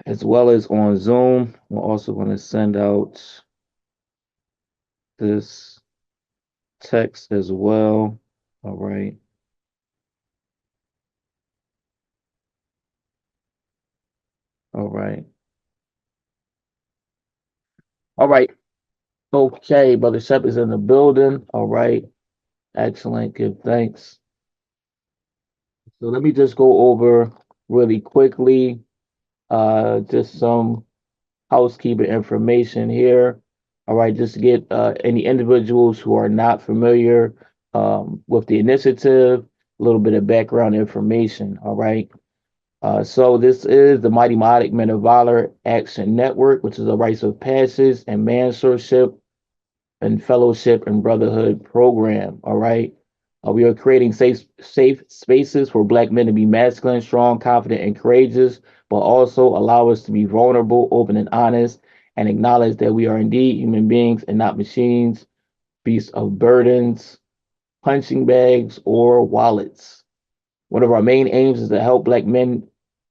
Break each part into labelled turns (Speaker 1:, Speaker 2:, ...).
Speaker 1: as well as on Zoom. We're also going to send out this text as well. All right. All right. All right. Okay, Brother Shep is in the building. All right. Excellent. Give thanks. So let me just go over really quickly just some housekeeping information here. All right, just to get any individuals who are not familiar with the initiative, a little bit of background information. All right. So this is the Mighty MaaTic Men of Valor Action Network, which is a rites of passage and mentorship and fellowship and brotherhood program. All right. We are creating safe spaces for Black men to be masculine, strong, confident, and courageous, but also allow us to be vulnerable, open, and honest, and acknowledge that we are indeed human beings and not machines, beasts of burdens, punching bags, or wallets. One of our main aims is to help Black men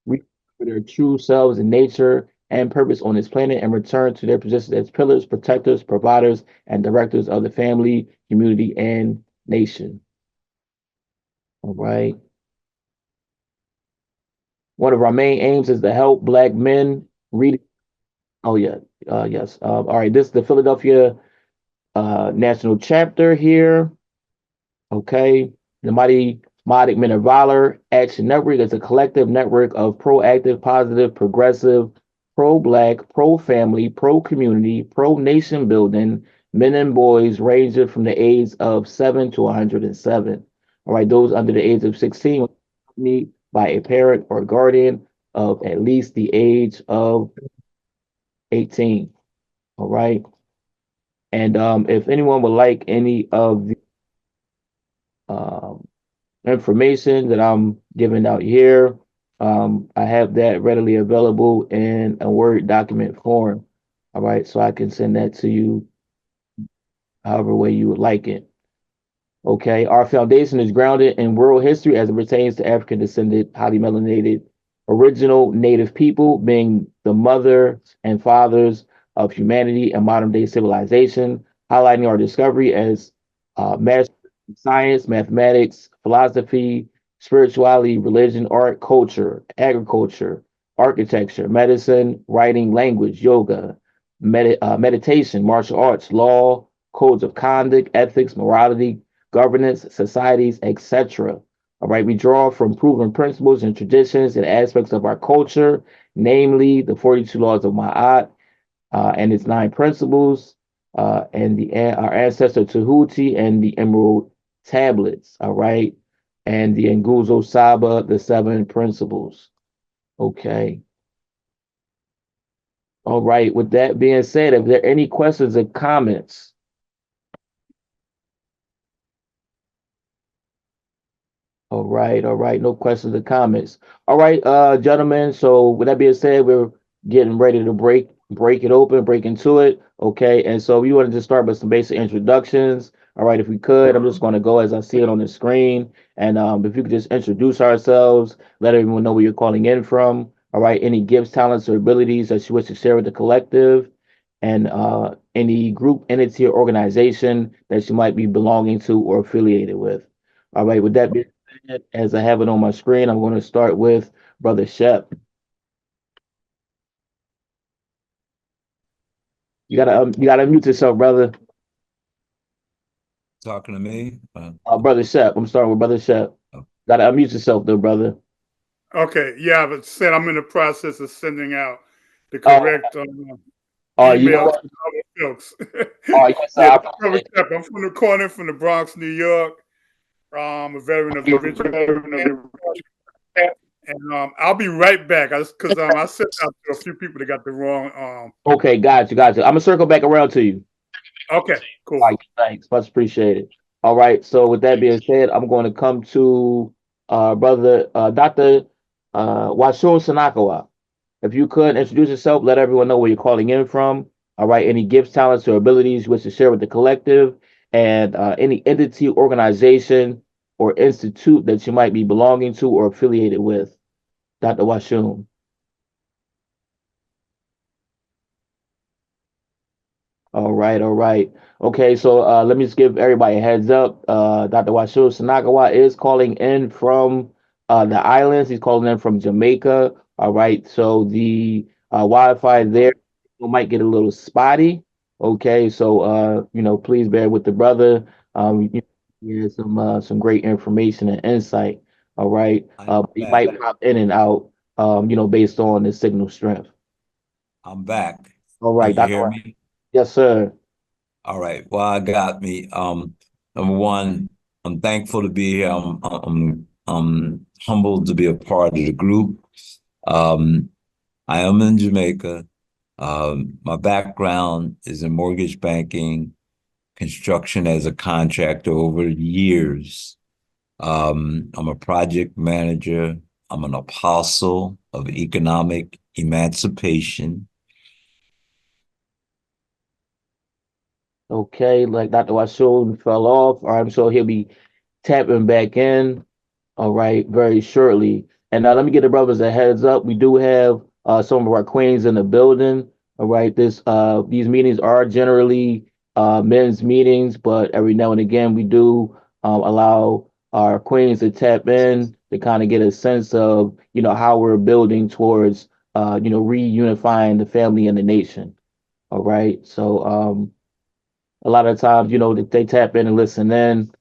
Speaker 1: reach their true selves in nature and purpose on this planet and return to their positions as pillars, protectors, providers, and directors of the family, community, and nation. All right. One of our main aims is to help Black men read. Oh, yeah. Yes. All right. This is the Philadelphia National Chapter here. Okay. The Mighty MaaTic Men of Valor Action Network is a collective network of proactive, positive, progressive, pro-Black, pro-family, pro-community, pro-nation building men and boys ranging from the age of 7 to 107. All right, those under the age of 16 accompanied by a parent or guardian of at least the age of 18. All right. And if anyone would like any of the um, information that I'm giving out here. I have that readily available in a Word document form. All right, so I can send that to you however way you would like it. Okay, our foundation is grounded in world history as it pertains to African descended, highly melanated, original native people being the mothers and fathers of humanity and modern day civilization, highlighting our discovery as masters in science, mathematics, philosophy, spirituality, religion, art, culture, agriculture, architecture, medicine, writing, language, yoga, meditation, martial arts, law, codes of conduct, ethics, morality, governance, societies, etc. All right, we draw from proven principles and traditions and aspects of our culture, namely the 42 laws of Ma'at and its 9 principles, and our ancestor Tahuti and the Emerald Tablets. All right, and the Nguzo Saba, the 7 principles. Okay. All right. With that being said, if there are any questions or comments, all right. No questions or comments. All right, gentlemen. So with that being said, we're getting ready to break it open, break into it. Okay. And so we wanted to start with some basic introductions. All right, if we could, I'm just going to go as I see it on the screen. And if you could just introduce ourselves, let everyone know where you're calling in from. All right, any gifts, talents, or abilities that you wish to share with the collective, and any group, entity, or organization that you might be belonging to or affiliated with. All right, with that being said, as I have it on my screen, I'm going to start with Brother Shep. You gotta unmute yourself, brother.
Speaker 2: Talking to me.
Speaker 1: Brother Shep. I'm starting with Brother Shep.
Speaker 2: Oh,
Speaker 1: Gotta unmute yourself, though, brother.
Speaker 3: Okay, yeah, but said I'm in the process of sending out the
Speaker 1: Oh,
Speaker 3: correct
Speaker 1: you know
Speaker 3: email to
Speaker 1: what?
Speaker 3: the other folks.
Speaker 1: Oh, yes, sir.
Speaker 3: Yeah,
Speaker 1: I
Speaker 3: this is Brother
Speaker 1: appreciate
Speaker 3: Shep. I'm from the corner from the Bronx, New York. A veteran of the original
Speaker 1: it.
Speaker 3: and I'll be right back. Because I sent out to a few people that got the wrong.
Speaker 1: Okay, got you. I'm gonna circle back around to you.
Speaker 3: Okay,
Speaker 1: All
Speaker 3: cool.
Speaker 1: right, thanks. Much appreciated. All right, so with that being said, I'm going to come to brother Dr. Washun Sanakawa. If you could introduce yourself, let everyone know where you're calling in from. All right, any gifts, talents, or abilities you wish to share with the collective, and any entity, organization, or institute that you might be belonging to or affiliated with. Dr. Washun. All right, all right. Okay, so let me just give everybody a heads up. Dr. Washio Sanagawa is calling in from the islands. He's calling in from Jamaica. All right, so the Wi-Fi there might get a little spotty. Okay, so please bear with the brother. He has some great information and insight. All right,
Speaker 2: I'm
Speaker 1: he
Speaker 2: back.
Speaker 1: might pop in and out, based on the signal strength.
Speaker 2: I'm back.
Speaker 1: All
Speaker 2: Can
Speaker 1: right,
Speaker 2: you
Speaker 1: Dr.
Speaker 2: hear me?
Speaker 1: Yes, sir.
Speaker 2: All right. Well, I got me. Number one, I'm thankful to be here. I'm humbled to be a part of the group. Um, I am in Jamaica. My background is in mortgage banking, construction as a contractor over years. I'm a project manager. I'm an apostle of economic emancipation.
Speaker 1: Okay, like Dr. Washul fell off. All right, I'm sure he'll be tapping back in. All right, very shortly. And now let me get the brothers a heads up. We do have some of our queens in the building. All right, these meetings are generally men's meetings, but every now and again we do allow our queens to tap in to kind of get a sense of how we're building towards reunifying the family and the nation. All right, so a lot of times they tap in and listen in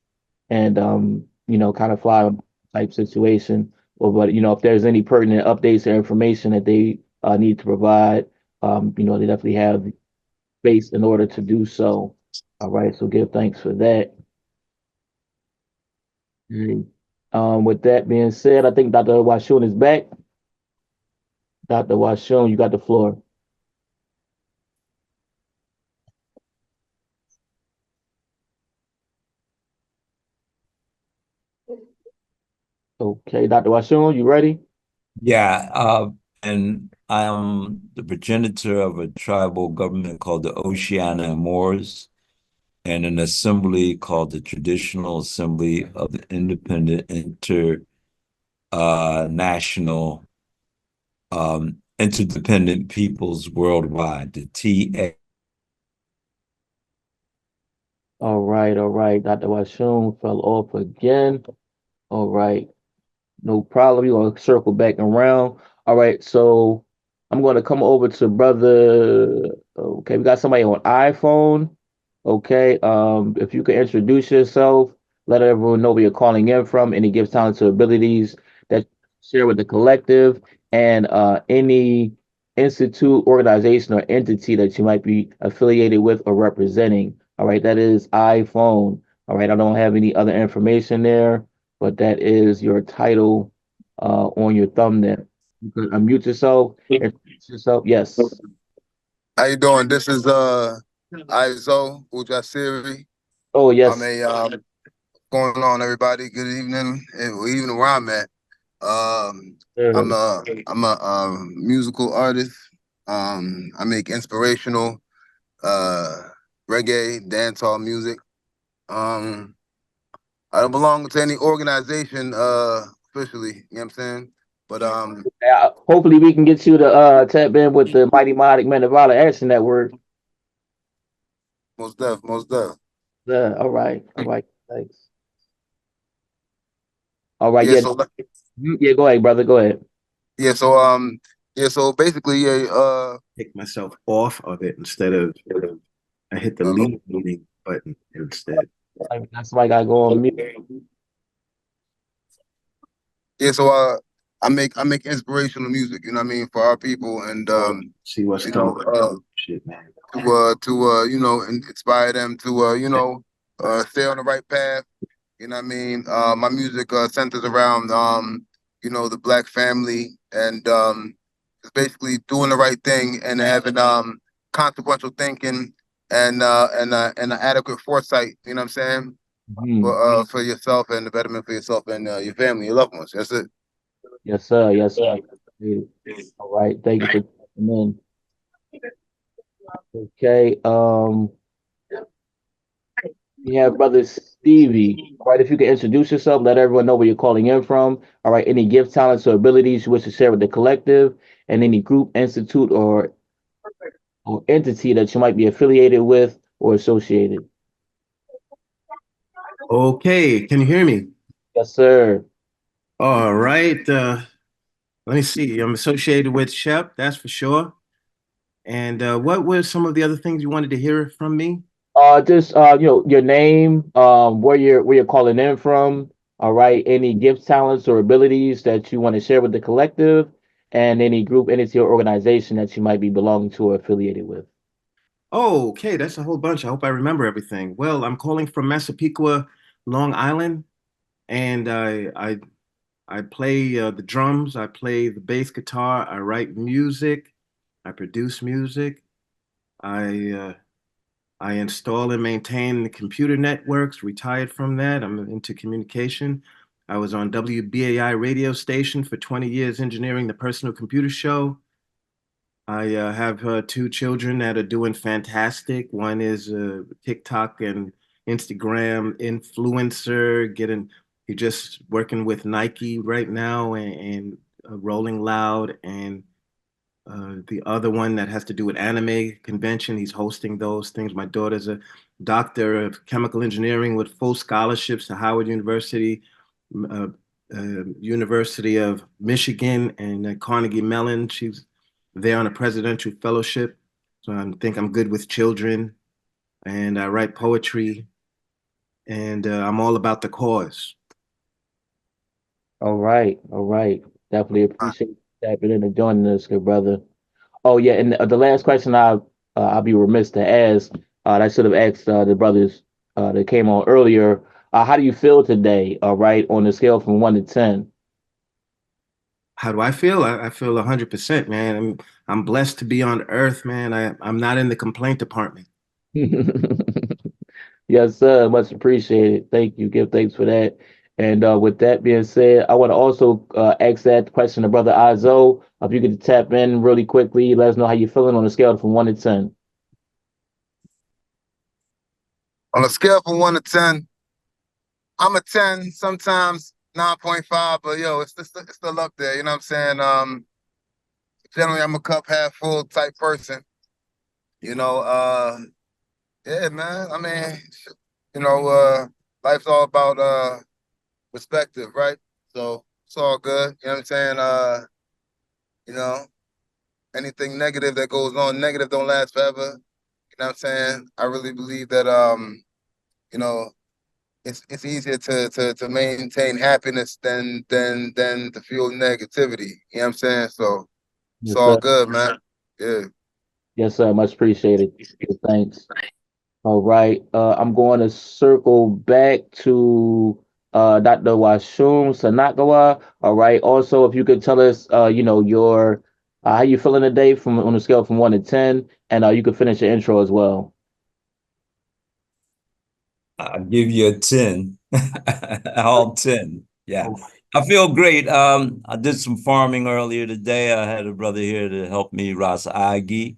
Speaker 1: and kind of fly type situation. Well, but if there's any pertinent updates or information that they need to provide, they definitely have space in order to do so. All right, so give thanks for that. And, with that being said, I think Dr. Washun is back. Dr. Washun, you got the floor. Okay, Dr. Washun, you ready?
Speaker 2: Yeah, and I am the progenitor of a tribal government called the Oceania Moors and an assembly called the Traditional Assembly of the Independent National Interdependent Peoples Worldwide, the TA.
Speaker 1: All right. Dr. Washun fell off again. All right. No problem. We're gonna circle back around. All right, so I'm gonna come over to brother. Okay, we got somebody on iPhone. Okay, if you could introduce yourself, let everyone know where you're calling in from, any gifts, talents, or abilities that you share with the collective, and any institute, organization, or entity that you might be affiliated with or representing. All right, that is iPhone. All right, I don't have any other information there, but that is your title on your thumbnail. You could unmute yourself, introduce yourself. Yes.
Speaker 4: How you doing? This is Izo Ujasiri.
Speaker 1: Oh,
Speaker 4: I'm
Speaker 1: yes.
Speaker 4: a going on everybody. Good evening. Evening where I'm at. Um
Speaker 1: Sir.
Speaker 4: I'm a musical artist. I make inspirational reggae, dancehall music. Um I don't belong to any organization officially, you know what I'm saying? But
Speaker 1: Hopefully we can get you to tap in with the Mighty MaaTic Men of Valor Action Network.
Speaker 4: most def.
Speaker 1: Yeah, all right. All right. Thanks. All right.
Speaker 4: Yeah,
Speaker 1: Yeah.
Speaker 4: so
Speaker 1: Yeah, go ahead, brother. Go ahead.
Speaker 4: yeah, so so basically,
Speaker 5: take myself off of it instead of I hit the
Speaker 4: uh,
Speaker 5: leave meeting button instead.
Speaker 1: That's why I gotta go on mute.
Speaker 4: yeah, so I make inspirational music, you know what I mean, for our people, and
Speaker 5: See what's
Speaker 4: you
Speaker 5: coming.
Speaker 4: know,
Speaker 5: Shit, man.
Speaker 4: inspire them to stay on the right path. You know what I mean? My music centers around the black family, and it's basically doing the right thing and having consequential thinking and an adequate foresight. You know what I'm saying?
Speaker 1: Mhm.
Speaker 4: For yourself and the betterment for yourself and your family, your loved ones. That's it.
Speaker 1: Yes, sir. Yes, sir. All right. Thank you for coming in. Okay. We have brother Stevie. All right, if you can introduce yourself, let everyone know where you're calling in from. All right, any gifts, talents, or abilities you wish to share with the collective, and any group, institute, or or entity that you might be affiliated with or associated.
Speaker 5: Okay, can you hear me?
Speaker 1: Yes, sir.
Speaker 5: All right. Let me see. I'm associated with Shep, that's for sure. And what were some of the other things you wanted to hear from me?
Speaker 1: Just your name, where you're calling in from. All right, any gifts, talents, or abilities that you want to share with the collective, and any group, entity, or organization that you might be belonging to or affiliated with.
Speaker 5: Oh, okay, that's a whole bunch. I hope I remember everything. Well, I'm calling from Massapequa, Long Island, and I play the drums, I play the bass guitar, I write music, I produce music, I uh, I install and maintain the computer networks. Retired from that, I'm into communication. I was on WBAI radio station for 20 years, engineering the personal computer show. I have two children that are doing fantastic. One is a TikTok and Instagram influencer, he's just working with Nike right now and Rolling Loud. And the other one that has to do with anime convention, he's hosting those things. My daughter's a doctor of chemical engineering with full scholarships to Howard University, uh, University of Michigan, and Carnegie Mellon. She's there on a presidential fellowship. So I think I'm good with children, and I write poetry, and I'm all about the cause.
Speaker 1: All right, all right. Definitely appreciate you tapping in and joining us, good brother. Oh yeah, and the last question I'll be remiss to ask. I should have asked the brothers that came on earlier. How do you feel today? All right, on the scale from 1 to 10.
Speaker 5: How do I feel? I feel 100%, man. I'm blessed to be on Earth, man. I'm not in the complaint department.
Speaker 1: Yes, sir. Much appreciated. Thank you. Give thanks for that. And with that being said, I want to also ask that question to Brother Izo. If you could tap in really quickly, let us know how you're feeling on a scale from 1 to 10.
Speaker 4: On a scale from 1 to 10, I'm a 10, sometimes 9.5, but yo, it's still up there. You know what I'm saying? Generally, I'm a cup half full type person. You know, yeah, man. I mean, you know, life's all about perspective, right? So it's all good. You know what I'm saying? You know, anything negative that goes on, negative don't last forever. You know what I'm saying? I really believe that you know, it's easier to maintain happiness than to feel negativity. You know what I'm saying? So it's
Speaker 1: Yes,
Speaker 4: all
Speaker 1: sir.
Speaker 4: good, man. Yeah.
Speaker 1: Yes, sir. Much appreciated. Good, thanks. All right. I'm going to circle back to Dr. Washum Sanakawa. All right. Also, if you could tell us, your how you feeling today from on a scale from 1 to 10, and you could finish your intro as well.
Speaker 2: I'll give you a 10. All 10. Yeah.
Speaker 1: Oh,
Speaker 2: I feel great. I did some farming earlier today. I had a brother here to help me, Ras Agi.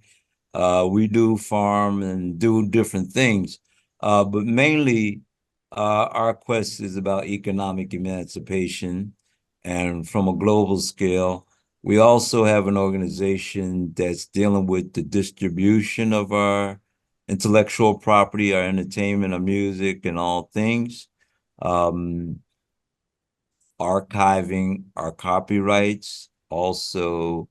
Speaker 2: We do farm and do different things. But mainly our quest is about economic emancipation. And from a global scale, we also have an organization that's dealing with the distribution of our intellectual property, our entertainment, our music, and all things. Um, Archiving our copyrights, also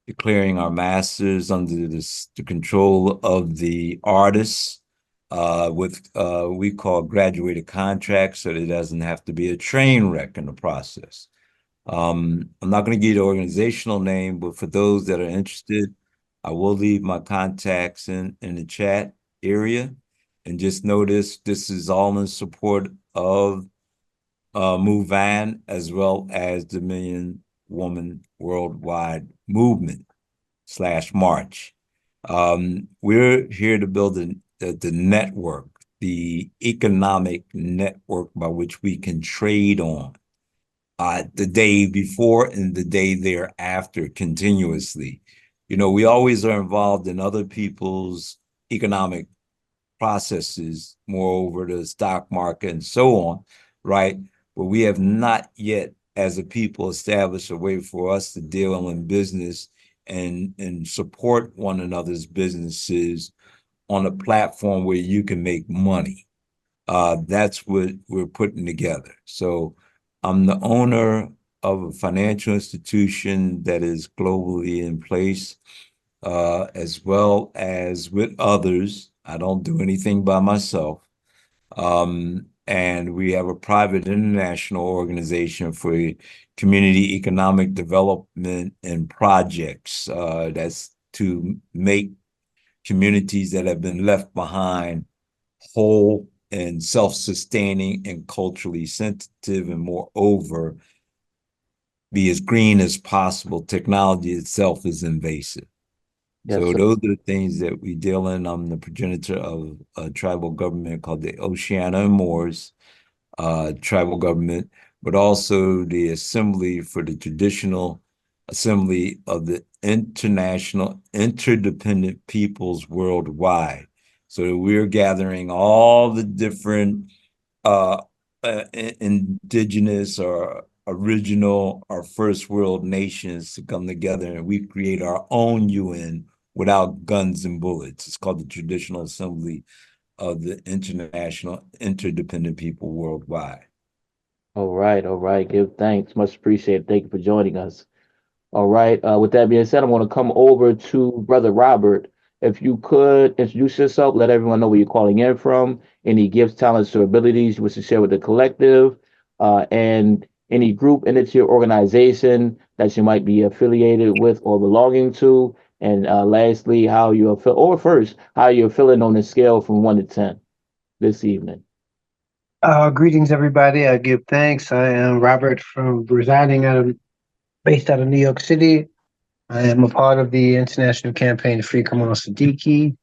Speaker 2: declaring our masters under the control of the artists with we call graduated contracts, so that it doesn't have to be a train wreck in the process. I'm not going to give you the organizational name, but for those that are interested, I will leave my contacts in the chat area. And just notice this is all in support of MOVAN, as well as the Million Woman Worldwide Movement / March. We're here to build the network, the economic network by which we can trade on the day before and the day thereafter continuously. You know, we always are involved in other people's economic processes, moreover, the stock market and so on, right? But we have not yet, as a people, established a way for us to deal in business and support one another's businesses on a platform where you can make money. That's what we're putting together. So I'm the owner of a financial institution that is globally in place, as well as with others. I don't do anything by myself. And we have a private international organization for community economic development and projects. That's to make communities that have been left behind whole and self-sustaining and culturally sensitive, and moreover, be as green as possible. Technology itself is invasive.
Speaker 1: Yes,
Speaker 2: So
Speaker 1: sir.
Speaker 2: those are the things that we deal in. I'm the progenitor of a tribal government called the Oceania and Moors tribal government, but also the Assembly for the Traditional Assembly of the International Interdependent Peoples Worldwide. So we're gathering all the different indigenous or original or first world nations to come together, and we create our own UN without guns and bullets. It's called the Traditional Assembly of the International Interdependent People Worldwide.
Speaker 1: All right, all right. Give thanks. Much appreciated. Thank you for joining us. All right. With that being said, I want to come over to Brother Robert. If you could introduce yourself, let everyone know where you're calling in from, any gifts, talents, or abilities you wish to share with the collective, and any group, entity, or organization that you might be affiliated with or belonging to. And lastly, how you feel, or first, how you're feeling on a scale from 1 to 10 this evening.
Speaker 6: Greetings, everybody. I give thanks. I am Robert from based out of New York City. I am a part of the international campaign to free Kamal Siddiqui.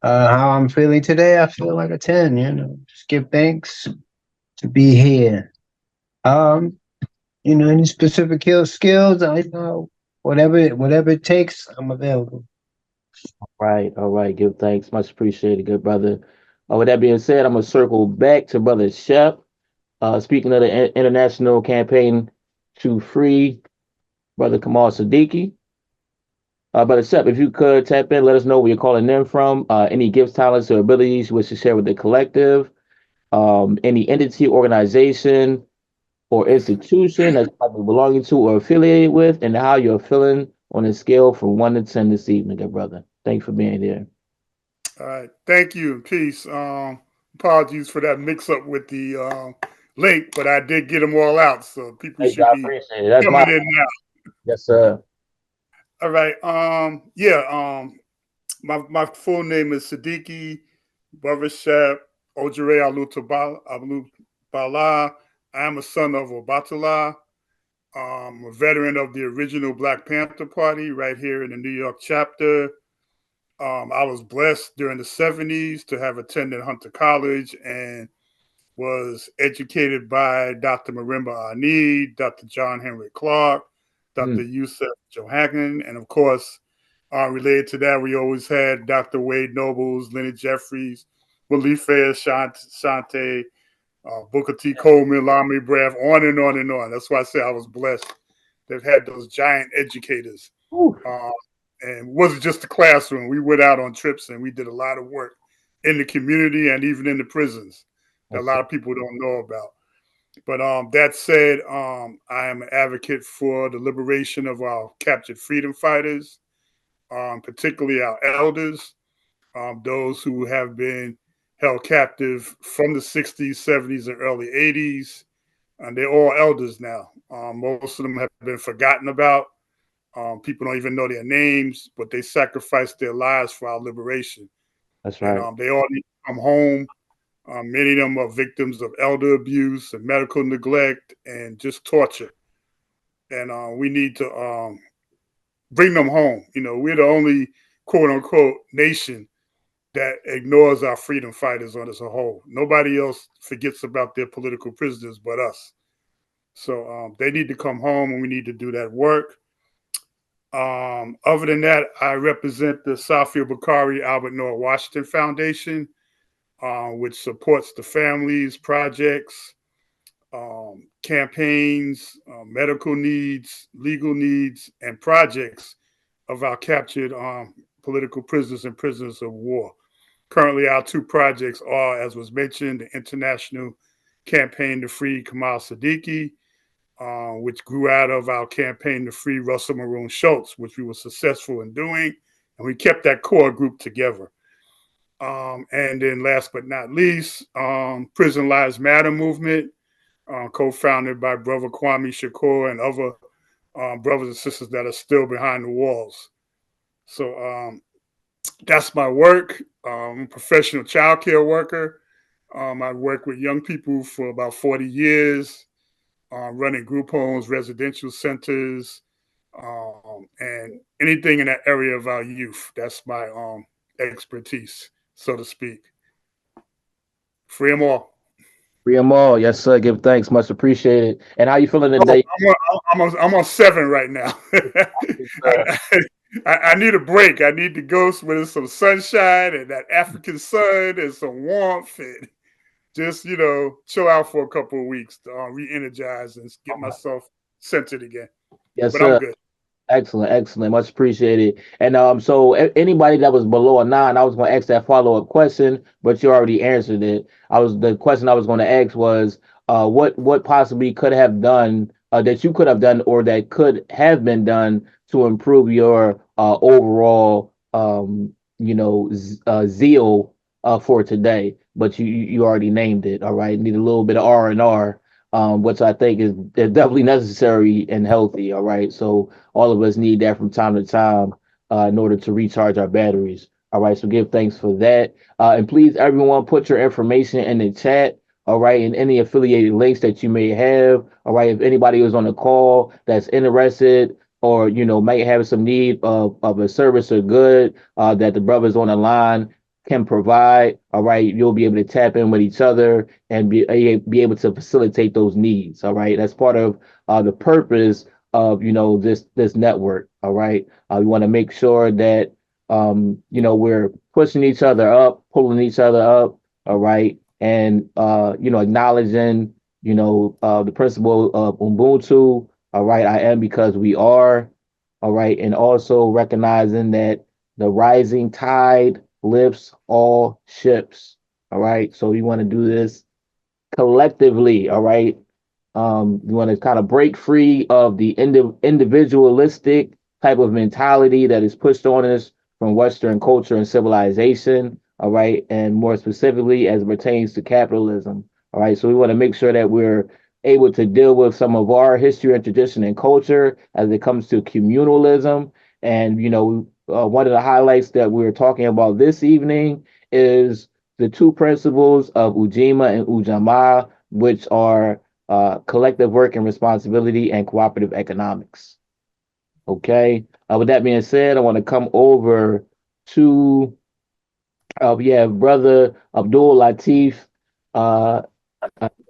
Speaker 6: How I'm feeling today, I feel like a 10, just give thanks to be here. Any specific skills, whatever it takes, I'm available.
Speaker 1: Right, all right. Give thanks. Much appreciated, good brother. With that being said, I'm gonna circle back to Brother Shep. Speaking of the international campaign to free Brother Kamal Siddiqui. Brother Shep, if you could tap in, let us know where you're calling in from. Any gifts, talents, or abilities you wish to share with the collective. Any entity, organization, or institution that you might be belonging to or affiliated with, and how you're feeling on a scale from 1 to 10 this evening, good brother. Thanks for being here.
Speaker 3: All right. Thank you. Peace. Apologies for that mix up with the link, but I did get them all out. So people
Speaker 1: Thank you,
Speaker 3: should
Speaker 1: I
Speaker 3: be
Speaker 1: appreciate it. That's my
Speaker 3: coming in now.
Speaker 1: yes, sir.
Speaker 3: All right. My full name is Siddiqui Barbershop Ojire Alubala. I am a son of Obatala. A veteran of the original Black Panther Party right here in the New York chapter. I was blessed during the 70s to have attended Hunter College and was educated by Dr. Marimba Ani, Dr. John Henry Clark, Dr. Yusef Johannan, and of course, related to that, we always had Dr. Wade Nobles, Leonard Jeffries, Malik Fair, Shante, Booker T. Coleman, Lamy Braff, on and on and on. That's why I say I was blessed to have had those giant educators. And it wasn't just the classroom. We went out on trips and we did a lot of work in the community and even in the prisons that a lot of people don't know about. But that said, I am an advocate for the liberation of our captured freedom fighters, particularly our elders, those who have been held captive from the 60s, 70s, and early 80s. And they're all elders now. Most of them have been forgotten about. People don't even know their names, but they sacrificed their lives for our liberation.
Speaker 1: That's right.
Speaker 3: And they all need to come home. Many of them are victims of elder abuse and medical neglect and just torture. And we need to bring them home. We're the only quote unquote nation that ignores our freedom fighters on as a whole. Nobody else forgets about their political prisoners but us. So they need to come home and we need to do that work. Other than that, I represent the Southfield Bakari Albert Noah Washington Foundation, which supports the families, projects, campaigns, medical needs, legal needs, and projects of our captured political prisoners and prisoners of war. Currently, our two projects are, as was mentioned, the International Campaign to Free Kamal Siddiqui, which grew out of our campaign to free Russell Maroon Schultz, which we were successful in doing, and we kept that core group together. And then last but not least, Prison Lives Matter movement, co-founded by Brother Kwame Shakur and other brothers and sisters that are still behind the walls. So that's my work. I'm a professional child care worker. I work with young people for about 40 years, running group homes, residential centers, and anything in that area of our youth. That's my expertise, so to speak. Free them all.
Speaker 1: Free 'em all. Yes, sir. Give thanks. Much appreciated. And how you feeling
Speaker 3: Oh,
Speaker 1: today?
Speaker 3: I'm on 7 right now.
Speaker 1: Uh,
Speaker 3: I need a break. I need to go where there's some sunshine and that African sun and some warmth and just, chill out for a couple of weeks to re-energize and get myself centered again.
Speaker 1: yes,
Speaker 3: But I'm
Speaker 1: sir.
Speaker 3: good.
Speaker 1: Excellent, excellent. Much appreciated. And so anybody that was below a 9, I was going to ask that follow-up question, but you already answered it. The question I was going to ask was what possibly could have done that you could have done or that could have been done to improve your overall zeal for today. But you already named it. All right. Need a little bit of R&R. Which I think is definitely necessary and healthy. All right. So all of us need that from time to time in order to recharge our batteries. All right. So give thanks for that. And please, everyone, put your information in the chat. All right. And any affiliated links that you may have. All right. If anybody was on the call that's interested or, might have some need of a service or good that the brothers on the line can provide, all right, you'll be able to tap in with each other and be able to facilitate those needs. All right. That's part of the purpose of this network. All right. We want to make sure that we're pushing each other up, pulling each other up. All right. And acknowledging the principle of Ubuntu. All right. I am because we are. All right. And also recognizing that the rising tide lifts all ships. All right. So we want to do this collectively. All right. We want to kind of break free of the individualistic type of mentality that is pushed on us from Western culture and civilization. All right. And more specifically, as it pertains to capitalism. All right. So we want to make sure that we're able to deal with some of our history and tradition and culture as it comes to communalism. And, one of the highlights that we're talking about this evening is the two principles of Ujima and Ujamaa, which are collective work and responsibility and cooperative economics. Okay. With that being said, I want to come over to we have Brother Abdul Latif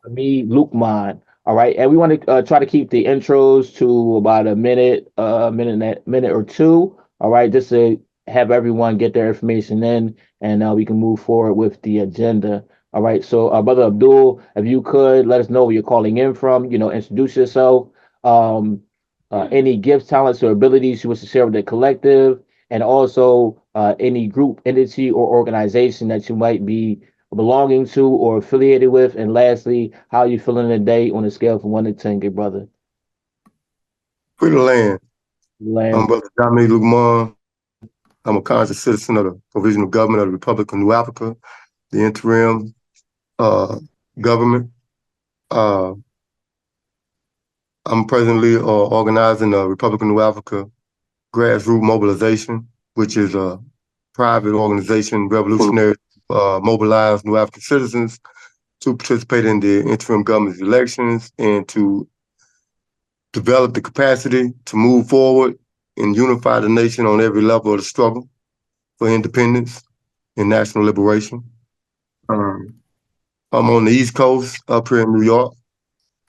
Speaker 1: me, Lukman. All right, and we want to try to keep the intros to about a minute, minute or two. All right, just to have everyone get their information in, and we can move forward with the agenda. All right, so Brother Abdul, if you could let us know where you're calling in from. Introduce yourself. Any gifts, talents, or abilities you wish to share with the collective, and also any group, entity, or organization that you might be belonging to or affiliated with, and lastly, how you feeling today on a scale from 1 to 10, good brother?
Speaker 7: Free the land.
Speaker 1: Land.
Speaker 7: I'm Brother Dominique Lugman. I'm a conscious citizen of the Provisional Government of the Republic of New Africa, the interim government. I'm presently organizing the Republic of New Africa Grassroots Mobilization, which is a private organization, revolutionary, mobilize New African citizens to participate in the interim government's elections and to develop the capacity to move forward and unify the nation on every level of the struggle for independence and national liberation. I'm on the East Coast up here in New York.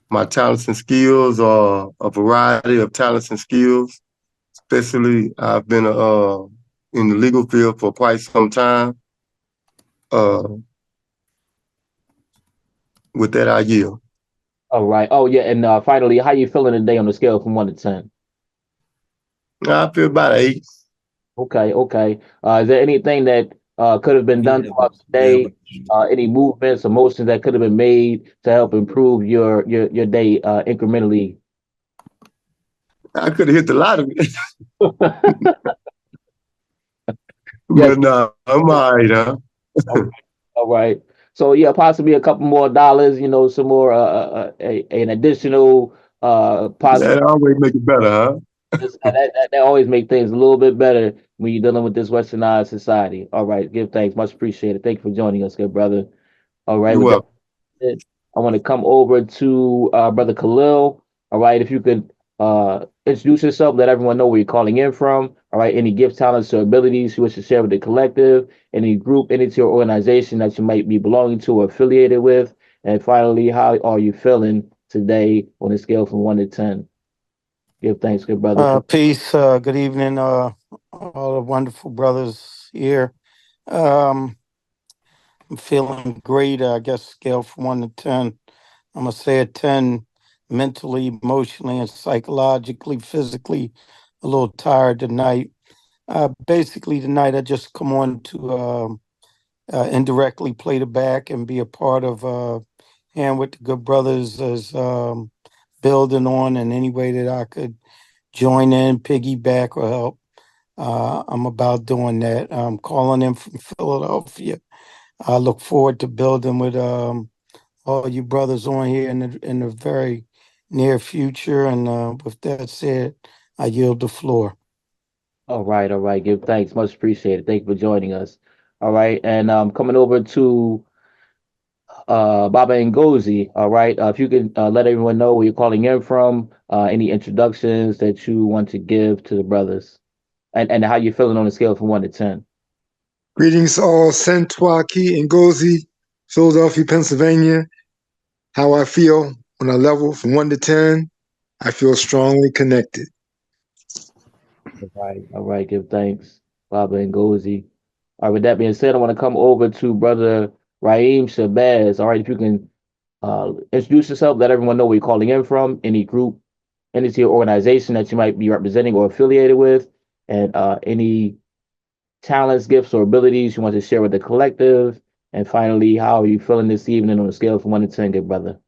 Speaker 7: My talents and skills are a variety of talents and skills. Especially, I've been in the legal field for quite some time. With that, I yield.
Speaker 1: All right. Oh, yeah. And finally, how you feeling today on the scale from 1 to 10?
Speaker 7: I feel about 8.
Speaker 1: Okay, okay. Is there anything that could have been done throughout the day? Any movements, emotions that could have been made to help improve your day incrementally?
Speaker 7: I could have hit the lottery,
Speaker 1: Yes.
Speaker 7: but no, I'm all right, huh?
Speaker 1: All right. So yeah, possibly a couple more dollars. You know, some more an additional positive.
Speaker 7: That always make it better, huh?
Speaker 1: That always make things a little bit better when you're dealing with this westernized society. All right. Give thanks. Much appreciated. Thank you for joining us, good brother. All right.
Speaker 7: You're
Speaker 1: With that
Speaker 7: welcome.
Speaker 1: said, I want to come over to brother Khalil. All right. If you could introduce yourself, let everyone know where you're calling in from. All right. Any gifts, talents, or abilities you wish to share with the collective, any group, any to your organization that you might be belonging to or affiliated with. And finally, how are you feeling today on a scale from 1 to 10? Give thanks, good brother.
Speaker 8: Peace. Good evening, all the wonderful brothers here. Um, I'm feeling great. I guess scale from 1 to 10. I'm gonna say a 10, mentally, emotionally, and psychologically, physically, a little tired tonight. Basically, tonight I just come on to indirectly play the back and be a part of and what the good brothers is building on in any way that I could join in, piggyback, or help. I'm about doing that. I'm calling in from Philadelphia. I look forward to building with all you brothers on here in the very near future. And with that said, I yield the floor.
Speaker 1: All right, all right. Give thanks. Much appreciated. Thank you for joining us. All right, and coming over to Baba Ngozi. All right, if you could let everyone know where you're calling in from, any introductions that you want to give to the brothers, and how you're feeling on a scale from 1 to 10.
Speaker 9: Greetings all, Santwaki and Gozi, Philadelphia, Pennsylvania. How I feel on a level from 1 to 10, I feel strongly connected.
Speaker 1: All right, all right. Give thanks, Baba Ngozi. All right. With that being said, I want to come over to brother Raheem Shabazz. All right, if you can introduce yourself, let everyone know where you're calling in from, any group, entity, or organization that you might be representing or affiliated with, and any talents, gifts, or abilities you want to share with the collective. And finally, how are you feeling this evening on a scale from 1 to 10, good brother?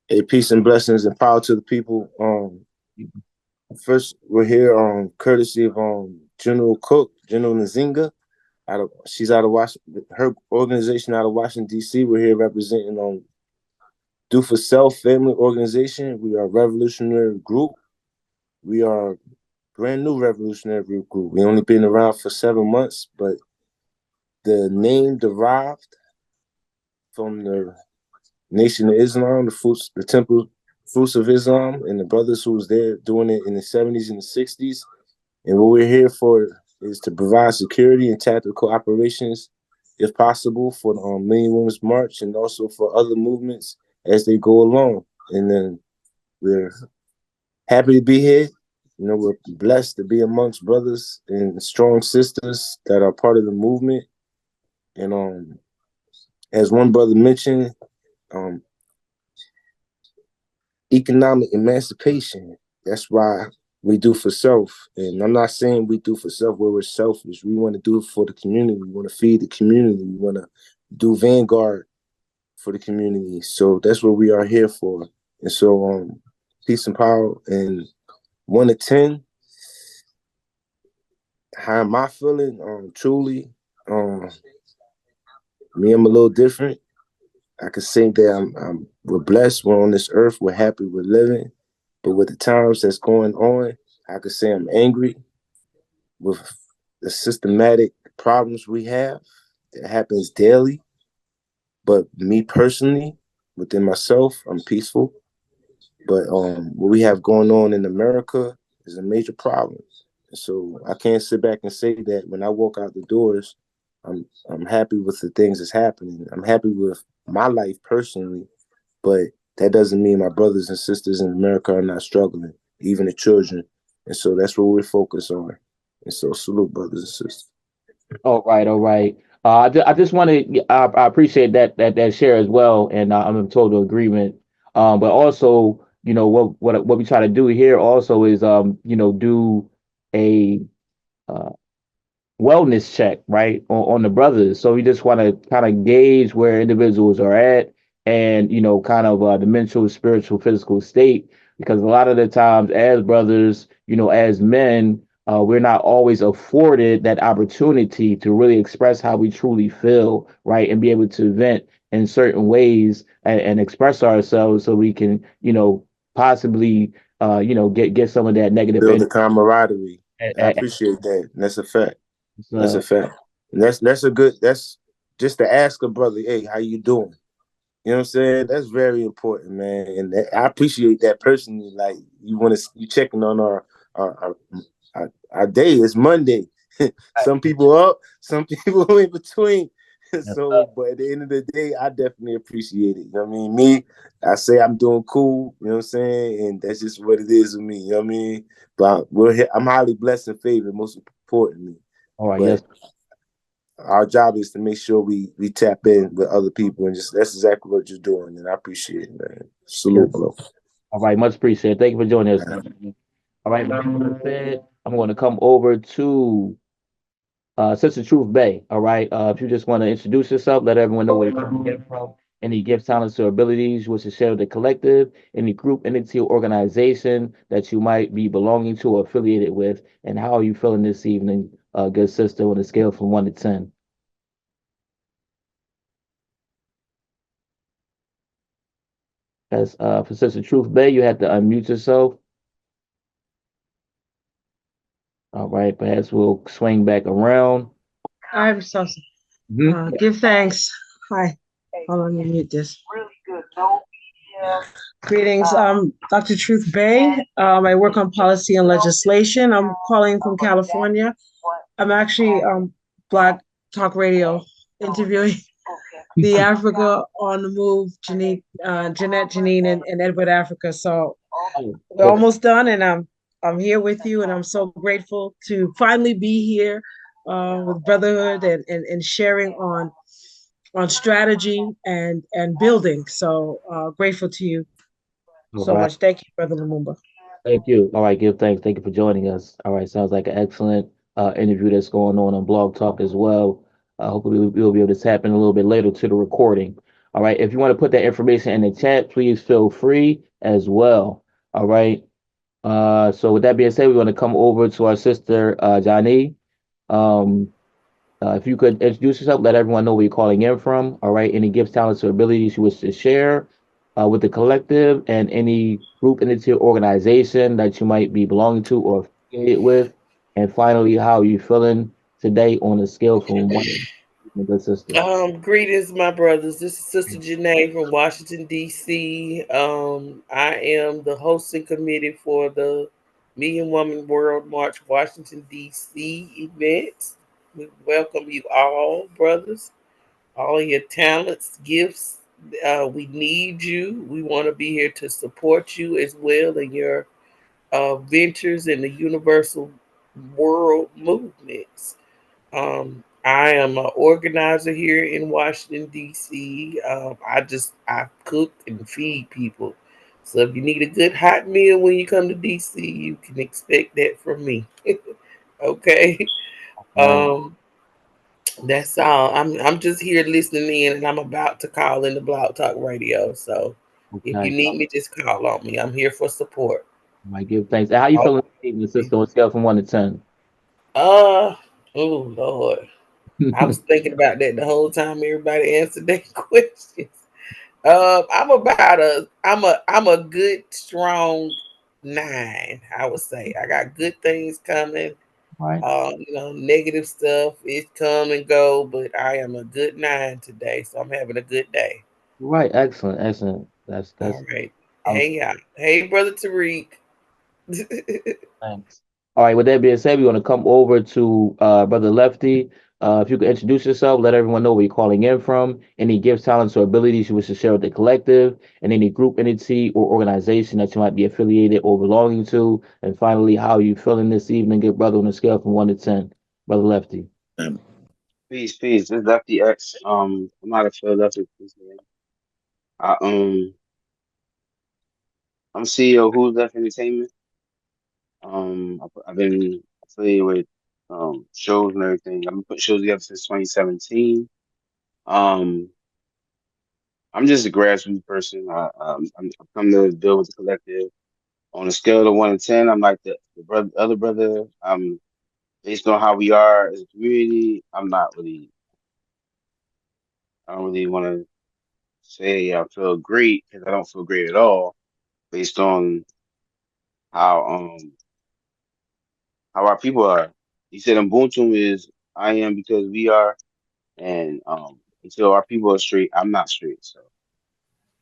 Speaker 10: Hey, peace and blessings and power to the people. First, we're here courtesy of General Cook, General Nzinga. She's out of Washington. Her organization out of Washington D.C. We're here representing Do for Self Family Organization. We are a revolutionary group. We are a brand new revolutionary group. We only been around for 7 months, but the name derived from the Nation of Islam, the Temple Fruits of Islam, and the brothers who was there doing it in the 70s and the 60s. And what we're here for is to provide security and tactical operations, if possible, for the Million Women's March and also for other movements as they go along. And then we're happy to be here. You know, we're blessed to be amongst brothers and strong sisters that are part of the movement. And as one brother mentioned, economic emancipation. That's why we do for self. And I'm not saying we do for self where we're selfish. We want to do it for the community. We want to feed the community. We want to do vanguard for the community. So that's what we are here for. And so peace and power. And 1 to 10, how am I feeling? Truly, me, I'm a little different. I could say that we're blessed. We're on this earth. We're happy. We're living. But with the times that's going on, I could say I'm angry with the systematic problems we have that happens daily. But me personally, within myself, I'm peaceful. But what we have going on in America is a major problem. So I can't sit back and say that when I walk out the doors, I'm happy with the things that's happening. I'm happy with my life personally, but that doesn't mean my brothers and sisters in America are not struggling, even the children. And so that's what we're focused on. And so salute, brothers and sisters.
Speaker 1: All right, all right. I just want to. I appreciate that share as well, and I'm in total agreement. But also, you know what we try to do here also is do a uh, wellness check, right, on the brothers. So we just want to kind of gauge where individuals are at and, kind of the mental, spiritual, physical state. Because a lot of the times, as brothers, as men, we're not always afforded that opportunity to really express how we truly feel, right, and be able to vent in certain ways and express ourselves so we can, possibly, get some of that negative
Speaker 10: Build the
Speaker 1: energy.
Speaker 10: camaraderie. I appreciate that. And that's a fact. That's a fact. And that's a good, that's just to ask a brother, hey, how you doing? You know what I'm saying? That's very important, man. And I appreciate that personally. Like you checking on our, our day. It's Monday. Some people up, some people in between. So, but at the end of the day, I definitely appreciate it. You know what I mean? Me, I say I'm doing cool. You know what I'm saying? And that's just what it is with me. You know what I mean? But I'm highly blessed and favored, most importantly.
Speaker 1: All right,
Speaker 10: But
Speaker 1: yes.
Speaker 10: our job is to make sure we tap in with other people, and just that's exactly what you're doing, and I appreciate it, man. Salute, bro.
Speaker 1: All right, much appreciated. Thank you for joining us. All right, like I said, I'm going to come over to Sister Truth Bay. All right, if you just want to introduce yourself, let everyone know where you're coming from, any gifts, talents, or abilities you wish to share with the collective, any group, entity, or organization that you might be belonging to or affiliated with, and how are you feeling this evening, good sister, on a scale from 1 to 10? As for Sister Truth Bay, you have to unmute yourself. All right, perhaps we'll swing back around.
Speaker 11: I'm so give thanks. Hi. Hold on, let me mute this. Greetings, Dr. Truth Bay. I work on policy and legislation. I'm calling from California. I'm actually Black Talk Radio interviewing the Africa on the Move, Jeanette, Janine, and Edward Africa. So we're almost done, and I'm here with you, and I'm so grateful to finally be here with Brotherhood and sharing on strategy and building. So grateful to you so much. Thank you, Brother Lumumba.
Speaker 1: Thank you. All right, give thanks. Thank you for joining us. All right, sounds like an excellent interview that's going on Blog Talk as well. Hopefully, we'll be able to tap in a little bit later to the recording. All right, if you want to put that information in the chat, please feel free as well. All right. So with that being said, we're going to come over to our sister Johnny. If you could introduce yourself, let everyone know where you're calling in from. All right, any gifts, talents, or abilities you wish to share with the collective, and any group, entity, or organization that you might be belonging to or affiliated with. And finally, how are you feeling today on a scale from 1 to good sister?
Speaker 12: Greetings, my brothers. This is Sister Janae from Washington, D.C. I am the hosting committee for the Million Woman World March Washington, D.C. event. We welcome you all, brothers, all your talents, gifts. We need you. We want to be here to support you as well in your ventures in the universal world movements. I am an organizer here in Washington, D.C. I cook and feed people. So if you need a good hot meal when you come to D.C., you can expect that from me. Okay. That's all. I'm just here listening in, and I'm about to call in the Blog Talk Radio. So if you need me, just call on me. I'm here for support.
Speaker 1: I give thanks. How you feeling, sister, on a scale from 1 to 10?
Speaker 12: Oh Lord. I was thinking about that the whole time everybody answered their questions. I'm a good strong 9, I would say. I got good things coming.
Speaker 1: Right.
Speaker 12: Negative stuff, it come and go, but I am a good 9 today, so I'm having a good day.
Speaker 1: Right, excellent, excellent. That's
Speaker 12: all right. Hey, brother Tariq.
Speaker 1: Thanks. All right, with that being said, we're going to come over to Brother Lefty. If you could introduce yourself, let everyone know where you're calling in from, any gifts, talents, or abilities you wish to share with the collective, and any group, entity, or organization that you might be affiliated or belonging to. And finally, how are you feeling this evening, good brother, on a scale from 1 to 10? Brother Lefty.
Speaker 13: Peace. This is Lefty X. I'm out of Philadelphia. I, I'm CEO of Who's Left Entertainment. I've been affiliated with shows and everything. I've been putting shows together since 2017. Um, I'm just a grassroots person. I've come to build with the collective. On a scale of 1 to 10, I'm like the other brother. Based on how we are as a community, I don't really want to say I feel great because I don't feel great at all based on how um how our people are. He said Ubuntu is I am because we are, and until our people are straight, I'm not straight. So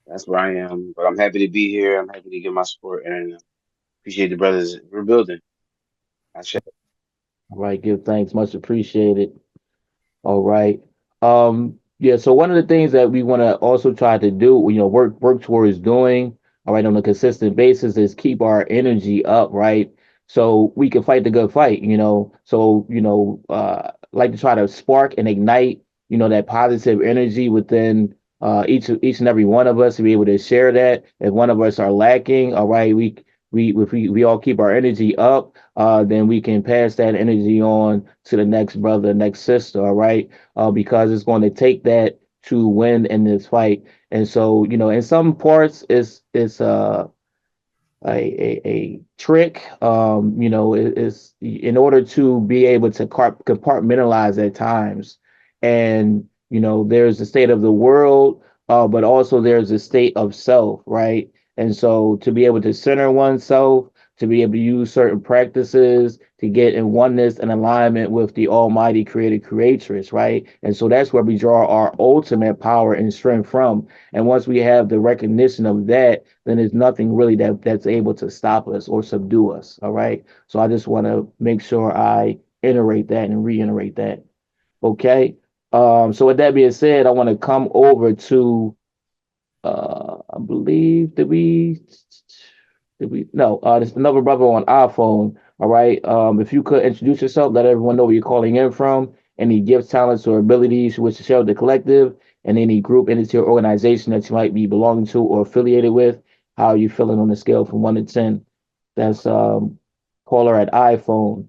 Speaker 13: that's where I am. But I'm happy to be here. I'm happy to give my support and appreciate the brothers we're building. I should.
Speaker 1: All right, give thanks, much appreciated. All right. Yeah, so one of the things that we want to also try to do, work towards doing, all right, on a consistent basis is keep our energy up, right? So we can fight the good fight, So, like to try to spark and ignite, that positive energy within each and every one of us to be able to share that. If one of us are lacking, all right, if we all keep our energy up, then we can pass that energy on to the next brother, next sister, all right? Because it's going to take that to win in this fight. And so, in some parts, it's a trick. Is in order to be able to compartmentalize at times, and there's the state of the world, but also there's a state of self, right? And so to be able to center oneself, to be able to use certain practices to get in oneness and alignment with the Almighty Creator Creatress, right? And so that's where we draw our ultimate power and strength from. And once we have the recognition of that, then there's nothing really that's able to stop us or subdue us. All right. So I just want to make sure I iterate that and reiterate that. Okay. So with that being said, I want to come over to I believe did we no there's another brother on iPhone. All right. If you could introduce yourself, let everyone know where you're calling in from, any gifts, talents, or abilities you wish to share with the collective, and any group, entity, or organization that you might be belonging to or affiliated with. How are you feeling on the scale from 1 to 10? That's caller at iPhone.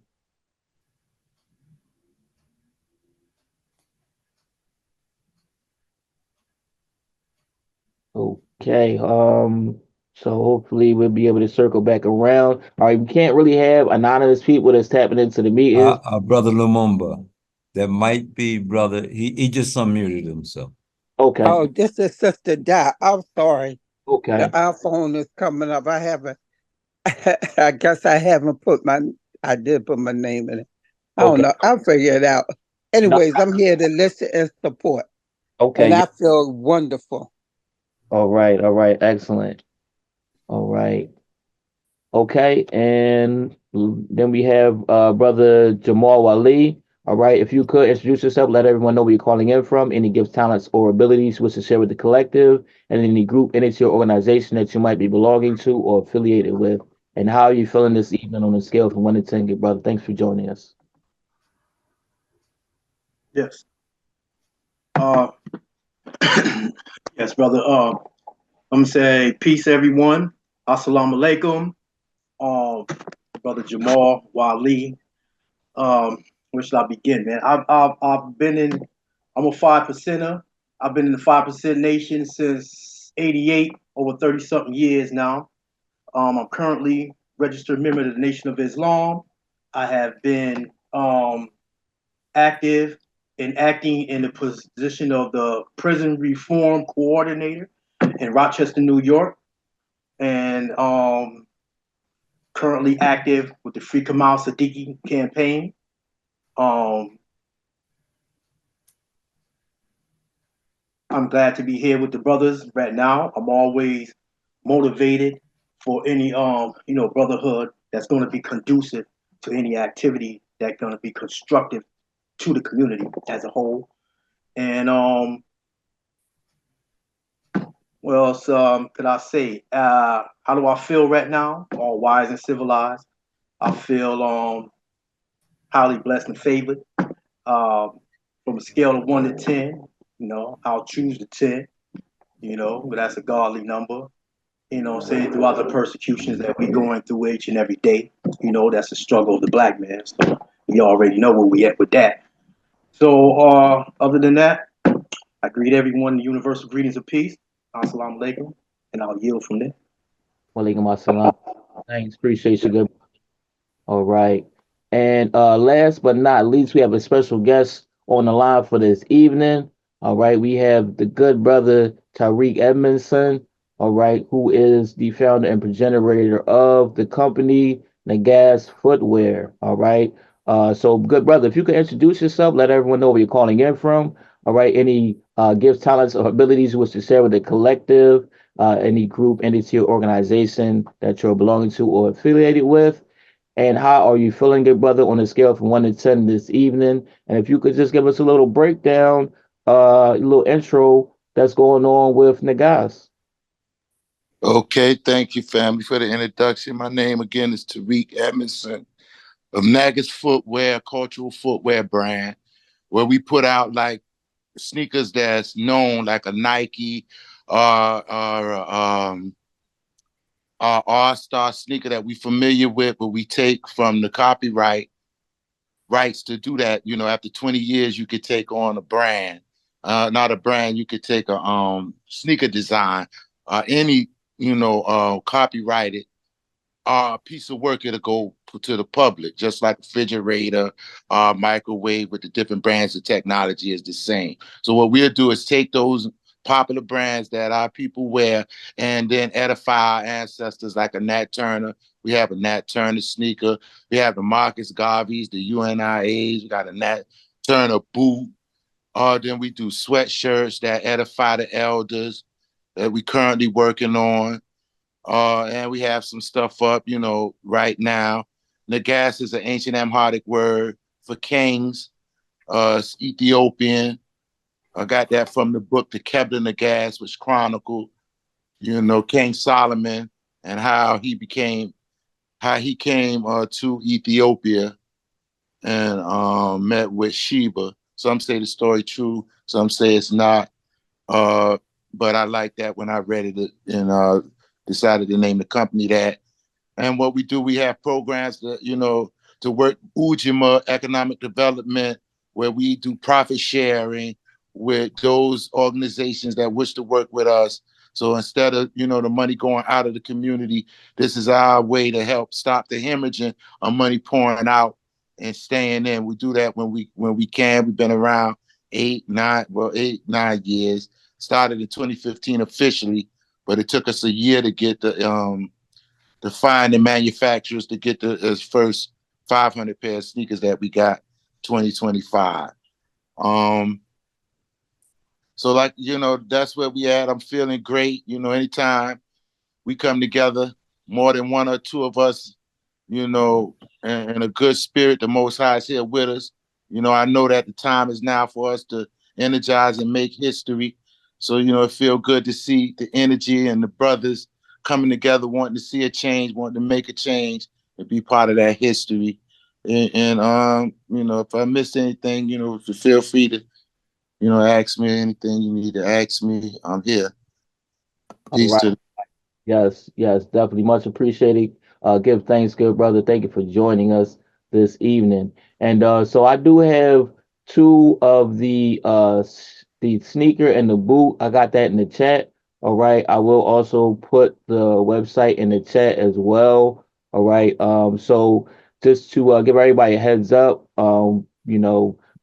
Speaker 1: Okay. So hopefully we'll be able to circle back around. All right, we can't really have anonymous people that's tapping into the meetings.
Speaker 2: Brother Lumumba, that might be brother. He just unmuted himself.
Speaker 1: Okay.
Speaker 8: Oh, this is Sister Di. I'm sorry. The
Speaker 1: Okay.
Speaker 8: iPhone is coming up. I haven't. I guess I haven't put my. I did put my name in it. I don't
Speaker 1: Okay.
Speaker 8: know. I'll figure it out.
Speaker 1: No,
Speaker 8: Anyways, I'm here to listen and support,
Speaker 1: okay.
Speaker 8: and
Speaker 1: Yeah.
Speaker 8: I feel wonderful.
Speaker 1: All right. All right. Excellent. All right. Okay. And then we have brother Jamal Wali. All right. If you could introduce yourself, let everyone know where you're calling in from, any gifts, talents, or abilities you wish to share with the collective, and any group, entity, or organization that you might be belonging to or affiliated with. And how are you feeling this evening on a scale from 1 to 10, good brother? Thanks for joining us.
Speaker 14: Yes. Yes, brother. I'm gonna say peace, everyone. Assalamu alaikum. Um, brother Jamal Wali. Where should I begin, man? I've been in. I'm a 5%er. I've been in the 5% nation since '88, over 30 something years now. I'm currently registered member of the Nation of Islam. I have been active in acting in the position of the prison reform coordinator in Rochester, New York, and currently active with the Free Kamal Siddiqui campaign. I'm glad to be here with the brothers right now. I'm always motivated for any brotherhood that's going to be conducive to any activity that's going to be constructive to the community as a whole. And what else could I say? How do I feel right now? All wise and civilized. I feel highly blessed and favored. From a scale of 1 to 10, I'll choose the 10. But that's a godly number. Say throughout the persecutions that we're going through each and every day. That's the struggle of the black man. So you already know where we at with that. So other than that, I greet everyone the universal greetings of peace. Assalamu alaikum, and I'll yield from there.
Speaker 1: Walaikum assalam. Thanks. Appreciate you. Good. All right. And last but not least, we have a special guest on the line for this evening. All right. We have the good brother Tariq Edmondson. All right. Who is the founder and progenitor of the company NAGAST Footwear. All right. So good brother, if you could introduce yourself, let everyone know where you're calling in from. All right. Any gifts, talents, or abilities you wish to share with the collective, any group, entity, or organization that you're belonging to or affiliated with. And how are you feeling, good brother, on a scale from 1 to 10 this evening? And if you could just give us a little breakdown, a little intro that's going on with Nagas.
Speaker 15: Okay, thank you, family, for the introduction. My name again is Tariq Edmondson of NAGAST Footwear, cultural footwear brand, where we put out like sneakers that's known like a Nike or All-Star sneaker that we familiar with, but we take from the copyright rights to do that. After 20 years, you could take on a brand, not a brand. You could take a sneaker design, any copyrighted piece of work. It'll go to the public, just like refrigerator, microwave. With the different brands, the technology is the same. So what we'll do is take those popular brands that our people wear and then edify our ancestors, like a Nat Turner. We have a Nat Turner sneaker. We have the Marcus Garveys, the UNIAs. We got a Nat Turner boot. Then we do sweatshirts that edify the elders that we currently working on. And we have some stuff up, right now. Nagas is an ancient Amharic word for kings. It's Ethiopian. I got that from the book, The Kebda Nagas, which chronicled, King Solomon and how he came to Ethiopia and met with Sheba. Some say the story true, some say it's not. But I like that when I read it and decided to name the company that. And what we do, we have programs that, to work Ujima economic development, where we do profit sharing with those organizations that wish to work with us. So instead of, the money going out of the community, this is our way to help stop the hemorrhaging of money pouring out and staying in. We do that when we can. We've been around 8-9 years. Started in 2015 officially, but it took us a year to get to find the manufacturers to get the first 500 pair of sneakers that we got 2025. So that's where we at. I'm feeling great. Anytime we come together, more than one or two of us, in a good spirit, the Most High is here with us. I know that the time is now for us to energize and make history. So, it feels good to see the energy and the brothers coming together, wanting to see a change, wanting to make a change and be part of that history. And if I missed anything, feel free to, ask me anything you need to ask me. I'm here. Peace to.
Speaker 1: Yes, definitely much appreciated. Give thanks, good brother. Thank you for joining us this evening. And so I do have two of the sneaker and the boot. I got that in the chat. All right. I will also put the website in the chat as well. All right. So just to give everybody a heads up,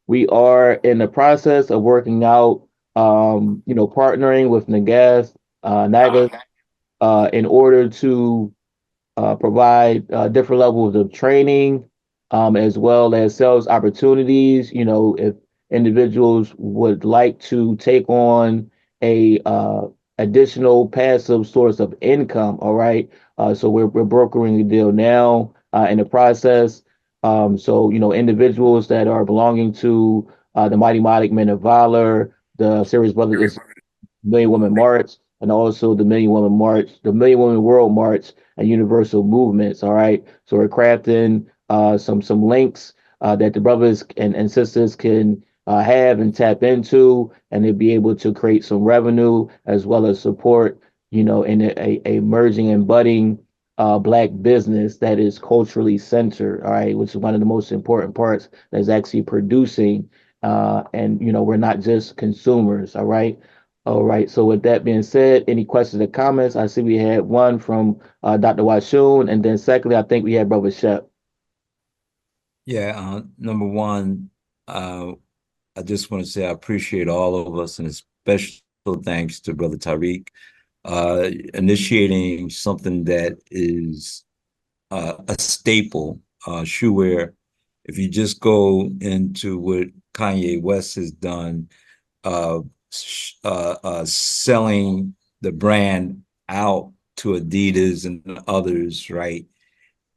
Speaker 1: we are in the process of working out, partnering with Naga, in order to provide different levels of training, as well as sales opportunities. If individuals would like to take on a additional passive source of income, all right. So we're brokering a deal now in the process. So individuals that are belonging to the Mighty MaaTic Men of Valor, the Series Brothers Million Women March, and also the Million Women March, the Million Women World March, and Universal Movements. All right. So we're crafting some links that the brothers and sisters can have and tap into, and they'll be able to create some revenue as well as support, in a emerging and budding black business that is culturally centered, all right, which is one of the most important parts that's actually producing, and we're not just consumers, all right. All right, so with that being said, any questions or comments? I see we had one from Dr. Washun, and then secondly, I think we had Brother Shep.
Speaker 2: Yeah, number one, I just want to say I appreciate all of us, and special thanks to Brother Tariq, initiating something that is a staple, shoe wear. If you just go into what Kanye West has done, selling the brand out to Adidas and others, right?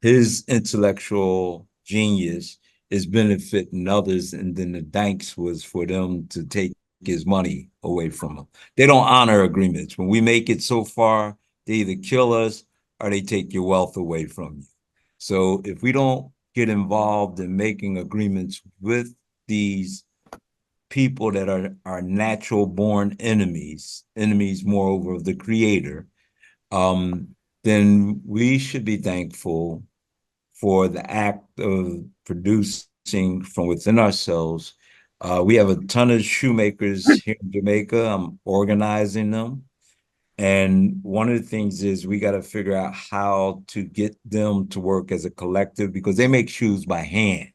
Speaker 2: His intellectual genius is benefiting others, and then the thanks was for them to take his money away from him. They don't honor agreements. When we make it so far, they either kill us or they take your wealth away from you. So if we don't get involved in making agreements with these people that are natural born enemies, moreover of the creator, then we should be thankful for the act of producing from within ourselves. We have a ton of shoemakers here in Jamaica. I'm organizing them. And one of the things is we got to figure out how to get them to work as a collective, because they make shoes by hand.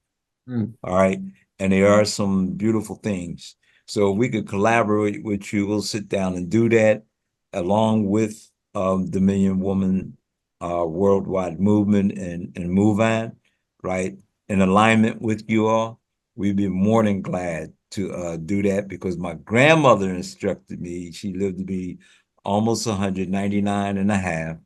Speaker 2: All right. And there are some beautiful things. So if we could collaborate with you, we'll sit down and do that along with the Million Woman Worldwide Movement and MOVAN, right? In alignment with you all, we'd be more than glad to do that, because my grandmother instructed me. She lived to be almost 199 and a half,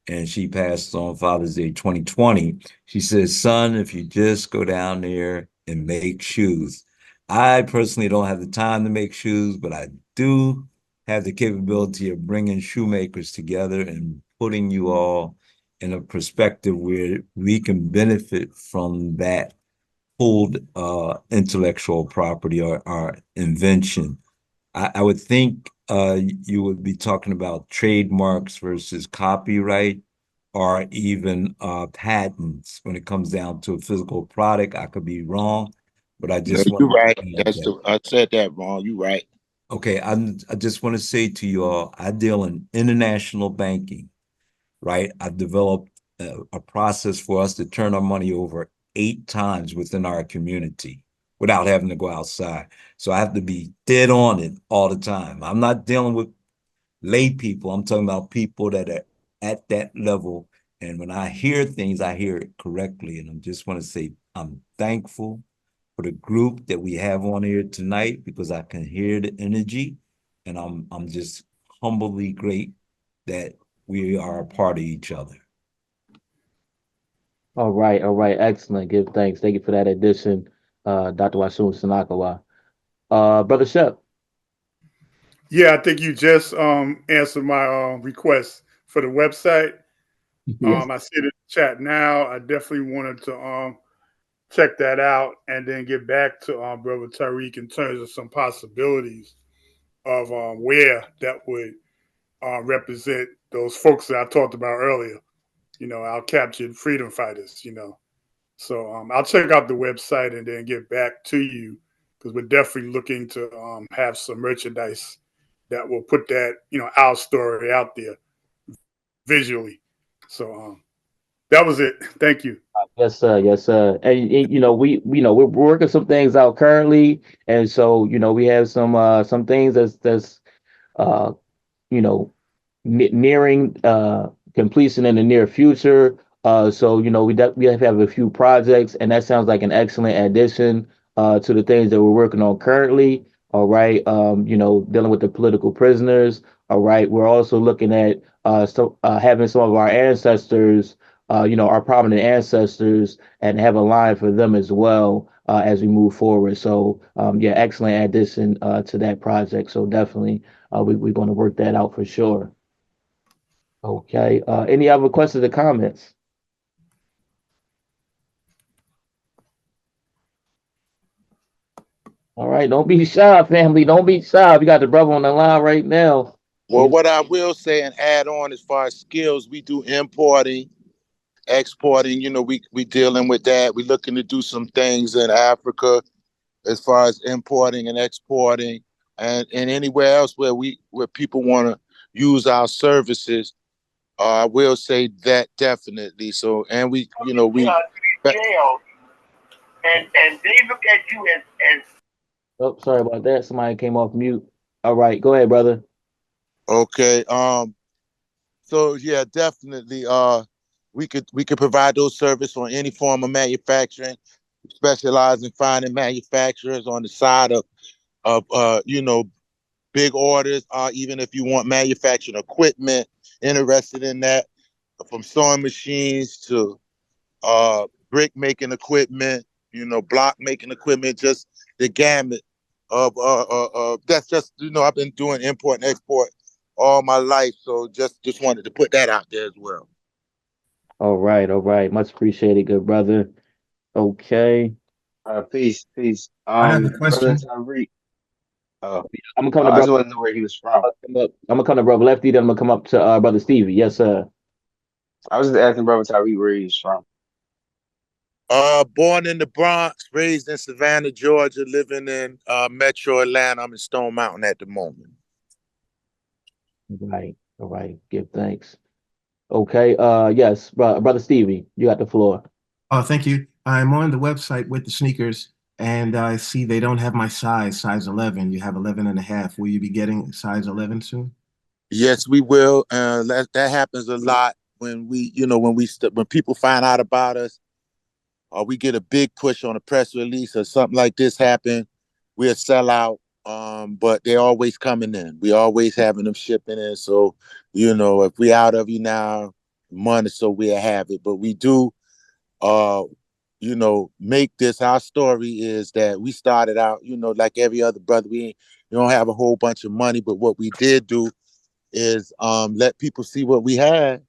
Speaker 2: and she passed on Father's Day 2020. She says, son, if you just go down there and make shoes. I personally don't have the time to make shoes, but I do have the capability of bringing shoemakers together and putting you all in a perspective where we can benefit from that pulled intellectual property or invention. I would think you would be talking about trademarks versus copyright, or even patents when it comes down to a physical product. I could be wrong, but I
Speaker 15: No,
Speaker 2: just want
Speaker 15: you're right.
Speaker 2: to
Speaker 15: I said that wrong. You're right.
Speaker 2: okay, I just want to say to you all, I deal in international banking, right? I've developed a process for us to turn our money over 8 times within our community without having to go outside. So I have to be dead on it all the time. I'm not dealing with lay people. I'm talking about people that are at that level. And when I hear things, I hear it correctly. And I just want to say I'm thankful for the group that we have on here tonight, because I can hear the energy, and I'm just humbly great that we are a part of each other.
Speaker 1: All right, excellent. Give thanks. Thank you for that addition, Dr. Washun Sanakawa. Brother Shep.
Speaker 3: Yeah, I think you just answered my request for the website.
Speaker 1: Yes.
Speaker 3: I see it in the chat now. I definitely wanted to check that out and then get back to Brother Tariq in terms of some possibilities of where that would represent those folks that I talked about earlier. Our captured freedom fighters. So I'll check out the website and then get back to you, because we're definitely looking to have some merchandise that will put that our story out there visually. So that was it. Thank you.
Speaker 1: Yes, sir. Yes, sir. And we're working some things out currently, and so we have some things that's uh you know nearing completion in the near future. So we have a few projects, and that sounds like an excellent addition to the things that we're working on currently. All right, dealing with the political prisoners. All right, we're also looking at having some of our ancestors, our prominent ancestors, and have a line for them as well as we move forward. So yeah, excellent addition to that project. So definitely, we're going to work that out for sure. Okay. Any other questions or comments? All right. Don't be shy, family. Don't be shy. We got the brother on the line right now.
Speaker 15: Well, what I will say and add on as far as skills, we do importing, exporting, you know, we dealing with that. We're looking to do some things in Africa as far as importing and exporting, and anywhere else where people want to use our services. I will say that definitely. So, and we, you know, we.
Speaker 16: Jail, and they look at you as
Speaker 1: Oh, sorry about that. Somebody came off mute. All right, go ahead, brother.
Speaker 15: Okay. So yeah, definitely. We could provide those services on any form of manufacturing. Specialize in finding manufacturers on the side of you know, big orders, even if you want manufacturing equipment, interested in that, from sewing machines to brick making equipment, you know, block making equipment, just the gamut of that's just, you know, I've been doing import and export all my life, so just wanted to put that out there as well.
Speaker 1: All right, all right. Much appreciated, good brother. Okay.
Speaker 13: Peace, peace.
Speaker 5: I have a
Speaker 13: Brother
Speaker 5: question.
Speaker 13: Tyreek.
Speaker 1: I'm gonna come to
Speaker 13: I just
Speaker 1: brother.
Speaker 13: want to know where he was from.
Speaker 1: I'm gonna come to brother Lefty, then I'm gonna come up to brother Stevie. Yes, sir.
Speaker 13: I was just asking Brother Tyreek where he was from.
Speaker 15: Born in the Bronx, raised in Savannah, Georgia, living in Metro Atlanta. I'm in Stone Mountain at the moment.
Speaker 1: Right, all right. Give thanks. Okay. Yes, brother Stevie, you got the floor.
Speaker 5: Oh, thank you. I'm on the website with the sneakers, and I see they don't have my size 11. You have 11 and a half. Will you be getting size 11 soon?
Speaker 15: Yes, we will. That happens a lot when when people find out about us, or we get a big push on a press release or something like this happen, we'll sell out. But they're always coming in. We always having them shipping in. So, you know, if we out of you now, a month or so we'll have it. But we do you know, make this our story is that we started out, you know, like every other brother. We don't have a whole bunch of money, but what we did do is let people see what we had,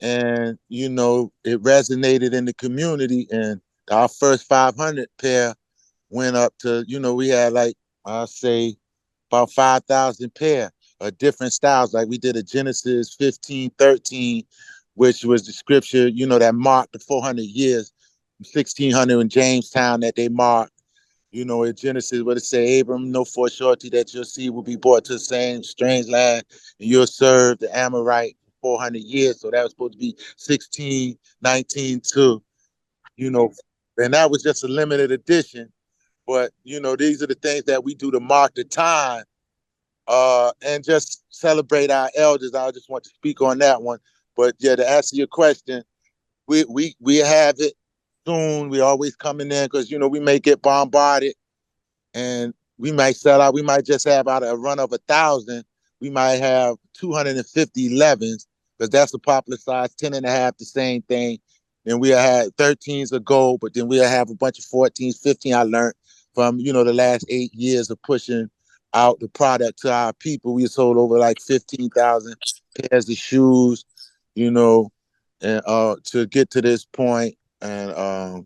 Speaker 15: and you know, it resonated in the community, and our first 500 pair went up to, you know, we had like, I'll say about 5,000 pair of different styles. Like we did a Genesis 1513, which was the scripture, you know, that marked the 400 years, 1600 in Jamestown, that they marked. You know, in Genesis, what it say, Abram, know for surety that your seed will be brought to the same strange land, and you'll serve the Amorite for 400 years. So that was supposed to be 1619 too, you know, and that was just a limited edition. But, you know, these are the things that we do to mark the time and just celebrate our elders. I just want to speak on that one. But yeah, to answer your question, we have it soon. We always coming in because, you know, we may get bombarded and we might sell out. We might just have out a run of 1,000. We might have 250 11s because that's a popular size, 10 and a half, the same thing. Then we'll have 13s of gold, but then we'll have a bunch of 14s, 15 I learned from, you know, the last 8 years of pushing out the product to our people. We sold over like 15,000 pairs of shoes, you know, and to get to this point. And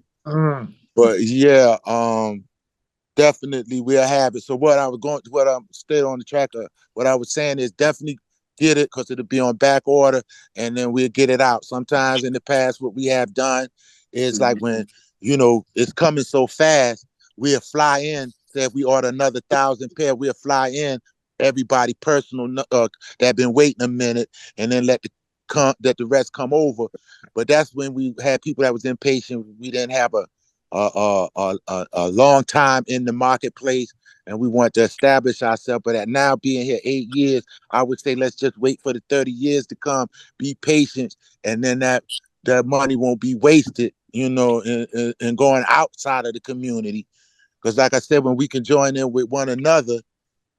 Speaker 15: but yeah, definitely we'll have it. So what I'm staying on the track of, what I was saying is definitely get it because it'll be on back order and then we'll get it out. Sometimes in the past, what we have done is like when, you know, it's coming so fast, we'll fly in. Say if we order another 1,000 pair, we'll fly in everybody personal that been waiting a minute and then let the rest come over. But that's when we had people that was impatient. We didn't have a long time in the marketplace, and we want to establish ourselves. But at now being here 8 years, I would say let's just wait for the 30 years to come. Be patient, and then that money won't be wasted, you know, in going outside of the community. Because, like I said, when we can join in with one another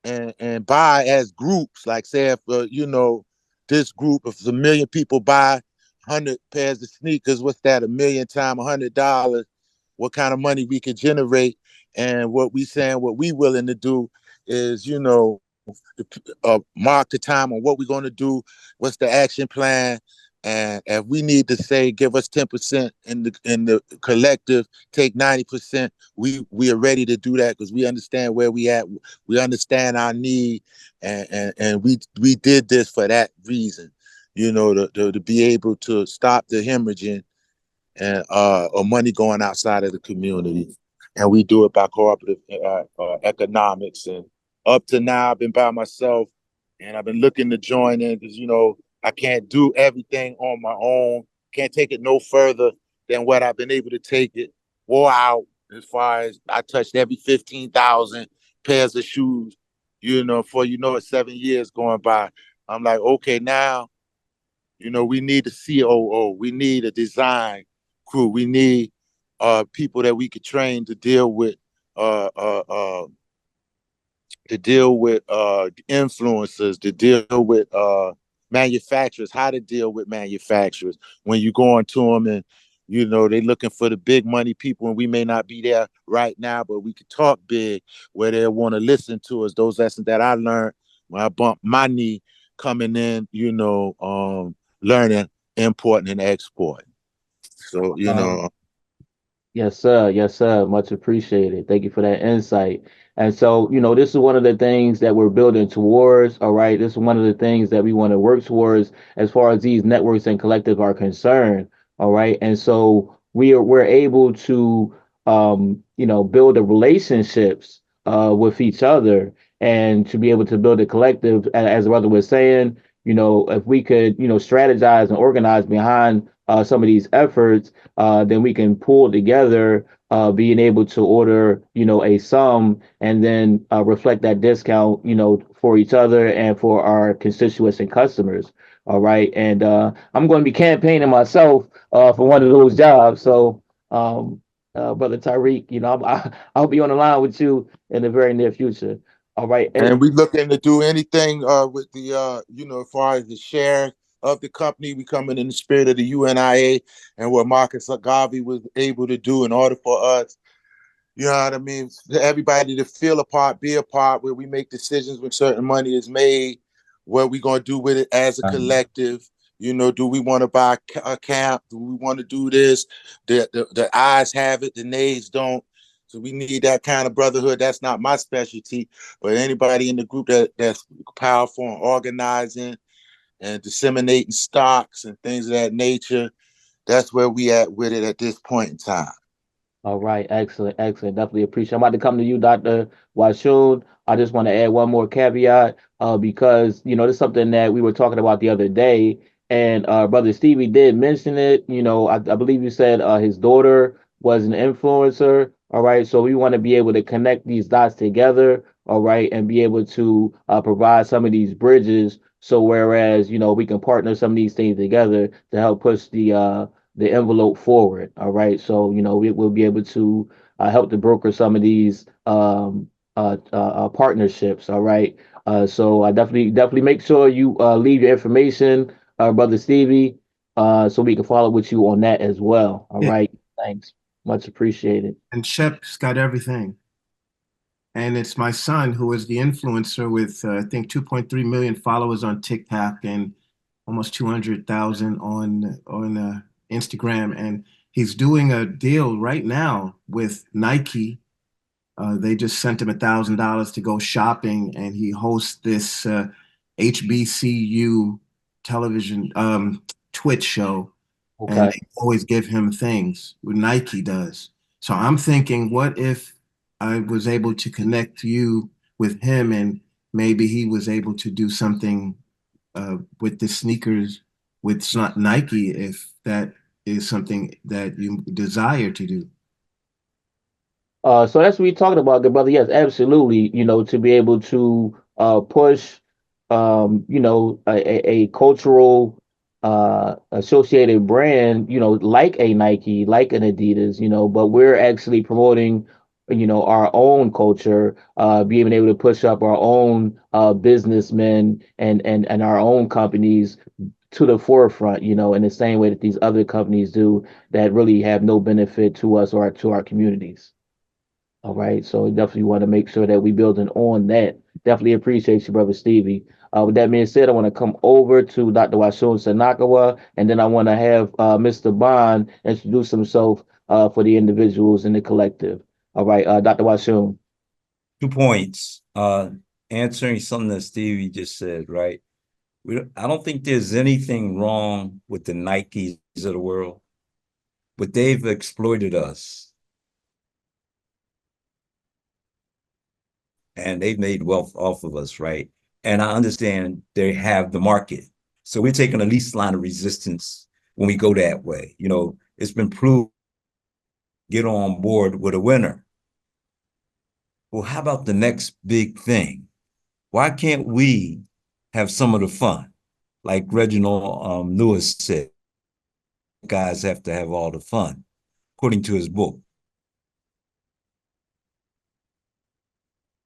Speaker 15: and buy as groups, like say if you know, this group, if a million people buy 100 pairs of sneakers, what's that, a million times $100? What kind of money we could generate? And what we willing to do is, you know, mark the time on what we're going to do, what's the action plan, and if we need to say give us 10% in the collective, take 90%, we are ready to do that because we understand where we at, we understand our need, and we did this for that reason, you know, to be able to stop the hemorrhaging and or money going outside of the community. And we do it by cooperative economics. And up to now, I've been by myself, and I've been looking to join in because, you know, I can't do everything on my own. Can't take it no further than what I've been able to take it. Wore out as far as I touched every 15,000 pairs of shoes, you know, for, you know, 7 years going by. I'm like, okay, now, you know, we need a COO. We need a design crew. We need people that we could train to deal with uh, uh, uh, influencers, to deal with manufacturers, how to deal with manufacturers when you go into them and, you know, they looking for the big money people, and we may not be there right now, but we could talk big where they want to listen to us. Those lessons that I learned when I bumped my knee coming in, you know, learning, importing, and exporting. So, you know.
Speaker 1: Yes, sir. Yes, sir. Much appreciated. Thank you for that insight. And so, you know, this is one of the things that we're building towards. All right. This is one of the things that we want to work towards as far as these networks and collective are concerned. All right. And so we're able to you know, build the relationships with each other and to be able to build a collective, as the brother was saying, you know, if we could, you know, strategize and organize behind some of these efforts, then we can pull together, being able to order, you know, a sum and then reflect that discount, you know, for each other and for our constituents and customers. All right. And I'm going to be campaigning myself for one of those jobs. So, Brother Tyreek, you know, I'll be on the line with you in the very near future. All right.
Speaker 15: And we looking to do anything with the you know, as far as the share of the company. We coming in the spirit of the UNIA and what Marcus Garvey was able to do in order for us, you know what I mean, for everybody to feel a part, be a part, where we make decisions when certain money is made, what we gonna do with it as a collective. You know, do we want to buy a camp? Do we want to do this? The eyes have it, the nays don't. So we need that kind of brotherhood. That's not my specialty, but anybody in the group that's powerful and organizing and disseminating stocks and things of that nature, that's where we at with it at this point in time.
Speaker 1: All right, excellent, excellent. Definitely appreciate. I'm about to come to you, Dr. Washun. I just want to add one more caveat, because you know this is something that we were talking about the other day, and Brother Stevie did mention it. You know, I believe you said his daughter was an influencer. All right, so we want to be able to connect these dots together. All right, and be able to provide some of these bridges. So whereas you know we can partner some of these things together to help push the envelope forward. All right. So, you know, we'll be able to help to broker some of these partnerships. All right. So I definitely make sure you leave your information, Brother Stevie, so we can follow with you on that as well. All
Speaker 5: Yeah.
Speaker 1: right. Thanks. Much appreciated.
Speaker 5: And Shep's got everything. And it's my son who is the influencer with, I think, 2.3 million followers on TikTok and almost 200,000 on Instagram. And he's doing a deal right now with Nike. They just sent him $1,000 to go shopping, and he hosts this HBCU television Twitch show, and
Speaker 1: Okay.
Speaker 5: they always give him things. Nike does. So I'm thinking, what if I was able to connect you with him, and maybe he was able to do something with the sneakers with Nike, if that is something that you desire to do.
Speaker 1: So that's what we're talking about, good brother. Yes, absolutely. You know, to be able to push, you know, a cultural associated brand, you know, like a Nike, like an Adidas, you know, but we're actually promoting, you know, our own culture, being able to push up our own businessmen and our own companies to the forefront, you know, in the same way that these other companies do that really have no benefit to us or to our communities. All right. So we definitely want to make sure that we building on that. Definitely appreciate you, brother Stevie. With that being said, I want to come over to Dr. Washun Sanakawa, and then I want to have Mr. Bond introduce himself for the individuals in the collective. All right, Dr. Washun.
Speaker 2: 2 points. Answering something that Stevie just said, right? I don't think there's anything wrong with the Nikes of the world. but they've exploited us. And they've made wealth off of us, right? And I understand they have the market. So we're taking the least line of resistance when we go that way. You know, it's been proved, get on board with a winner. Well, how about the next big thing? Why can't we have some of the fun? Like Reginald Lewis said, guys have to have all the fun, according to his book.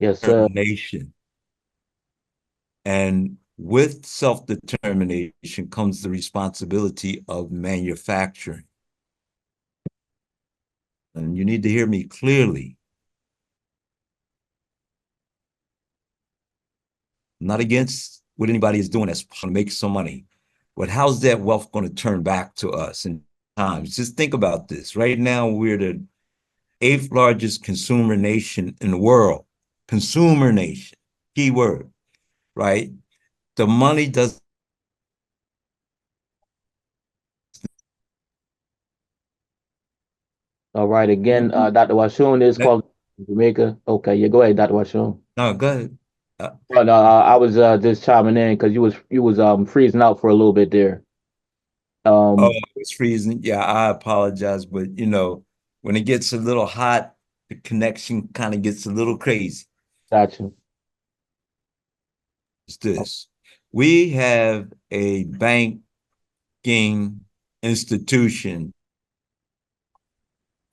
Speaker 1: Yes, sir.
Speaker 2: Nation. And with self-determination comes the responsibility of manufacturing. And you need to hear me clearly. I'm not against what anybody is doing that's going to make some money, but how's that wealth going to turn back to us in times? Just think about this. Right now, we're the 8th largest consumer nation in the world. Consumer nation, key word, right? The money does.
Speaker 1: All right. Again, Dr. Washun is called Jamaica. Okay, yeah, go ahead, Dr. Washun.
Speaker 2: No, go ahead.
Speaker 1: But I was just chiming in because you was freezing out for a little bit there.
Speaker 2: Oh, it's freezing. Yeah, I apologize, but you know, when it gets a little hot, the connection kind of gets a little crazy.
Speaker 1: Gotcha.
Speaker 2: It's this. We have a banking institution,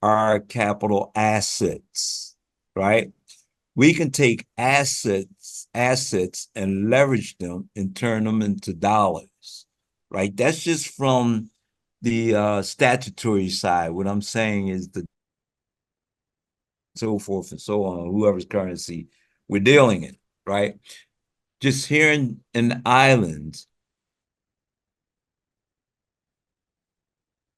Speaker 2: our capital assets, right? We can take assets and leverage them and turn them into dollars, right? That's just from the statutory side. What I'm saying is the so forth and so on, whoever's currency we're dealing in, right? Just here in the islands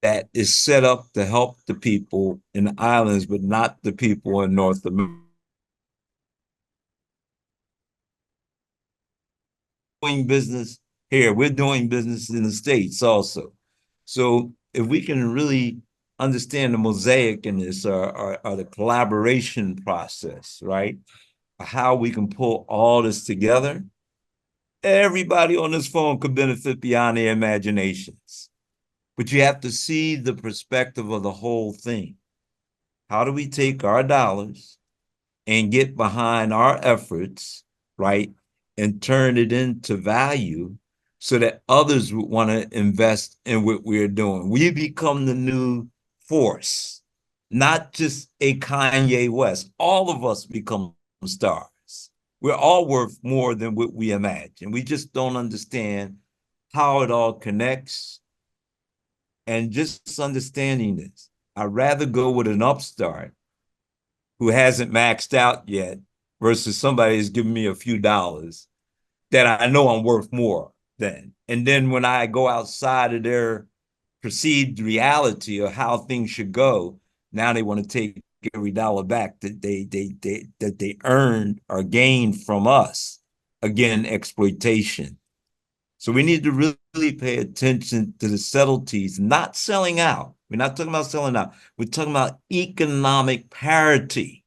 Speaker 2: that is set up to help the people in the islands, but not the people in North America. Doing business here, we're doing business in the States also. So if we can really understand the mosaic in this, or the collaboration process, right? How we can pull all this together, everybody on this phone could benefit beyond their imaginations. But you have to see the perspective of the whole thing. How do we take our dollars and get behind our efforts, right? And turn it into value so that others would want to invest in what we're doing. We become the new force, not just a Kanye West. All of us become stars. We're all worth more than what we imagine. We just don't understand how it all connects. And just understanding this, I'd rather go with an upstart who hasn't maxed out yet versus somebody who's giving me a few dollars that I know I'm worth more than. And then when I go outside of their perceived reality of how things should go, now they want to take every dollar back that they earned or gained from us. Again, exploitation. So we need to really pay attention to the subtleties, not selling out. We're not talking about selling out. We're talking about economic parity.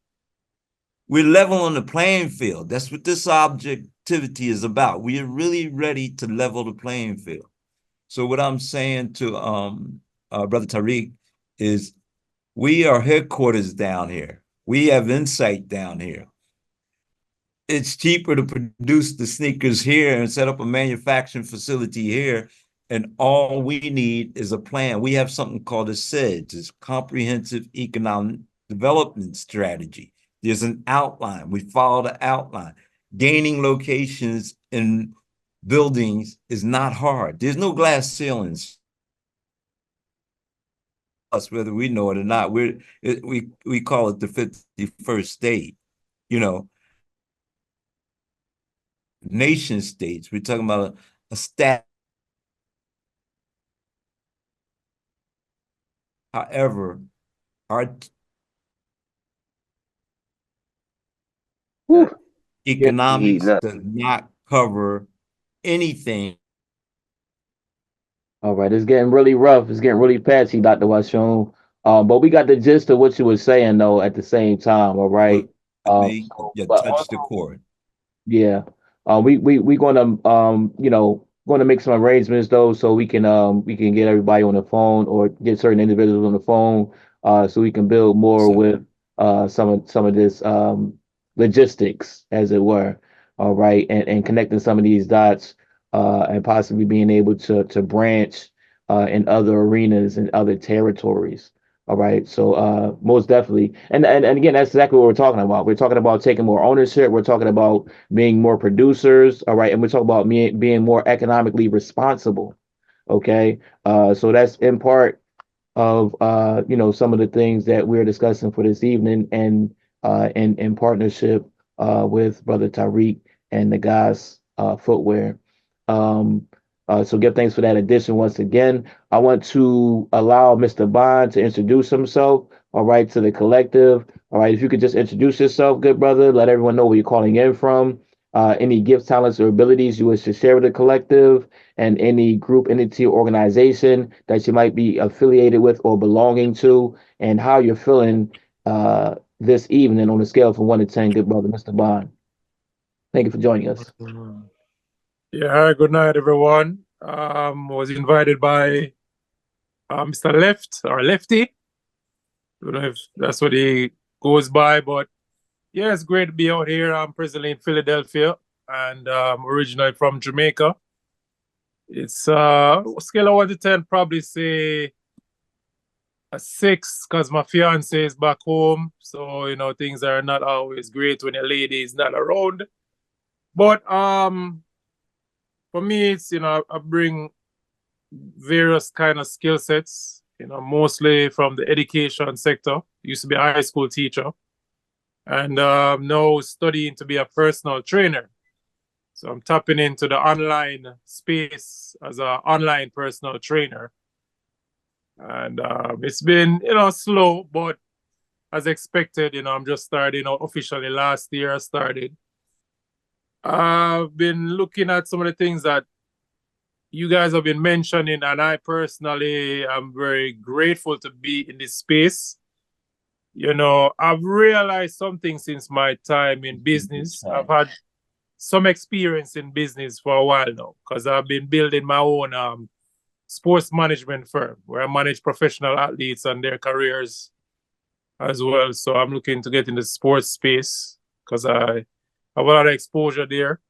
Speaker 2: We're level on the playing field. That's what this objectivity is about. We are really ready to level the playing field. So what I'm saying to Brother Tariq is we are headquarters down here. We have insight down here. It's cheaper to produce the sneakers here and set up a manufacturing facility here. And all we need is a plan. We have something called a SEDS, it's Comprehensive Economic Development Strategy. There's an outline. We follow the outline. Gaining locations in buildings is not hard. There's no glass ceilings. Us, whether we know it or not, we call it the 51st state, you know. Nation states. We're talking about a stat. However, our economics does not cover anything.
Speaker 1: All right, it's getting really rough. It's getting really patchy, Dr. Washun. But we got the gist of what you were saying though at the same time. All right.
Speaker 2: Me, you
Speaker 1: But
Speaker 2: touched the chord.
Speaker 1: yeah. We gonna gonna make some arrangements though so we can get everybody on the phone or get certain individuals on the phone so we can build more with some of this logistics as it were. All right, and connecting some of these dots and possibly being able to branch in other arenas and other territories. All right. So most definitely. And again, that's exactly what we're talking about. We're talking about taking more ownership. We're talking about being more producers. All right. And we're talking about being more economically responsible. Okay. So that's in part of some of the things that we're discussing for this evening and in partnership with Brother Tariq and NAGAST Footwear. Um, so give thanks for that addition once again. I want to allow Mr. Bond to introduce himself, all right, to the collective. All right, if you could just introduce yourself, good brother, let everyone know where you're calling in from, any gifts, talents, or abilities you wish to share with the collective, and any group, entity, or organization that you might be affiliated with or belonging to, and how you're feeling this evening on a scale from 1 to 10, good brother, Mr. Bond. Thank you for joining us.
Speaker 17: Yeah, hi, good night, everyone. Was invited by Mr. Left or Lefty. Don't know if that's what he goes by, but yeah, it's great to be out here. I'm presently in Philadelphia and originally from Jamaica. It's scale of 1 to 10, probably say a 6 because my fiance is back home. So, things are not always great when a lady is not around. But for me, it's, I bring various kind of skill sets, mostly from the education sector. Used to be a high school teacher and now studying to be a personal trainer. So I'm tapping into the online space as an online personal trainer. And it's been, slow, but as expected, I'm just starting officially last year I started. I've been looking at some of the things that you guys have been mentioning, and I personally am very grateful to be in this space. I've realized something since my time in business. I've had some experience in business for a while now because I've been building my own sports management firm where I manage professional athletes and their careers as well. So I'm looking to get in the sports space because I have a lot of exposure there.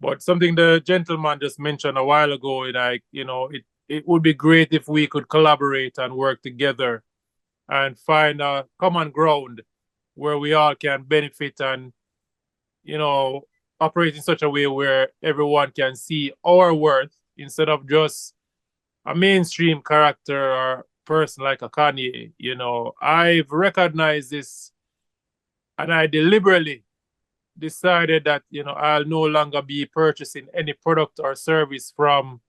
Speaker 17: But something the gentleman just mentioned a while ago, it would be great if we could collaborate and work together and find a common ground where we all can benefit and, operate in such a way where everyone can see our worth instead of just a mainstream character or person like a Kanye. I've recognized this and I deliberately decided that, I'll no longer be purchasing any product or service from,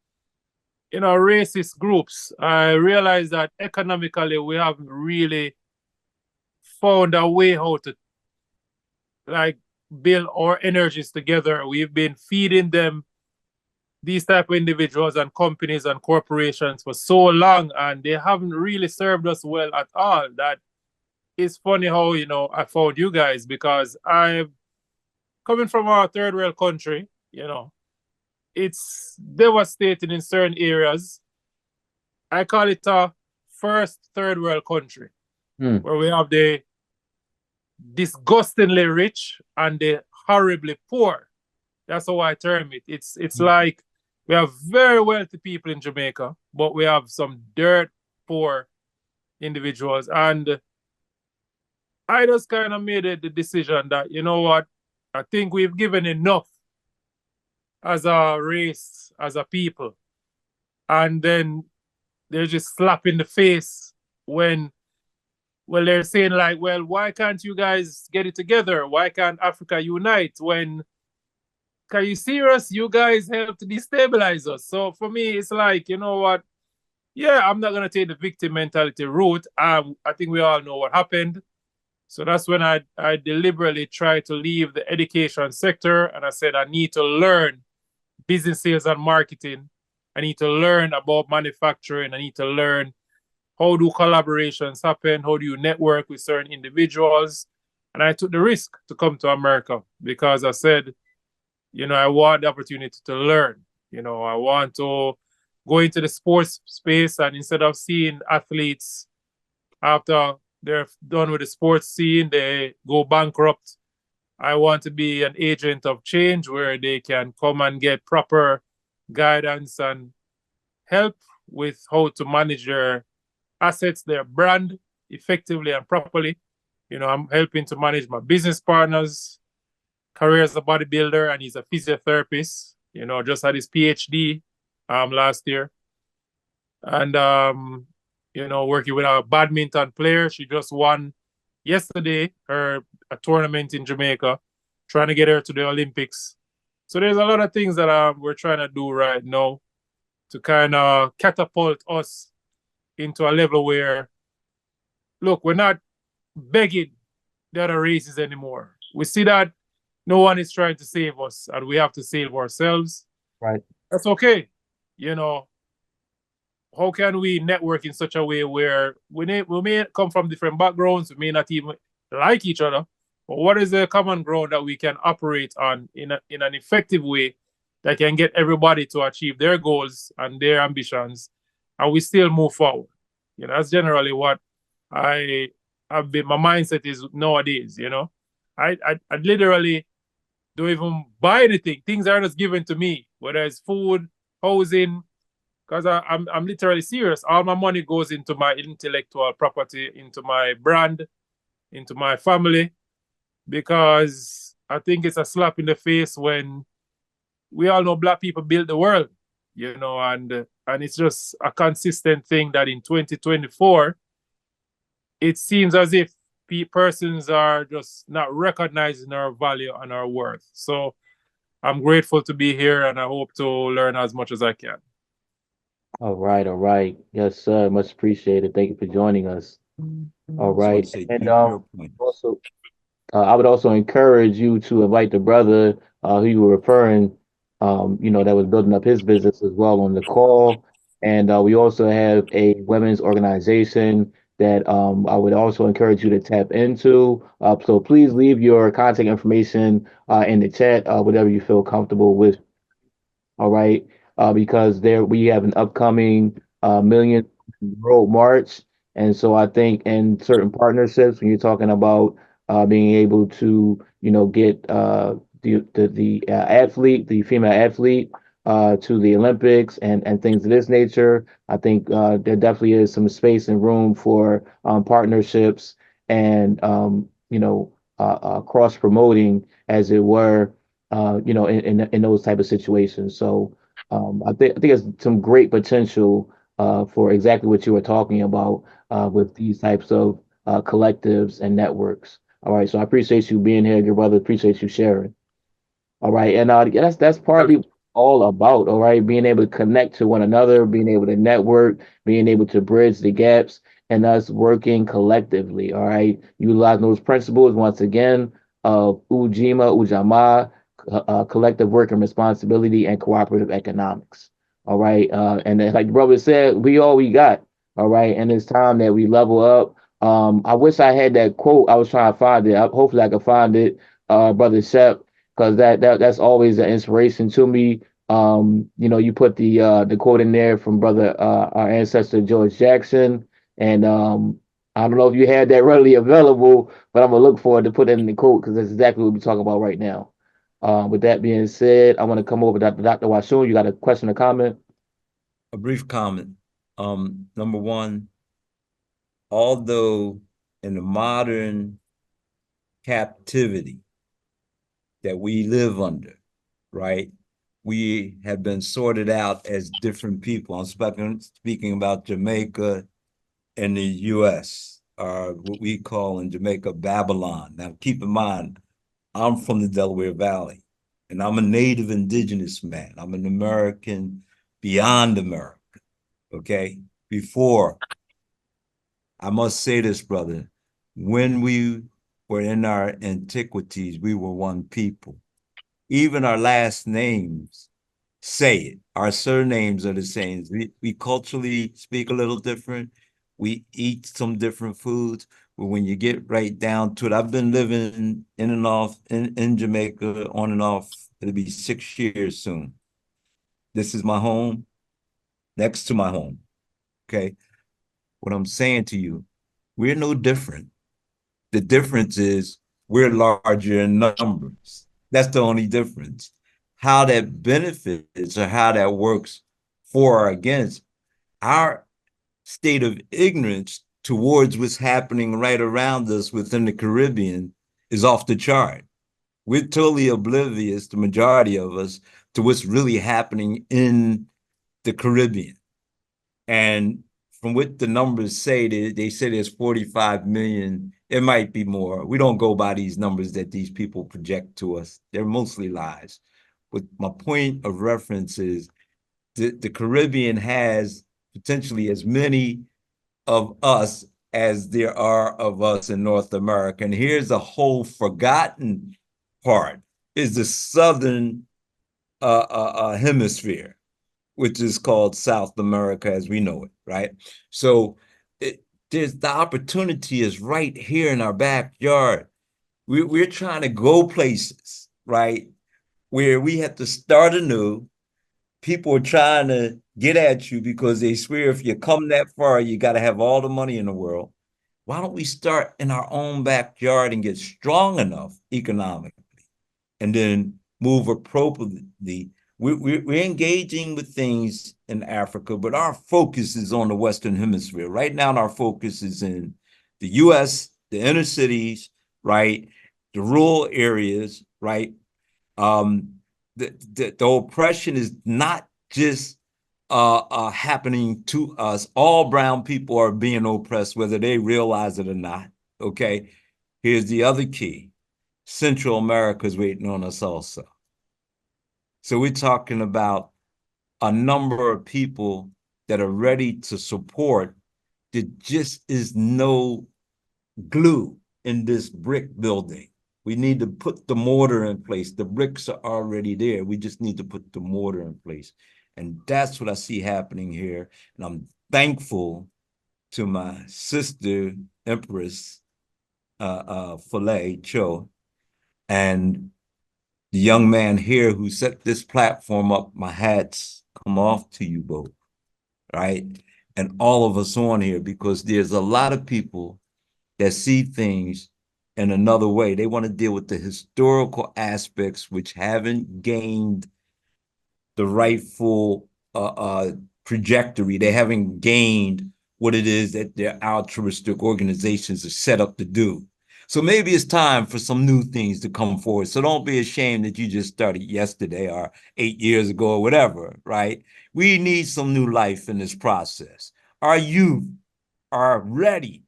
Speaker 17: racist groups. I realized that economically we haven't really found a way how to build our energies together. We've been feeding them, these type of individuals and companies and corporations for so long, and they haven't really served us well at all. That is funny how, I found you guys because I'm coming from a third world country, it's devastating in certain areas. I call it a first third world country where we have the disgustingly rich and the horribly poor. That's how I term it. It's like we have very wealthy people in Jamaica, but we have some dirt poor individuals. And I just kind of made the decision that, you know what, I think we've given enough as a race, as a people. And then they're just slap in the face when they're saying like, well, why can't you guys get it together? Why can't Africa unite? When, are you serious? You guys help to destabilize us. So for me, it's like, you know what? Yeah, I'm not going to take the victim mentality route. I think we all know what happened. So that's when I deliberately tried to leave the education sector. And I said, I need to learn business sales and marketing. I need to learn about manufacturing. I need to learn how do collaborations happen? How do you network with certain individuals? And I took the risk to come to America because I said, I want the opportunity to learn. I want to go into the sports space, and instead of seeing athletes after they're done with the sports scene, they go bankrupt. I want to be an agent of change where they can come and get proper guidance and help with how to manage their assets, their brand effectively and properly. I'm helping to manage my business partners, career as a bodybuilder, and he's a physiotherapist, just had his PhD last year. And working with a badminton player. She just won yesterday a tournament in Jamaica, trying to get her to the Olympics. So there's a lot of things that we're trying to do right now to kind of catapult us into a level where, look, we're not begging the other races anymore. We see that no one is trying to save us, and we have to save ourselves.
Speaker 1: Right.
Speaker 17: That's okay. How can we network in such a way where we may come from different backgrounds, we may not even like each other, but what is the common ground that we can operate on in an effective way that can get everybody to achieve their goals and their ambitions, and we still move forward? That's generally what my mindset is nowadays. I literally don't even buy anything. Things are just given to me, whether it's food, housing, because I'm literally serious. All my money goes into my intellectual property, into my brand, into my family, because I think it's a slap in the face when we all know Black people built the world, and it's just a consistent thing that in 2024, it seems as if persons are just not recognizing our value and our worth. So I'm grateful to be here, and I hope to learn as much as I can.
Speaker 1: All right, all right. Yes, sir. Much appreciated. Thank you for joining us. All right. And also, I would also encourage you to invite the brother who you were referring, that was building up his business as well on the call. And we also have a women's organization that I would also encourage you to tap into. So please leave your contact information in the chat, whatever you feel comfortable with. All right, because there we have an upcoming Million Road March, and so I think in certain partnerships, when you're talking about being able to, get the athlete, the female athlete, to the Olympics and things of this nature, I think there definitely is some space and room for partnerships and cross promoting, as it were, in those type of situations. So I think there's some great potential for exactly what you were talking about with these types of collectives and networks. All right, so I appreciate you being here, your brother. Appreciate you sharing. All right, and that's partly all about. All right, being able to connect to one another, being able to network, being able to bridge the gaps, and us working collectively. All right, utilizing those principles once again of Ujamaa, collective work and responsibility, and cooperative economics. All right, and then, like the brother said, we all we got. All right, and it's time that we level up. I wish I had that quote. I was trying to find it. Hopefully, I can find it, brother Shep, because that's always an inspiration to me. You put the quote in there from brother our ancestor George Jackson, and I don't know if you had that readily available, but I'm gonna look forward to putting in the quote because that's exactly what we're talking about right now. With that being said, I want to come over to Dr. Washun. You got a question or comment?
Speaker 2: A brief comment. Number one, although in the modern captivity that we live under, right, we have been sorted out as different people. I'm speaking about Jamaica and the U.S., or what we call in Jamaica Babylon. Now, keep in mind, I'm from the Delaware Valley, and I'm a native indigenous man. I'm an American beyond America, okay? Before, I must say this, brother, when we were in our antiquities, we were one people. Even our last names say it. Our surnames are the same. We culturally speak a little different, We eat some different foods, but when you get right down to it, I've been living in and off in Jamaica, on and off. It'll be 6 years soon. This is my home, next to my home. Okay. What I'm saying to you, we're no different. The difference is we're larger in numbers. That's the only difference. How that benefits or how that works for or against our state of ignorance towards what's happening right around us within the Caribbean is off the chart. We're totally oblivious, the majority of us, to what's really happening in the Caribbean. And from what the numbers say, they say there's 45 million. It might be more. We don't go by these numbers that these people project to us. They're mostly lies. But my point of reference is the Caribbean has potentially as many of us as there are of us in North America. And here's a whole forgotten part, is the southern hemisphere, which is called South America as we know it, right? So there's the opportunity is right here in our backyard. We're trying to go places, right? Where we have to start anew. People are trying to get at you because they swear if you come that far, you got to have all the money in the world. Why don't we start in our own backyard and get strong enough economically and then move appropriately? We're engaging with things in Africa, but our focus is on the Western Hemisphere. Right now, our focus is in the US, the inner cities, right? The rural areas, right? The oppression is not just happening to us. All brown people are being oppressed, whether they realize it or not. Okay. Here's the other key. Central America is waiting on us also. So we're talking about a number of people that are ready to support. There just is no glue in this brick building. We need to put the mortar in place. The bricks are already there. We just need to put the mortar in place. And that's what I see happening here. And I'm thankful to my sister, Empress Filet Cho, and the young man here who set this platform up. My hats come off to you both, right? And all of us on here, because there's a lot of people that see things in another way. They want to deal with the historical aspects which haven't gained the rightful trajectory. They haven't gained what it is that their altruistic organizations are set up to do. So maybe it's time for some new things to come forward. So don't be ashamed that you just started yesterday or 8 years ago or whatever, right? We need some new life in this process. Our youth are ready.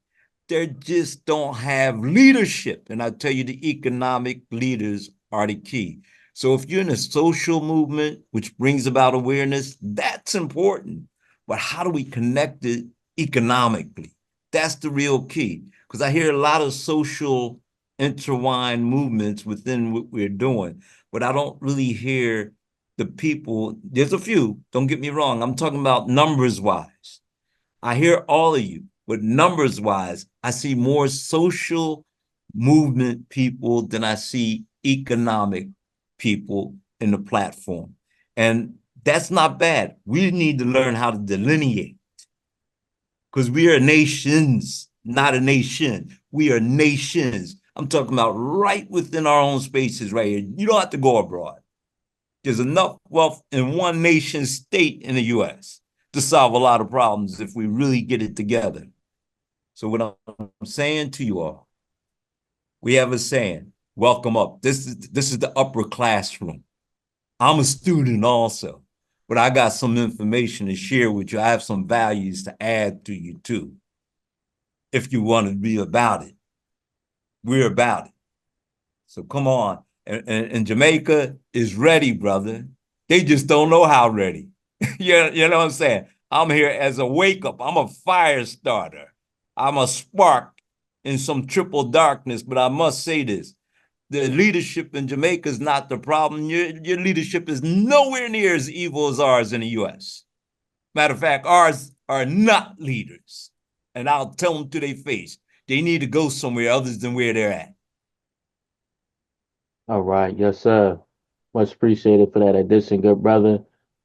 Speaker 2: They just don't have leadership. And I tell you, the economic leaders are the key. So if you're in a social movement, which brings about awareness, that's important. But how do we connect it economically? That's the real key. Because I hear a lot of social intertwined movements within what we're doing, but I don't really hear the people. There's a few, don't get me wrong. I'm talking about numbers wise. I hear all of you, but numbers wise, I see more social movement people than I see economic people in the platform. And that's not bad. We need to learn how to delineate, because we are nations, not a nation. We are nations. I'm talking about right within our own spaces right here. You don't have to go abroad. There's enough wealth in one nation state in the US to solve a lot of problems if we really get it together. So what I'm saying to you all, we have a saying, welcome up. This is the upper classroom. I'm a student also, but I got some information to share with you. I have some values to add to you too. If you want to be about it, we're about it. So come on. And Jamaica is ready, brother. They just don't know how ready. You know what I'm saying? I'm here as a wake up. I'm a fire starter. I'm a spark in some triple darkness. But I must say this: the leadership in Jamaica is not the problem. Your leadership is nowhere near as evil as ours in the US. Matter of fact, ours are not leaders. and I'll tell them to their face. They need to go somewhere other than where they're at.
Speaker 1: All right. Yes, sir. Much appreciated for that addition, good brother.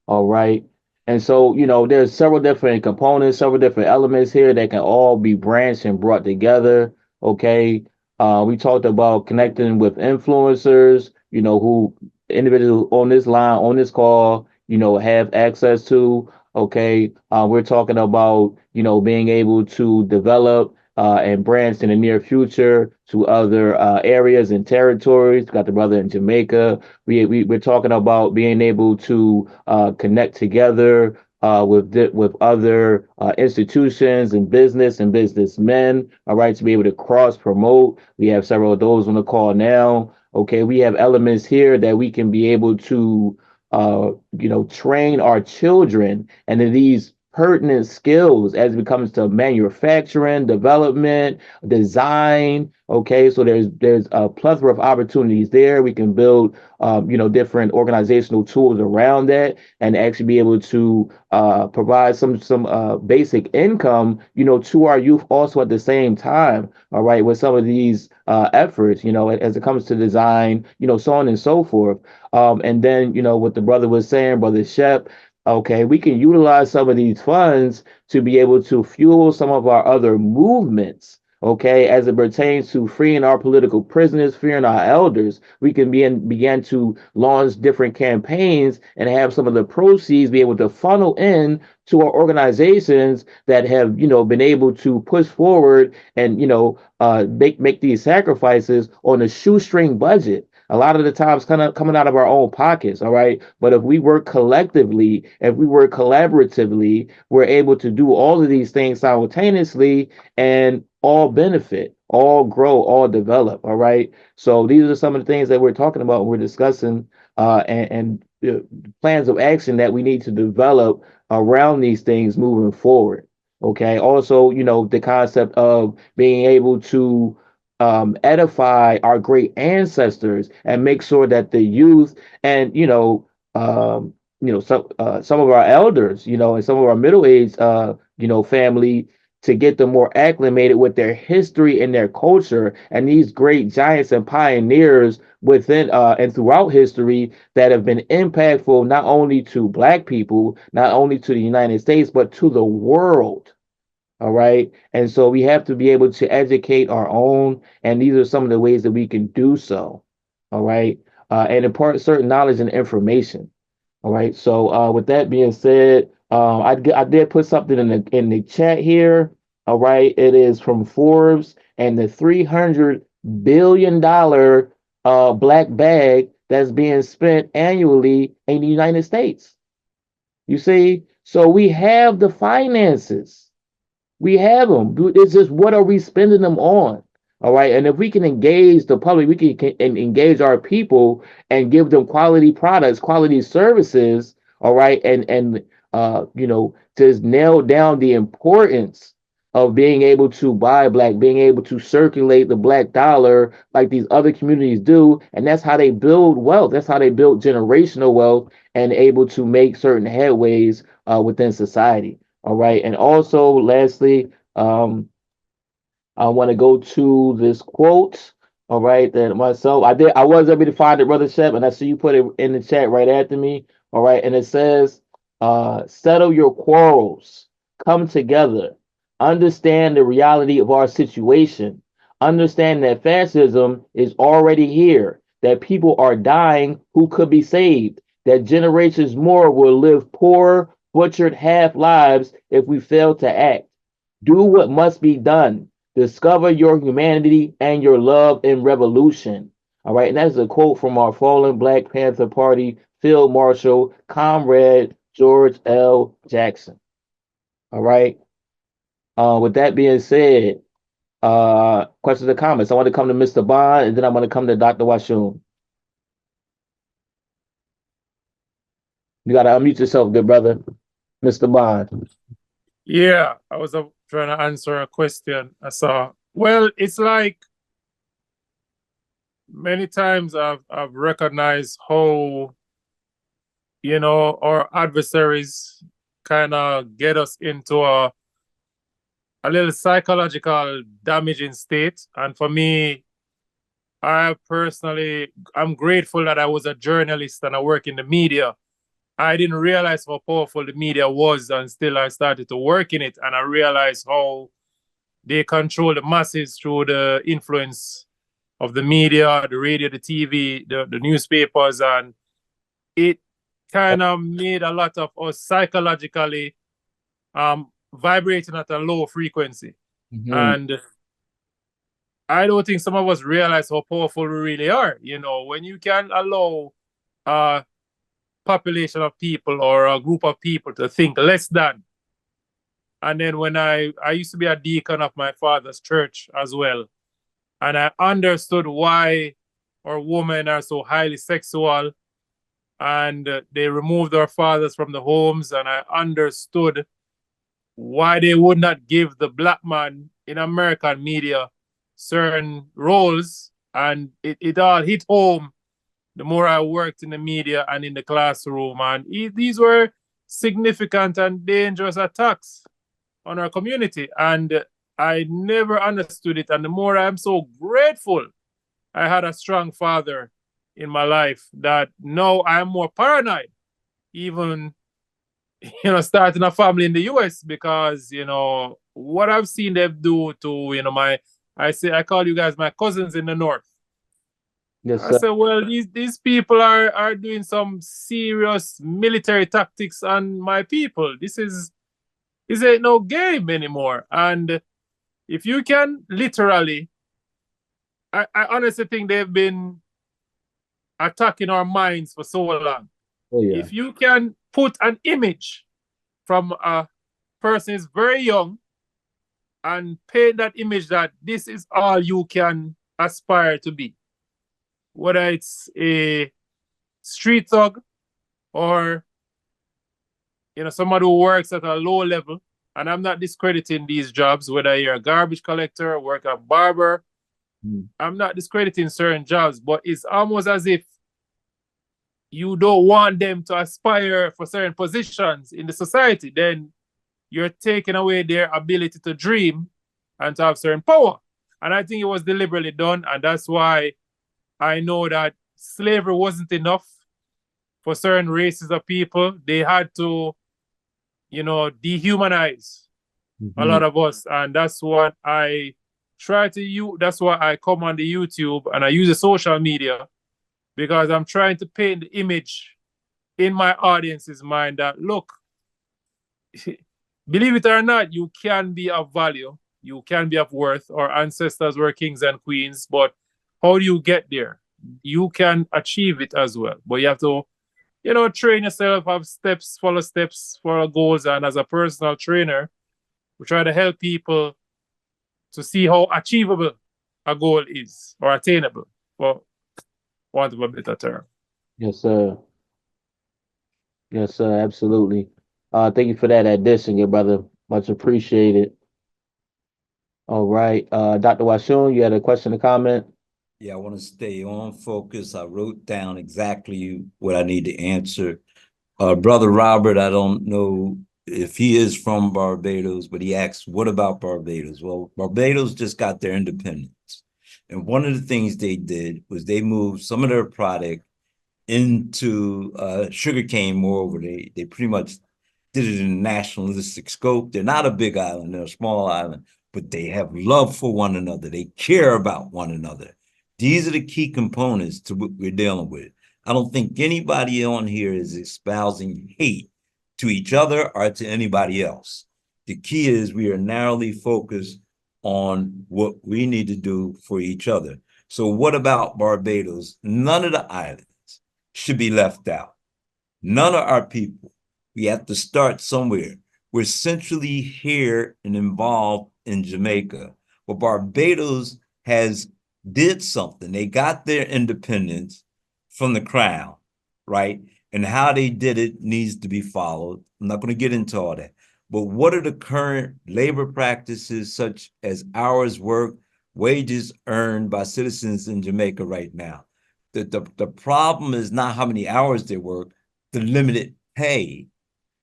Speaker 1: All right. And so, there's several different components, several different elements here that can all be branched and brought together. Okay. We talked about connecting with influencers, who individuals on this line, on this call, have access to. Okay. We're talking about, being able to develop and branch in the near future to other areas and territories. Got the brother in Jamaica. We're talking about being able to connect together with other institutions and businessmen. All right, to be able to cross promote. We have several of those on the call now. Okay, we have elements here that we can be able to train our children and in these pertinent skills as it comes to manufacturing, development, design. Okay, so there's a plethora of opportunities there. We can build different organizational tools around that and actually be able to provide some basic income to our youth also at the same time. All right, with some of these efforts, as it comes to design, so on and so forth. And then what the brother was saying, Brother Shep. Okay, we can utilize some of these funds to be able to fuel some of our other movements. Okay, as it pertains to freeing our political prisoners, freeing our elders, we can begin to launch different campaigns and have some of the proceeds be able to funnel in to our organizations that have, been able to push forward and, make these sacrifices on a shoestring budget. A lot of the times kind of coming out of our own pockets, all right? But if we work collectively, if we work collaboratively, we're able to do all of these things simultaneously and all benefit, all grow, all develop, all right? So these are some of the things that we're talking about when we're discussing and plans of action that we need to develop around these things moving forward, okay? Also, the concept of being able to edify our great ancestors and make sure that the youth and some of our elders, and some of our middle-aged family to get them more acclimated with their history and their culture and these great giants and pioneers within and throughout history that have been impactful not only to Black people, not only to the United States, but to the world. All right. And so we have to be able to educate our own. And these are some of the ways that we can do so. All right. And impart certain knowledge and information. All right. So with that being said, I did put something in the chat here. All right. It is from Forbes and the $300 billion black bag that's being spent annually in the United States. You see, so we have the finances. We have them. It's just what are we spending them on? All right. And if we can engage the public, we can engage our people and give them quality products, quality services. All right. And just nail down the importance of being able to buy Black, being able to circulate the Black dollar like these other communities do. And that's how they build wealth. That's how they build generational wealth and able to make certain headways within society. All right. And also, lastly, I want to go to this quote. All right. That myself, I was able to find it, Brother Shep, and I see you put it in the chat right after me. All right. And it says, settle your quarrels, come together, understand the reality of our situation, understand that fascism is already here, that people are dying who could be saved, that generations more will live poor, butchered half lives if we fail to act. Do what must be done. Discover your humanity and your love in revolution. All right, and that's a quote from our fallen Black Panther Party Field Marshal, Comrade George L. Jackson. All right. With that being said, questions or comments? I want to come to Mr. Bond, and then I'm going to come to Dr. Washun. You got to unmute yourself, good brother. Mr. Bond.
Speaker 17: Yeah, I was trying to answer a question I saw. Well, it's like many times I've recognized how, our adversaries kind of get us into a a little psychological damaging state. And for me, I'm grateful that I was a journalist and I work in the media. I didn't realize how powerful the media was until I started to work in it. And I realized how they control the masses through the influence of the media, the radio, the TV, the newspapers. And it kind of made a lot of us psychologically vibrating at a low frequency.
Speaker 1: Mm-hmm.
Speaker 17: And I don't think some of us realize how powerful we really are. You know, when you can allow a population of people or a group of people to think less than. And then when I used to be a deacon of my father's church as well. And I understood why our women are so highly sexual. And they removed our fathers from the homes. And I understood why they would not give the black man in American media certain roles. And it all hit home the more I worked in the media and in the classroom. And these were significant and dangerous attacks on our community. And I never understood it. And the more I'm so grateful I had a strong father in my life, that now I'm more paranoid, even, starting a family in the US, because, what I've seen them do to, I call you guys my cousins in the North.
Speaker 1: Yes,
Speaker 17: I
Speaker 1: sir.
Speaker 17: said, well, these people are doing some serious military tactics on my people. This ain't no game anymore. And if you can literally, I honestly think they've been attacking our minds for so long.
Speaker 1: Oh, yeah.
Speaker 17: If you can put an image from a person who's very young and paint that image that this is all you can aspire to be, whether it's a street thug or somebody who works at a low level. And I'm not discrediting these jobs, whether you're a garbage collector, work a barber. I'm not discrediting certain jobs, but it's almost as if you don't want them to aspire for certain positions in the society. Then you're taking away their ability to dream and to have certain power. And I think it was deliberately done. And that's why I know that slavery wasn't enough for certain races of people. They had to, dehumanize a lot of us. And that's what I try to use. That's why I come on the YouTube and I use the social media, because I'm trying to paint the image in my audience's mind that, look, believe it or not, you can be of value. You can be of worth. Our ancestors were kings and queens, but how do you get there? You can achieve it as well. But you have to, train yourself, have steps, follow steps for goals. And as a personal trainer, we try to help people to see how achievable a goal is, or attainable, for want of a better term.
Speaker 1: Yes, sir. Yes, sir. Absolutely. Thank you for that addition, good brother. Much appreciated. All right. Dr. Washun, you had a question or comment?
Speaker 2: Yeah, I want to stay on focus. I wrote down exactly what I need to answer. Brother Robert, I don't know if he is from Barbados, but he asked, what about Barbados? Well, Barbados just got their independence. And one of the things they did was they moved some of their product into sugarcane. Moreover, they pretty much did it in a nationalistic scope. They're not a big island, they're a small island, but they have love for one another. They care about one another. These are the key components to what we're dealing with. I don't think anybody on here is espousing hate to each other or to anybody else. The key is we are narrowly focused on what we need to do for each other. So what about Barbados? None of the islands should be left out. None of our people. We have to start somewhere. We're centrally here and involved in Jamaica. But Barbados did something. They got their independence from the crown, right? And how they did it needs to be followed. I'm not going to get into all that. But what are the current labor practices, such as hours worked, wages earned by citizens in Jamaica right now? The problem is not how many hours they work, the limited pay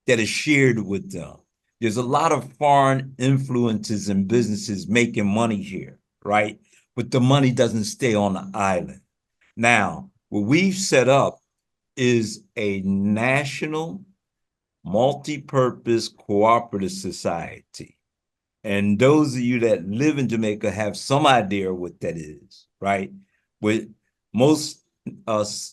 Speaker 2: that is shared with them. There's a lot of foreign influences and businesses making money here, right? But the money doesn't stay on the island. Now, what we've set up is a national multi-purpose cooperative society. And those of you that live in Jamaica have some idea what that is, right? With most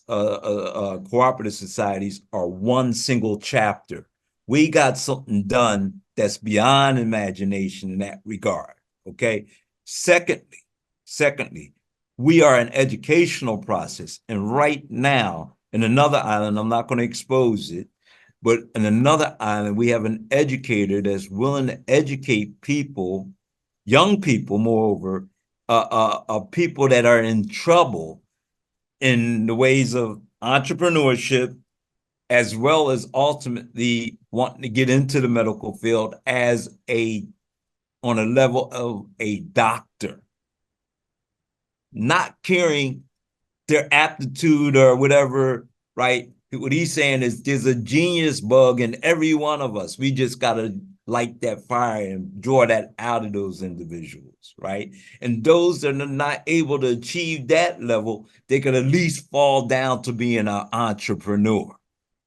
Speaker 2: cooperative societies are one single chapter. We got something done that's beyond imagination in that regard, okay? Secondly, we are an educational process. And right now, in another island, I'm not going to expose it, but in another island, we have an educator that's willing to educate people, young people, moreover, people that are in trouble in the ways of entrepreneurship, as well as ultimately wanting to get into the medical field as on a level of a doctor, not caring their aptitude or whatever, right? What he's saying is there's a genius bug in every one of us. We just got to light that fire and draw that out of those individuals, right? And those that are not able to achieve that level, they can at least fall down to being an entrepreneur.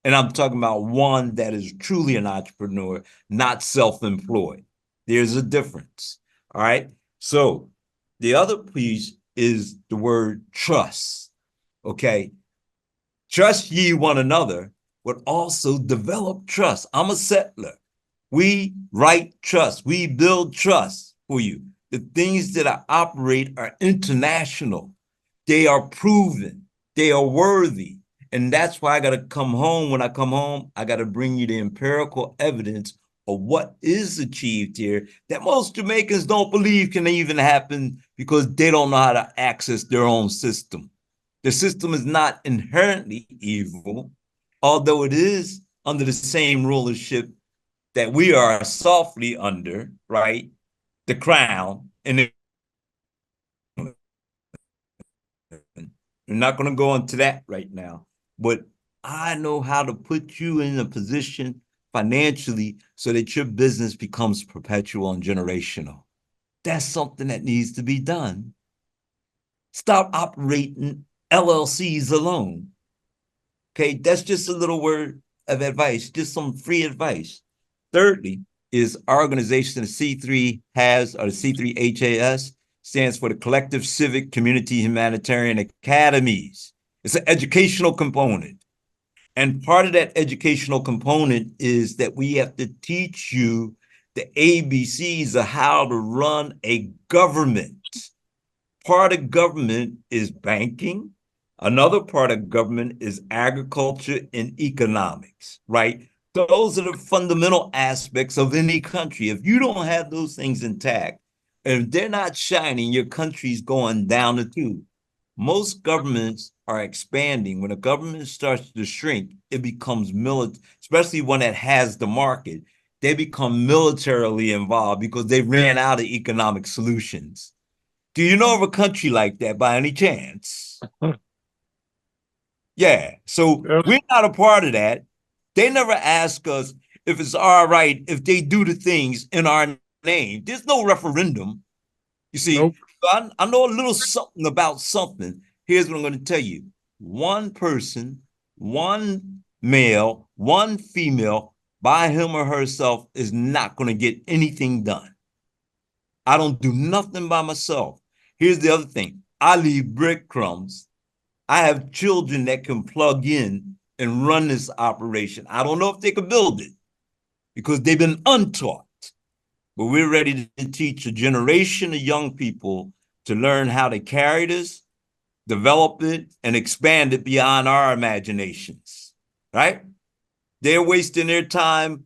Speaker 2: And I'm talking about one that is truly an entrepreneur, not self-employed. There's a difference, all right? So the other piece is the word trust, okay? Trust ye one another, but also develop trust. I'm a settler. We write trust. We build trust for you. The things that I operate are international. They are proven. They are worthy. And that's why I got to come home. When I come home, I got to bring you the empirical evidence of what is achieved here that most Jamaicans don't believe can even happen because they don't know how to access their own system. The system is not inherently evil, although it is under the same rulership that we are softly under, right? The crown. And we're not going to go into that right now, but I know how to put you in a position financially so that your business becomes perpetual and generational. That's something that needs to be done. Stop operating LLCs alone. Okay, that's just a little word of advice, just some free advice. Thirdly, is our organization, the C3 has, or the C3HAS, stands for the Collective Civic Community Humanitarian Academies. It's an educational component. And part of that educational component is that we have to teach you the ABCs of how to run a government. Part of government is banking. Another part of government is agriculture and economics, right? Those are the fundamental aspects of any country. If you don't have those things intact, and if they're not shining, your country's going down the tube. Most governments are expanding. When a government starts to shrink, it becomes military, especially one that has the market. They become militarily involved because they ran out of economic solutions. Do you know of a country like that by any chance? Yeah. So we're not a part of that. They never ask us if it's all right if they do the things in our name. There's no referendum. You see, I know a little something about something. Here's what I'm going to tell you. One person, one male, one female, by him or herself is not going to get anything done. I don't do nothing by myself. Here's the other thing. I leave breadcrumbs. I have children that can plug in and run this operation. I don't know if they could build it because they've been untaught. But we're ready to teach a generation of young people to learn how to carry this, develop it, and expand it beyond our imaginations, right? They're wasting their time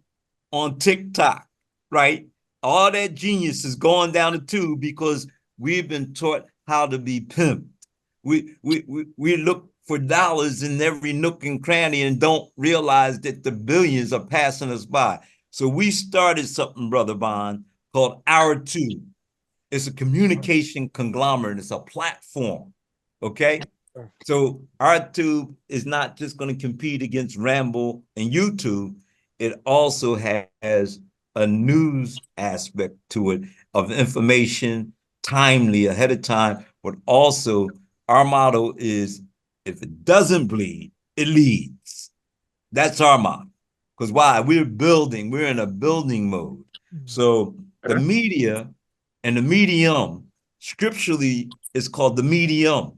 Speaker 2: on TikTok, right? All that genius is going down the tube because we've been taught how to be pimped. We look for dollars in every nook and cranny and don't realize that the billions are passing us by. So we started something, Brother Bond, called Our Tube. It's a communication conglomerate. It's a platform, okay? So our tube is not just going to compete against Ramble and YouTube. It also has a news aspect to it of information, timely, ahead of time, but also our motto is if it doesn't bleed, it leads. That's our motto. Because why? We're building, we're in a building mode. So the media and the medium, scripturally, is called the medium.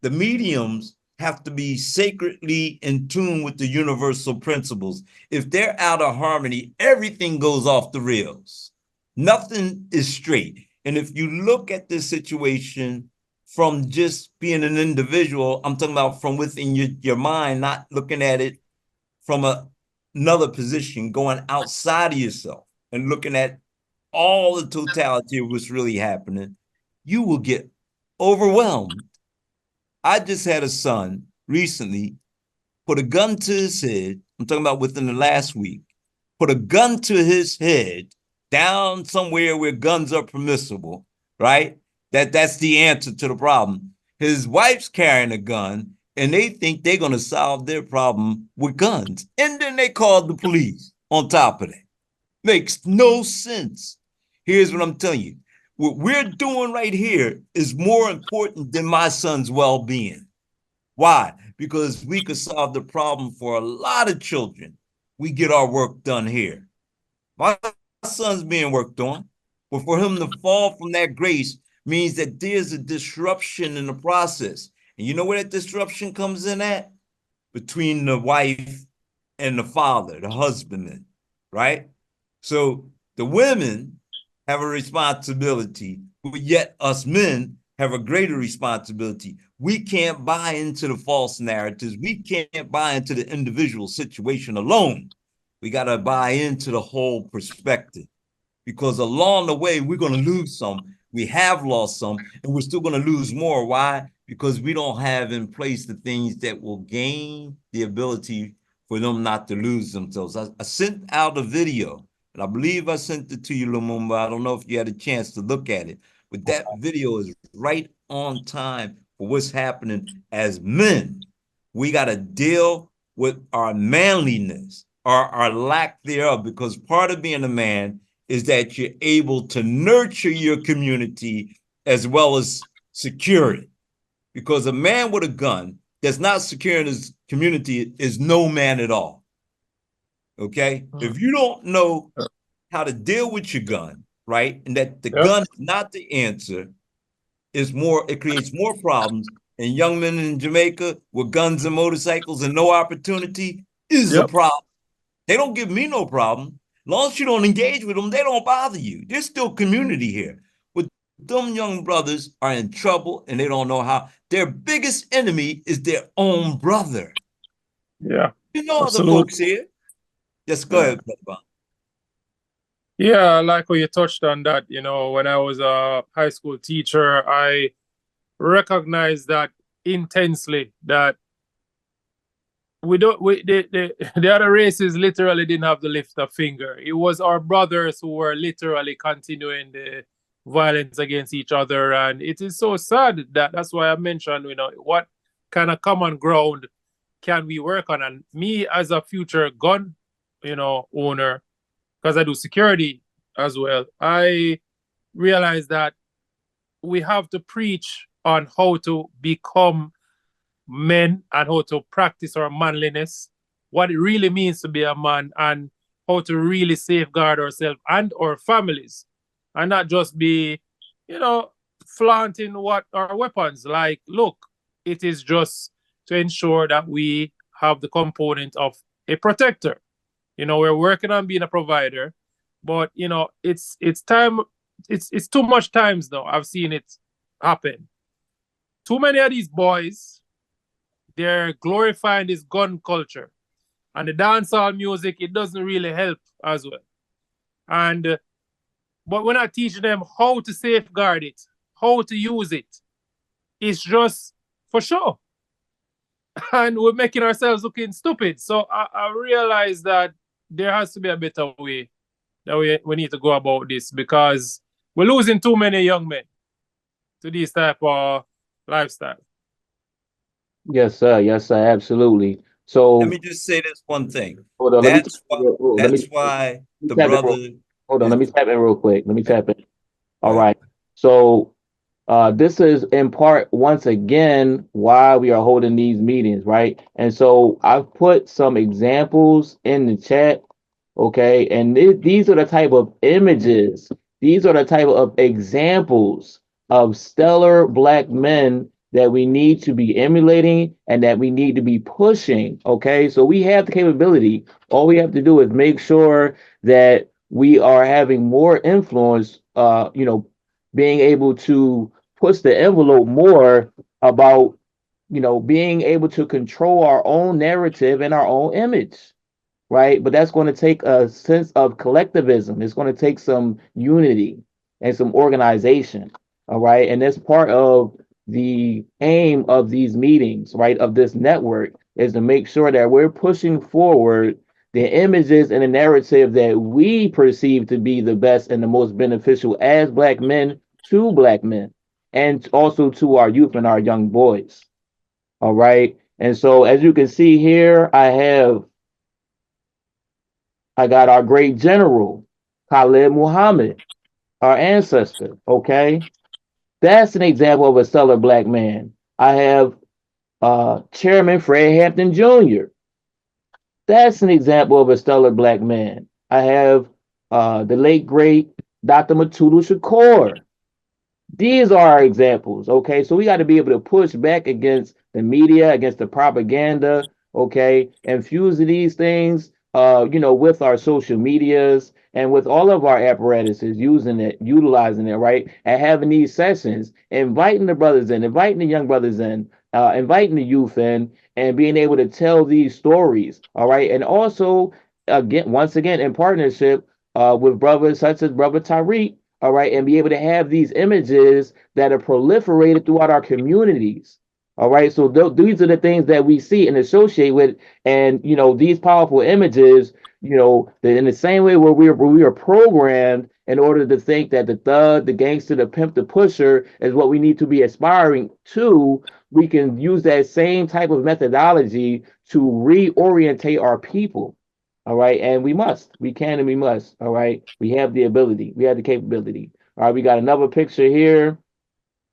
Speaker 2: The mediums have to be sacredly in tune with the universal principles. If they're out of harmony, everything goes off the rails. Nothing is straight. And if you look at this situation from just being an individual, I'm talking about from within your mind, not looking at it from another position, going outside of yourself and looking at all the totality of what's really happening, you will get overwhelmed. I just had a son recently put a gun to his head. I'm talking about within the last week, put a gun to his head down somewhere where guns are permissible, right? That's the answer to the problem. His wife's carrying a gun and they think they're going to solve their problem with guns. And then they called the police on top of that. Makes no sense. Here's what I'm telling you. What we're doing right here is more important than my son's well-being. Why? Because we could solve the problem for a lot of children. We get our work done here. My son's being worked on, but for him to fall from that grace means that there's a disruption in the process. And you know where that disruption comes in at? Between the wife and the father, the husbandman, right? So the women have a responsibility, but yet us men have a greater responsibility. We can't buy into the false narratives. We can't buy into the individual situation alone. We got to buy into the whole perspective, because along the way, we're going to lose some. We have lost some, and we're still going to lose more. Why? Because we don't have in place the things that will gain the ability for them not to lose themselves. I sent out a video, and I believe I sent it to you, Lumumba. I don't know if you had a chance to look at it, but that video is right on time for what's happening as men. We got to deal with our manliness, our lack thereof, because part of being a man is that you're able to nurture your community as well as secure it. Because a man with a gun that's not securing his community is no man at all. Okay? If you don't know how to deal with your gun, right, and that the gun is not the answer, it creates more problems. And young men in Jamaica with guns and motorcycles and no opportunity is a problem. They don't give me no problem. As long as you don't engage with them, they don't bother you. There's still community here. But them young brothers are in trouble and they don't know how. Their biggest enemy is their own brother.
Speaker 17: Yeah.
Speaker 2: You know
Speaker 17: absolutely.
Speaker 2: other folks here. Just go ahead, brother.
Speaker 17: Yeah, like how you touched on that, when I was a high school teacher, I recognized that intensely, that the other races literally didn't have to lift a finger. It was our brothers who were literally continuing the violence against each other. And it is so sad that's why I mentioned, what kind of common ground can we work on? And me as a future gun, owner, because I do security as well, I realize that we have to preach on how to become men and how to practice our manliness, what it really means to be a man, and how to really safeguard ourselves and our families, and not just be, flaunting what our weapons. Like, look, it is just to ensure that we have the component of a protector. We're working on being a provider, but it's time. It's too much times now. I've seen it happen. Too many of these boys, they're glorifying this gun culture, and the dancehall music, it doesn't really help as well. And but we're not teaching them how to safeguard it, how to use it. It's just for sure. And we're making ourselves looking stupid. So I realize that there has to be a better way that we need to go about this, because we're losing too many young men to this type of lifestyle.
Speaker 1: Yes, sir. Yes, sir. Absolutely. So
Speaker 2: Let me just say this one thing.
Speaker 1: hold on.
Speaker 2: That's why the brother
Speaker 1: Hold on, let me tap in real quick. Let me tap in. All
Speaker 2: Right.
Speaker 1: right. So this is in part, once again, why we are holding these meetings, right? And so I've put some examples in the chat, okay? And these are the type of images, these are the type of examples of stellar Black men that we need to be emulating and that we need to be pushing, okay? So we have the capability. All we have to do is make sure that we are having more influence, being able to push the envelope more about, being able to control our own narrative and our own image, right? But that's going to take a sense of collectivism. It's going to take some unity and some organization, all right? And that's part of the aim of these meetings, right? Of this network is to make sure that we're pushing forward the images and the narrative that we perceive to be the best and the most beneficial as Black men to Black men and also to our youth and our young boys. All right. And so as you can see here, I got our great general, Khalid Muhammad, our ancestor. Okay. That's an example of a stellar Black man. I have Chairman Fred Hampton Jr. That's an example of a stellar Black man. I have the late great Dr. Matutu Shakur. These are our examples, okay? So we got to be able to push back against the media, against the propaganda, okay? And fuse these things, with our social medias and with all of our apparatuses, using it, utilizing it, right? And having these sessions, inviting the brothers in, inviting the young brothers in, inviting the youth in, and being able to tell these stories, all right? And also, once again, in partnership with brothers such as Brother Tariq, all right, and be able to have these images that are proliferated throughout our communities. All right, so these are the things that we see and associate with, and these powerful images, in the same way where we are programmed in order to think that the thug, the gangster, the pimp, the pusher is what we need to be aspiring to. We can use that same type of methodology to reorientate our people. All right. And we can, and we must. All right. We have the ability, we have the capability. All right. We got another picture here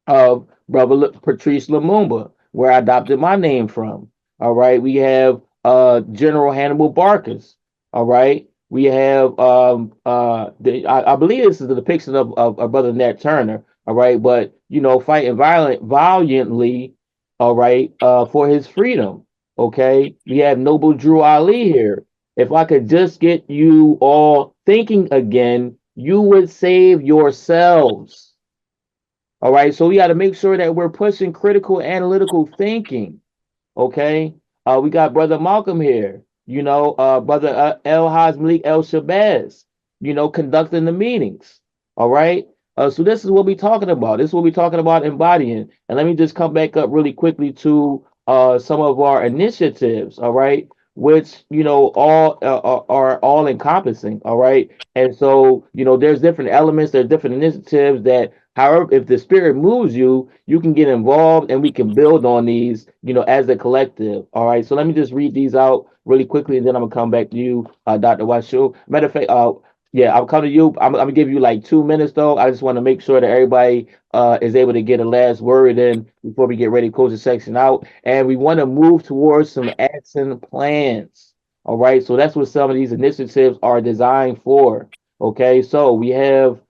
Speaker 1: of Brother Patrice Lumumba, where I adopted my name from. All right. We have General Hannibal Barcus. All right. We have I believe this is the depiction of Brother Nat Turner. All right, but fighting valiantly, all right, for his freedom. Okay. We have Noble Drew Ali here. If I could just get you all thinking again, you would save yourselves. All right. So we got to make sure that we're pushing critical analytical thinking. Okay. We got Brother Malcolm here, Brother El Haj Malik El Shabazz, conducting the meetings. All right. So this is what we're talking about. This is what we're talking about embodying. And let me just come back up really quickly to some of our initiatives. All right. Which, all are all encompassing. All right. And so, there's different elements, there's different initiatives that, however, if the spirit moves you, you can get involved and we can build on these, as a collective. All right. So let me just read these out really quickly and then I'm gonna come back to you, Dr. Washu. Matter of fact, yeah, I'll come to you. I'm gonna give you like 2 minutes though. I just want to make sure that everybody is able to get a last word in before we get ready to close the section out. And we want to move towards some action plans. All right. So that's what some of these initiatives are designed for. Okay. So we have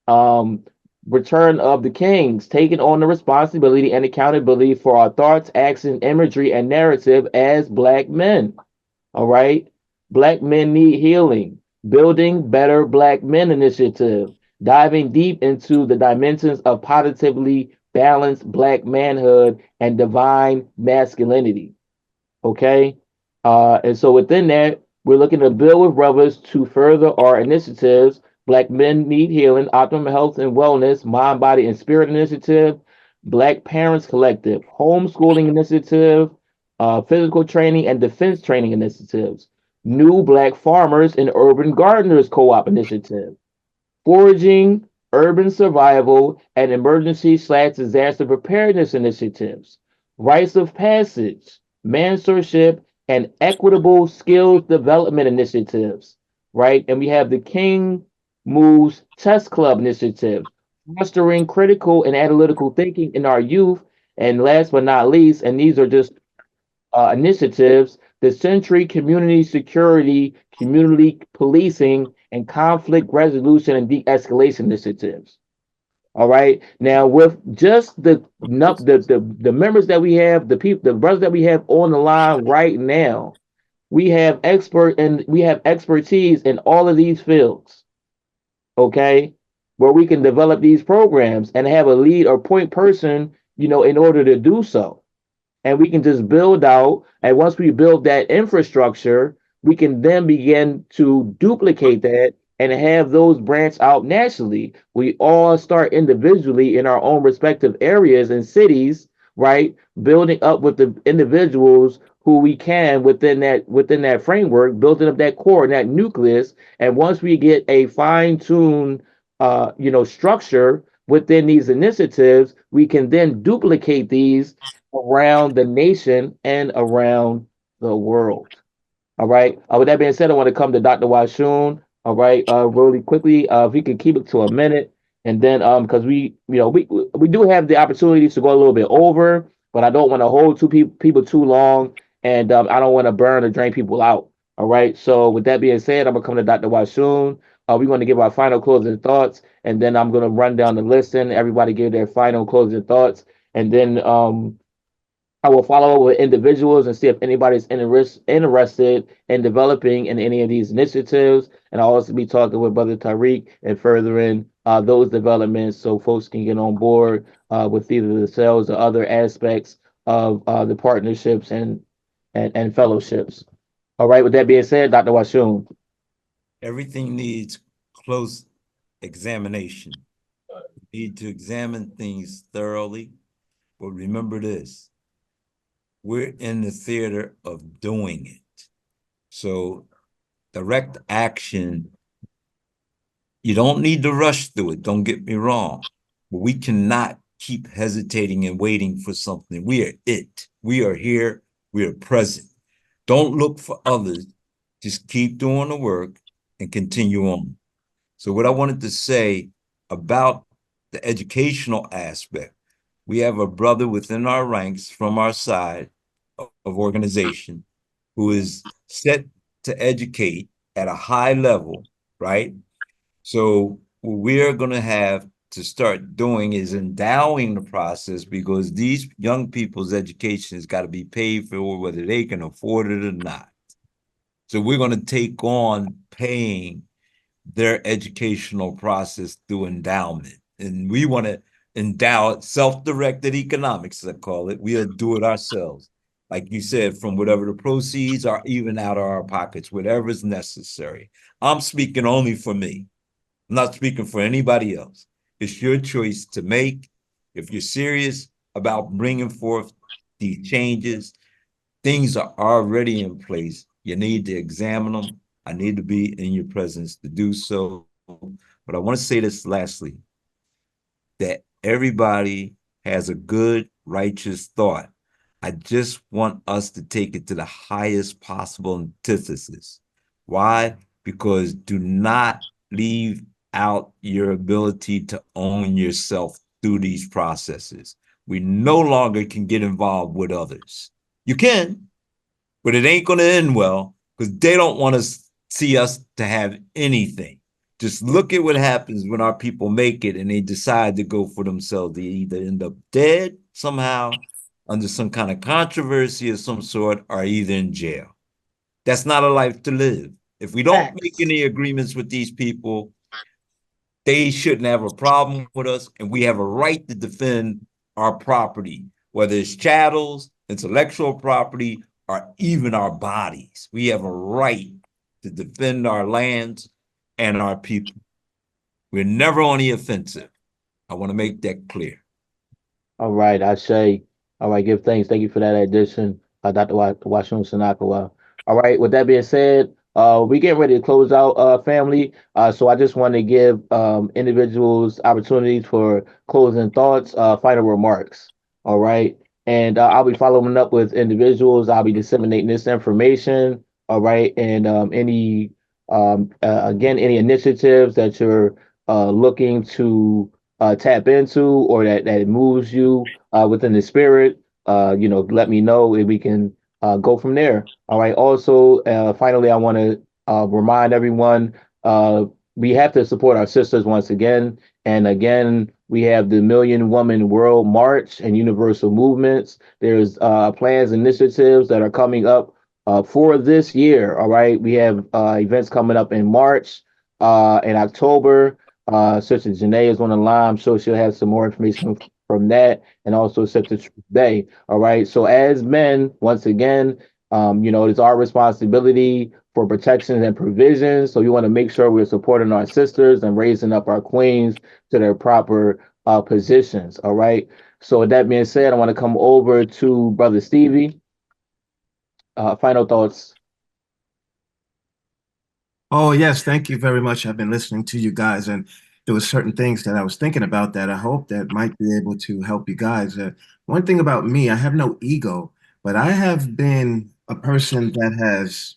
Speaker 1: Return of the Kings, taking on the responsibility and accountability for our thoughts, action, imagery, and narrative as Black men. All right. Black men need healing. Building Better Black Men Initiative, diving deep into the dimensions of positively balanced Black manhood and divine masculinity. Okay. And so within that, we're looking to build with brothers to further our initiatives. Black Men Need Healing, Optimum Health and Wellness, Mind, Body, and Spirit Initiative, Black Parents Collective, Homeschooling Initiative, Physical Training and Defense Training Initiatives, New Black Farmers and Urban Gardeners Co-op Initiative, Foraging, Urban Survival, and Emergency/Disaster Preparedness Initiatives, Rites of Passage, Mentorship, and Equitable Skills Development Initiatives, right? And we have the King moves test club initiatives, fostering critical and analytical thinking in our youth. And last but not least, and these are just initiatives, the Century Community Security, Community Policing, and Conflict Resolution and De-escalation initiatives. All right. Now, with just the members that we have, the people, the brothers that we have on the line right now, we have expertise in all of these fields. Okay, where we can develop these programs and have a lead or point person, in order to do so, and we can just build out. And once we build that infrastructure, we can then begin to duplicate that and have those branch out nationally. We all start individually in our own respective areas and cities, right? Building up with the individuals who we can within that framework, building up that core and that nucleus. And once we get a fine-tuned structure within these initiatives, we can then duplicate these around the nation and around the world. All right. With that being said, I want to come to Dr. Washoon. All right. Really quickly, if we could keep it to a minute, and then because we do have the opportunities to go a little bit over, but I don't want to hold people too long, and I don't want to burn or drain people out. All right. So with that being said, I'm gonna come to Dr. Washoon. We're going to give our final closing thoughts, and then I'm going to run down the list and everybody give their final closing thoughts, and then I will follow up with individuals and see if anybody's interested in developing in any of these initiatives. And I'll also be talking with Brother Tariq and furthering those developments so folks can get on board with either the sales or other aspects of the partnerships and fellowships. All right, with that being said, Dr. Washoon.
Speaker 2: Everything needs close examination. You need to examine things thoroughly. But remember this, we're in the theater of doing it. So direct action, you don't need to rush through it, don't get me wrong. But we cannot keep hesitating and waiting for something. We are it. We are here. We are present. Don't look for others. Just keep doing the work and continue on. So what I wanted to say about the educational aspect, we have a brother within our ranks from our side of organization who is set to educate at a high level, right? So what we're going to have to start doing is endowing the process, because these young people's education has got to be paid for whether they can afford it or not. So we're going to take on paying their educational process through endowment. And we want to endow it, self-directed economics, I call it. We'll do it ourselves. Like you said, from whatever the proceeds are, even out of our pockets, whatever is necessary. I'm speaking only for me. I'm not speaking for anybody else. It's your choice to make. If you're serious about bringing forth these changes, things are already in place. You need to examine them. I need to be in your presence to do so. But I want to say this lastly, that everybody has a good, righteous thought. I just want us to take it to the highest possible antithesis. Why? Because do not leave out your ability to own yourself through these processes. We no longer can get involved with others. You can, but it ain't going to end well, because they don't want to see us to have anything. Just look at what happens when our people make it and they decide to go for themselves. They either end up dead somehow, under some kind of controversy of some sort, or either in jail. That's not a life to live. If we don't make any agreements with these people, they shouldn't have a problem with us, and we have a right to defend our property, whether it's chattels, intellectual property, or even our bodies. We have a right to defend our lands and our people. We're never on the offensive. I want to make that clear.
Speaker 1: All right, I say, all right, give thanks. Thank you for that addition, Dr. Washington Sanakawa. All right, with that being said, we getting ready to close out, family. So I just want to give individuals opportunities for closing thoughts, final remarks. All right, and I'll be following up with individuals. I'll be disseminating this information. All right, and any Again, any initiatives that you're looking to tap into or that moves you within the spirit, let me know and we can go from there. All right. Also, finally, I want to remind everyone we have to support our sisters once again. And again, we have the Million Woman World March and Universal Movements. There's plans, initiatives that are coming up for this year. All right. We have events coming up in March, in October. Sister Janae is on the line. I'm sure she'll have some more information from that, and also Sister Truth Day. All right. So as men, once again, it's our responsibility for protections and provisions. So we want to make sure we're supporting our sisters and raising up our queens to their proper positions. All right. So with that being said, I want to come over to Brother Stevie. Final thoughts.
Speaker 5: Oh, yes, thank you very much. I've been listening to you guys, and there were certain things that I was thinking about that I hope that might be able to help you guys. One thing about me, I have no ego, but I have been a person that has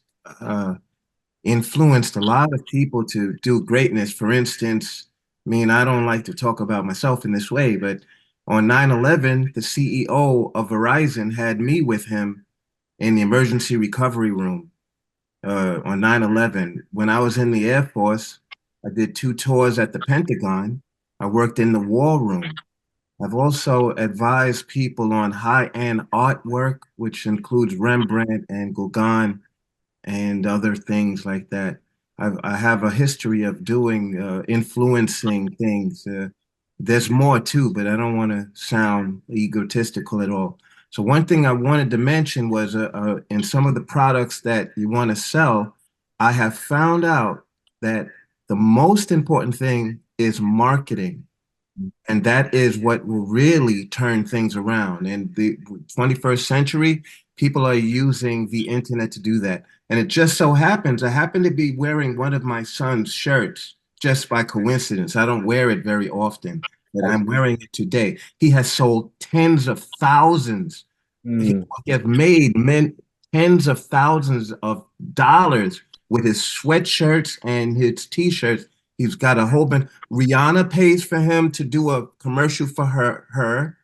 Speaker 5: influenced a lot of people to do greatness. For instance, I mean, I don't like to talk about myself in this way, but on 9/11, the CEO of Verizon had me with him in the emergency recovery room on 9/11. When I was in the Air Force, I did 2 tours at the Pentagon. I worked in the War Room. I've also advised people on high-end artwork, which includes Rembrandt and Gauguin and other things like that. I have a history of doing, influencing things. There's more too, but I don't want to sound egotistical at all. So one thing I wanted to mention was in some of the products that you want to sell, I have found out that the most important thing is marketing. And that is what will really turn things around. In the 21st century, people are using the internet to do that. And it just so happens, I happen to be wearing one of my son's shirts just by coincidence. I don't wear it very often, but I'm wearing it today. He has sold tens of thousands. He has made tens of thousands of dollars with his sweatshirts and his t-shirts. He's got a whole bunch. Rihanna pays for him to do a commercial for her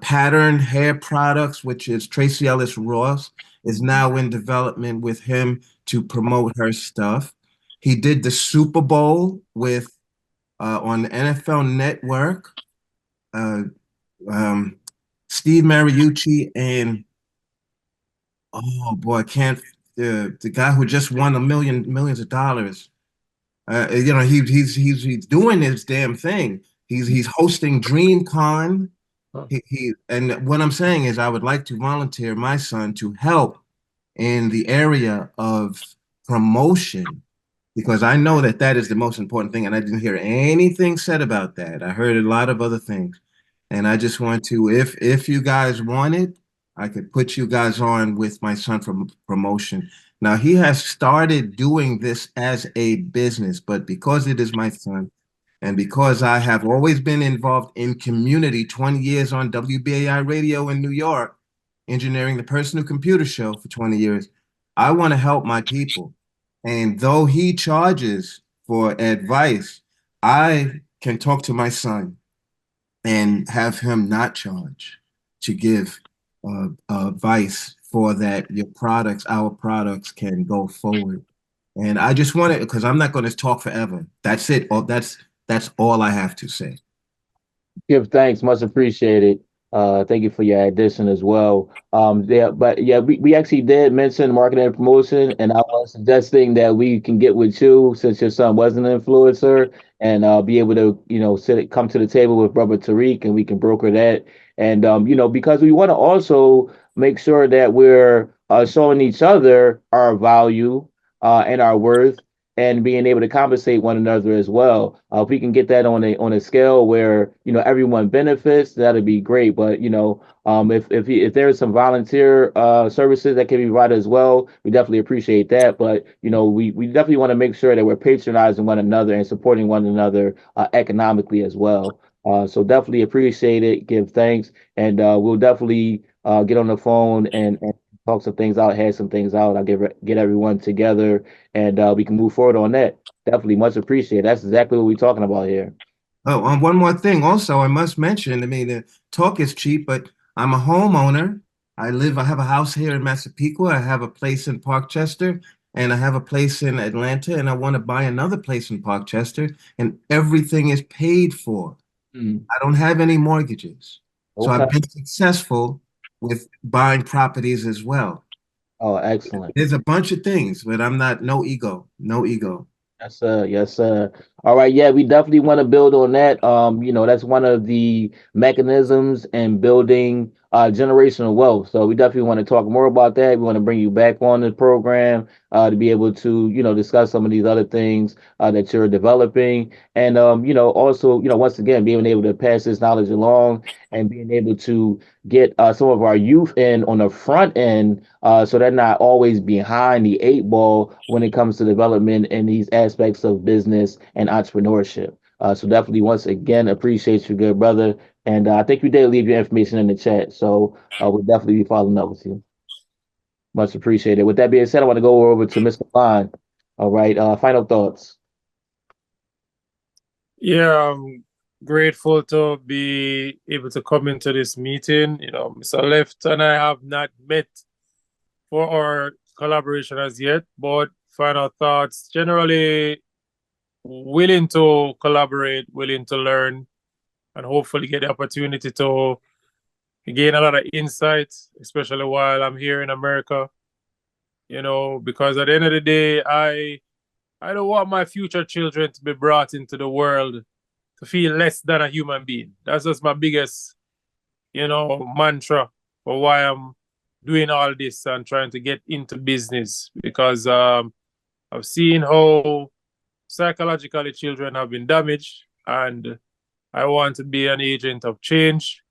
Speaker 5: pattern hair products, which is Tracy Ellis Ross, is now in development with him to promote her stuff. He did the Super Bowl with on NFL Network. Steve Mariucci and oh boy, I can't the guy who just won millions of dollars. He's doing his damn thing. He's hosting DreamCon. And what I'm saying is I would like to volunteer my son to help in the area of promotion because I know that that is the most important thing and I didn't hear anything said about that. I heard a lot of other things. And I just want to if you guys want it, I could put you guys on with my son for promotion. Now he has started doing this as a business, but because it is my son, and because I have always been involved in community, 20 years on WBAI radio in New York, engineering the personal computer show for 20 years, I want to help my people. And though he charges for advice, I can talk to my son and have him not charge to give advice for that your products, our products can go forward. And I just want to, because I'm not going to talk forever. That's it. That's all I have to say.
Speaker 1: Give thanks, much appreciated. Thank you for your addition as well. We actually did mention marketing and promotion, and I was suggesting that we can get with you since your son was an influencer and be able to, come to the table with Brother Tariq and we can broker that. And because we want to also make sure that we're showing each other our value and our worth and being able to compensate one another as well. If we can get that on a scale where everyone benefits, that'd be great. But if there's some volunteer services that can be provided as well, we definitely appreciate that. But we definitely want to make sure that we're patronizing one another and supporting one another economically as well. So definitely appreciate it. Give thanks, and we'll definitely get on the phone and talk some things out, hash some things out. I'll get everyone together, and we can move forward on that. Definitely much appreciated. That's exactly what we're talking about here.
Speaker 5: Oh, one more thing. Also, I must mention, I mean, the talk is cheap, but I'm a homeowner. I have a house here in Massapequa. I have a place in Parkchester, and I have a place in Atlanta, and I want to buy another place in Parkchester, and everything is paid for. I don't have any mortgages. So
Speaker 1: Okay.
Speaker 5: I've been successful with buying properties as well.
Speaker 1: Oh, excellent.
Speaker 5: There's a bunch of things, but I'm not, no ego, no ego.
Speaker 1: Yes, sir. Yes, sir. All right. Yeah, we definitely want to build on that. That's one of the mechanisms in building generational wealth. So we definitely want to talk more about that. We want to bring you back on the program to be able to, discuss some of these other things that you're developing. And also, once again, being able to pass this knowledge along and being able to get some of our youth in on the front end so they're not always behind the eight ball when it comes to development in these aspects of business and entrepreneurship. So definitely, once again, appreciate you, good brother. And I think you did leave your information in the chat. So we'll definitely be following up with you. Much appreciated. With that being said, I want to go over to Mr. Bond. All right. Final thoughts.
Speaker 17: Yeah, I'm grateful to be able to come into this meeting. Mr. Left and I have not met for our collaboration as yet, but final thoughts. Generally, willing to collaborate, willing to learn, and hopefully get the opportunity to gain a lot of insights, especially while I'm here in America. Because at the end of the day, I don't want my future children to be brought into the world to feel less than a human being. That's just my biggest, mantra for why I'm doing all this and trying to get into business, because I've seen how psychologically children have been damaged, and I want to be an agent of change.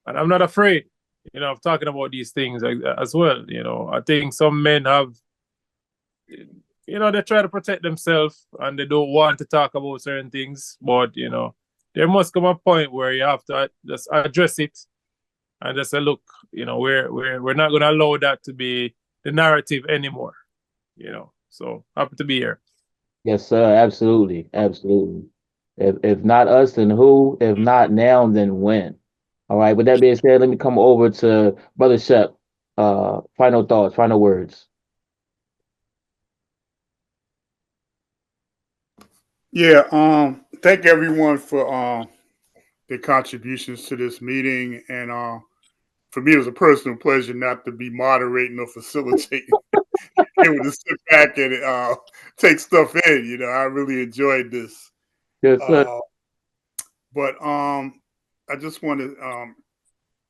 Speaker 17: And I'm not afraid, of talking about these things as well. I think some men have, they try to protect themselves and they don't want to talk about certain things, but there must come a point where you have to just address it and just say, look, we're not going to allow that to be the narrative anymore. So happy to be here.
Speaker 1: Yes, sir. Absolutely. Absolutely. If not us, then who? If not now, then when? All right. With that being said, let me come over to Brother Shep. Final thoughts, final words.
Speaker 3: Yeah, thank everyone for their contributions to this meeting. And for me, it was a personal pleasure not to be moderating or facilitating. Able to sit back and take stuff in. I really enjoyed this.
Speaker 1: Yes, sir.
Speaker 3: But I just want to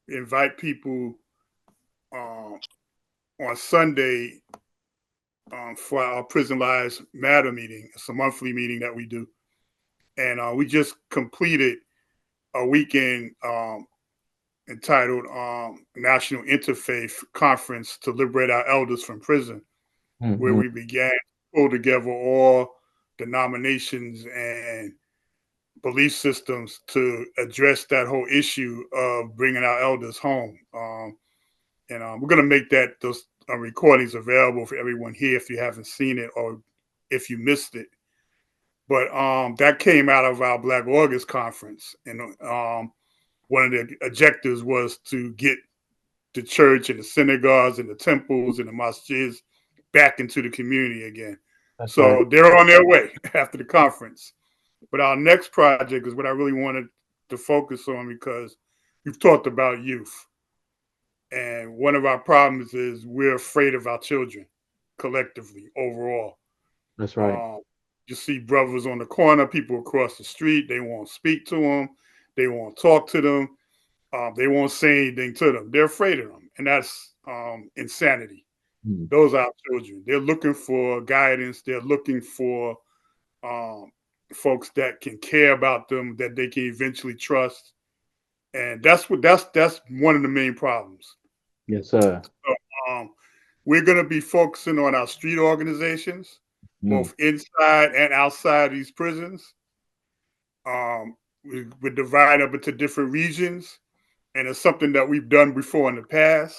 Speaker 3: invite people on Sunday for our Prison Lives Matter meeting. It's a monthly meeting that we do. And we just completed a weekend entitled National Interfaith Conference to Liberate Our Elders from Prison, where we began to pull together all denominations and belief systems to address that whole issue of bringing our elders home. And we're going to make those recordings available for everyone here if you haven't seen it or if you missed it. But that came out of our Black August conference. And one of the objectives was to get the church and the synagogues and the temples and the mosques back into the community again.
Speaker 1: That's
Speaker 3: so
Speaker 1: right.
Speaker 3: They're on their way after the conference. But our next project is what I really wanted to focus on, because we've talked about youth. And one of our problems is we're afraid of our children collectively overall.
Speaker 1: That's right.
Speaker 3: You see brothers on the corner, people across the street, they won't speak to them. They won't talk to them. They won't say anything to them. They're afraid of them. And that's insanity. Those are our children. They're looking for guidance. They're looking for folks that can care about them, that they can eventually trust. And that's one of the main problems.
Speaker 1: Yes, sir.
Speaker 3: So, we're going to be focusing on our street organizations, both inside and outside these prisons. We're divided up into different regions, and it's something that we've done before in the past.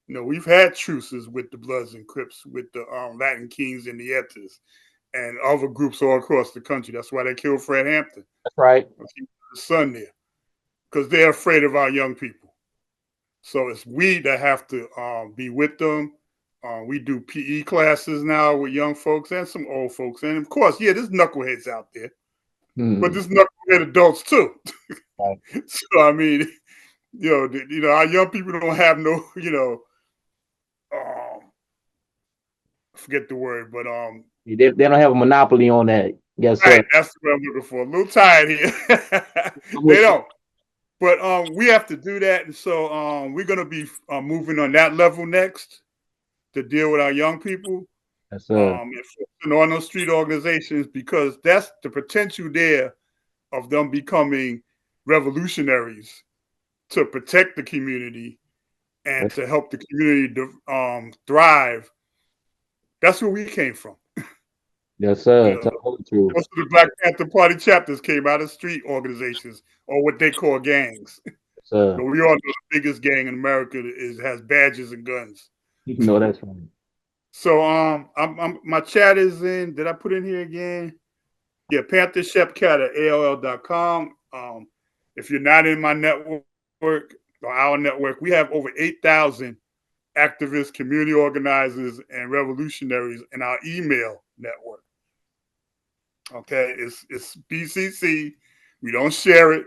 Speaker 3: You know, we've had truces with the Bloods and Crips, with the Latin Kings and the Etas, and other groups all across the country. That's why they killed Fred Hampton.
Speaker 1: That's right.
Speaker 3: The son there, because they're afraid of our young people. So it's we that have to be with them. We do PE classes now with young folks and some old folks, and of course, yeah, there's knuckleheads out there, but there's knucklehead adults too.
Speaker 1: Right.
Speaker 3: So I mean, our young people don't have no, I forget the word, but
Speaker 1: They don't have a monopoly on that. Yes, sir.
Speaker 3: right, that's what I'm looking for. A little tired here. They don't. But we have to do that, and so we're gonna be moving on that level next to deal with our young people.
Speaker 1: Yes, sir.
Speaker 3: And focusing on those street organizations, because that's the potential there of them becoming revolutionaries to protect the community and to help the community thrive. That's where we came from.
Speaker 1: Yes, sir.
Speaker 3: You know,
Speaker 1: Totally true.
Speaker 3: most of the Black Panther Party chapters came out of street organizations or what they call gangs.
Speaker 1: Sir.
Speaker 3: But we all know the biggest gang in America has badges and guns.
Speaker 1: You know that's right.
Speaker 3: So my chat is in. Did I put in here again? Yeah, PantherShepCat at AOL.com. If you're not in my network or our network, we have over 8,000 activists, community organizers, and revolutionaries in our email network. Okay, it's BCC. We don't share it,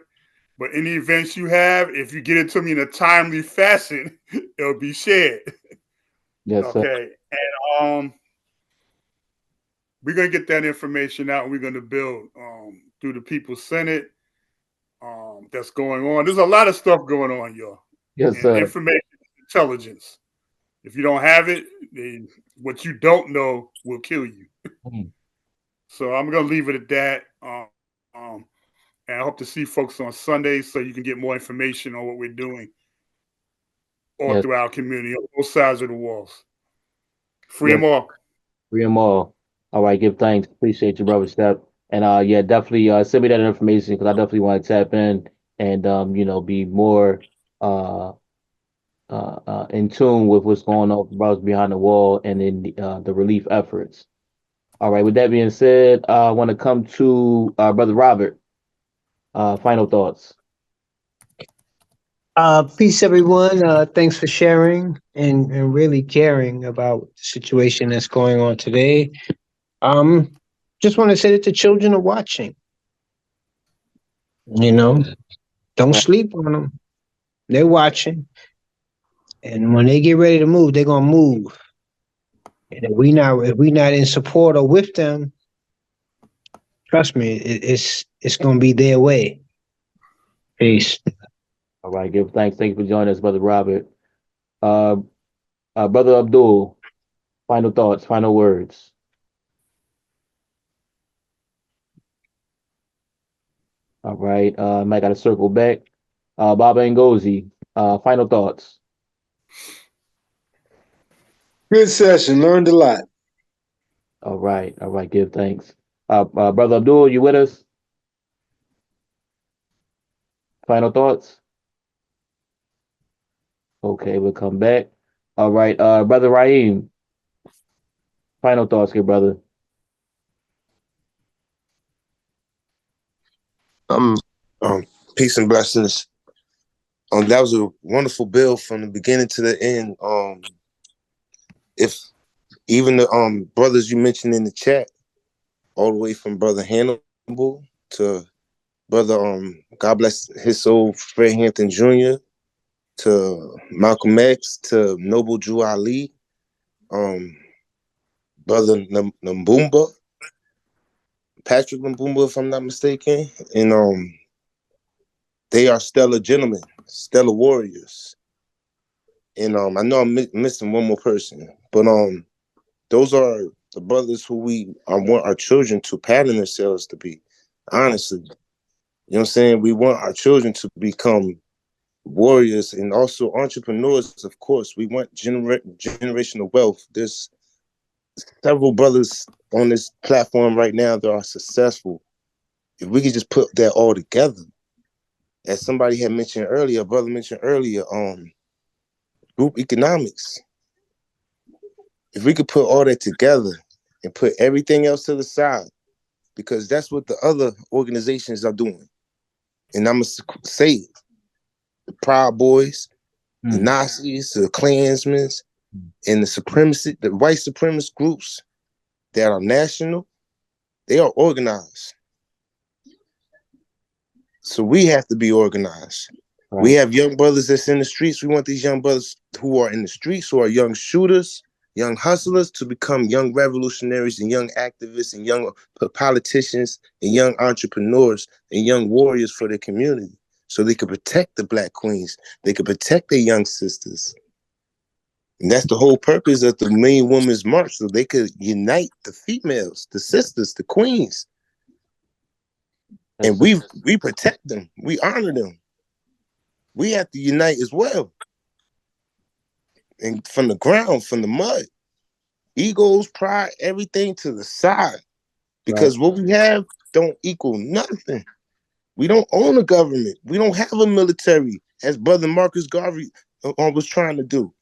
Speaker 3: but any events you have, if you get it to me in a timely fashion, it'll be shared.
Speaker 1: Yes, sir.
Speaker 3: Okay, and we're gonna get that information out, and we're gonna build through the People's Senate. That's going on. There's a lot of stuff going on, y'all.
Speaker 1: Yes,
Speaker 3: And
Speaker 1: sir.
Speaker 3: information intelligence. If you don't have it, then what you don't know will kill you. So I'm gonna leave it at that. And I hope to see folks on Sundays so you can get more information on what we're doing all throughout our community, on both sides of the walls. Free them all.
Speaker 1: Free them all. All right, give thanks. Appreciate you, brother Step. And yeah, definitely send me that information because I definitely want to tap in and be more in tune with what's going on with brothers behind the wall and in the relief efforts. All right, with that being said, I want to come to Brother Robert. Final thoughts.
Speaker 6: Peace, everyone. Thanks for sharing and really caring about the situation that's going on today. Just want to say that the children are watching. Don't sleep on them. They're watching, and when they get ready to move, they're gonna move. And if we not in support or with them, trust me, it's gonna be their way. Peace.
Speaker 1: All right, give thanks. Thank you for joining us, Brother Robert. Brother Abdul, final thoughts, final words. All right, Mike got to circle back. Baba Ngozi, final thoughts.
Speaker 9: Good session. Learned a lot.
Speaker 1: All right, give thanks. Brother Abdul, you with us? Final thoughts? Okay, we'll come back. All right, Brother Raheem, final thoughts here, brother.
Speaker 10: Peace and blessings. That was a wonderful bill from the beginning to the end. If even the brothers you mentioned in the chat, all the way from Brother Hannibal to Brother God bless his soul, Fred Hampton Jr., to Malcolm X, to Noble Drew Ali, Brother Nambumba, Patrick Nambumba, if I'm not mistaken, and they are stellar gentlemen, stellar warriors. And I know I'm missing one more person, but those are the brothers who we want our children to pattern themselves to be. Honestly, you know what I'm saying? We want our children to become warriors and also entrepreneurs. Of course, we want generational wealth. There's several brothers on this platform right now that are successful. If we could just put that all together, as somebody had mentioned earlier, a brother mentioned earlier, group economics. If we could put all that together and put everything else to the side, because that's what the other organizations are doing. And I'm going to say it. The Proud Boys, the Nazis, the Klansmen, and the white supremacist groups that are national, they are organized. So we have to be organized. Right. We have young brothers that's in the streets. We want these young brothers who are in the streets, who are young shooters, young hustlers, to become young revolutionaries and young activists and young politicians and young entrepreneurs and young warriors for their community, so they could protect the Black queens. They could protect their young sisters. And that's the whole purpose of the Million Women's March, so they could unite the females, the sisters, the queens. And we protect them. We honor them. We have to unite as well. And from the ground, from the mud, egos, pride, everything to the side. Because what we have don't equal nothing. We don't own a government. We don't have a military, as Brother Marcus Garvey was trying to do.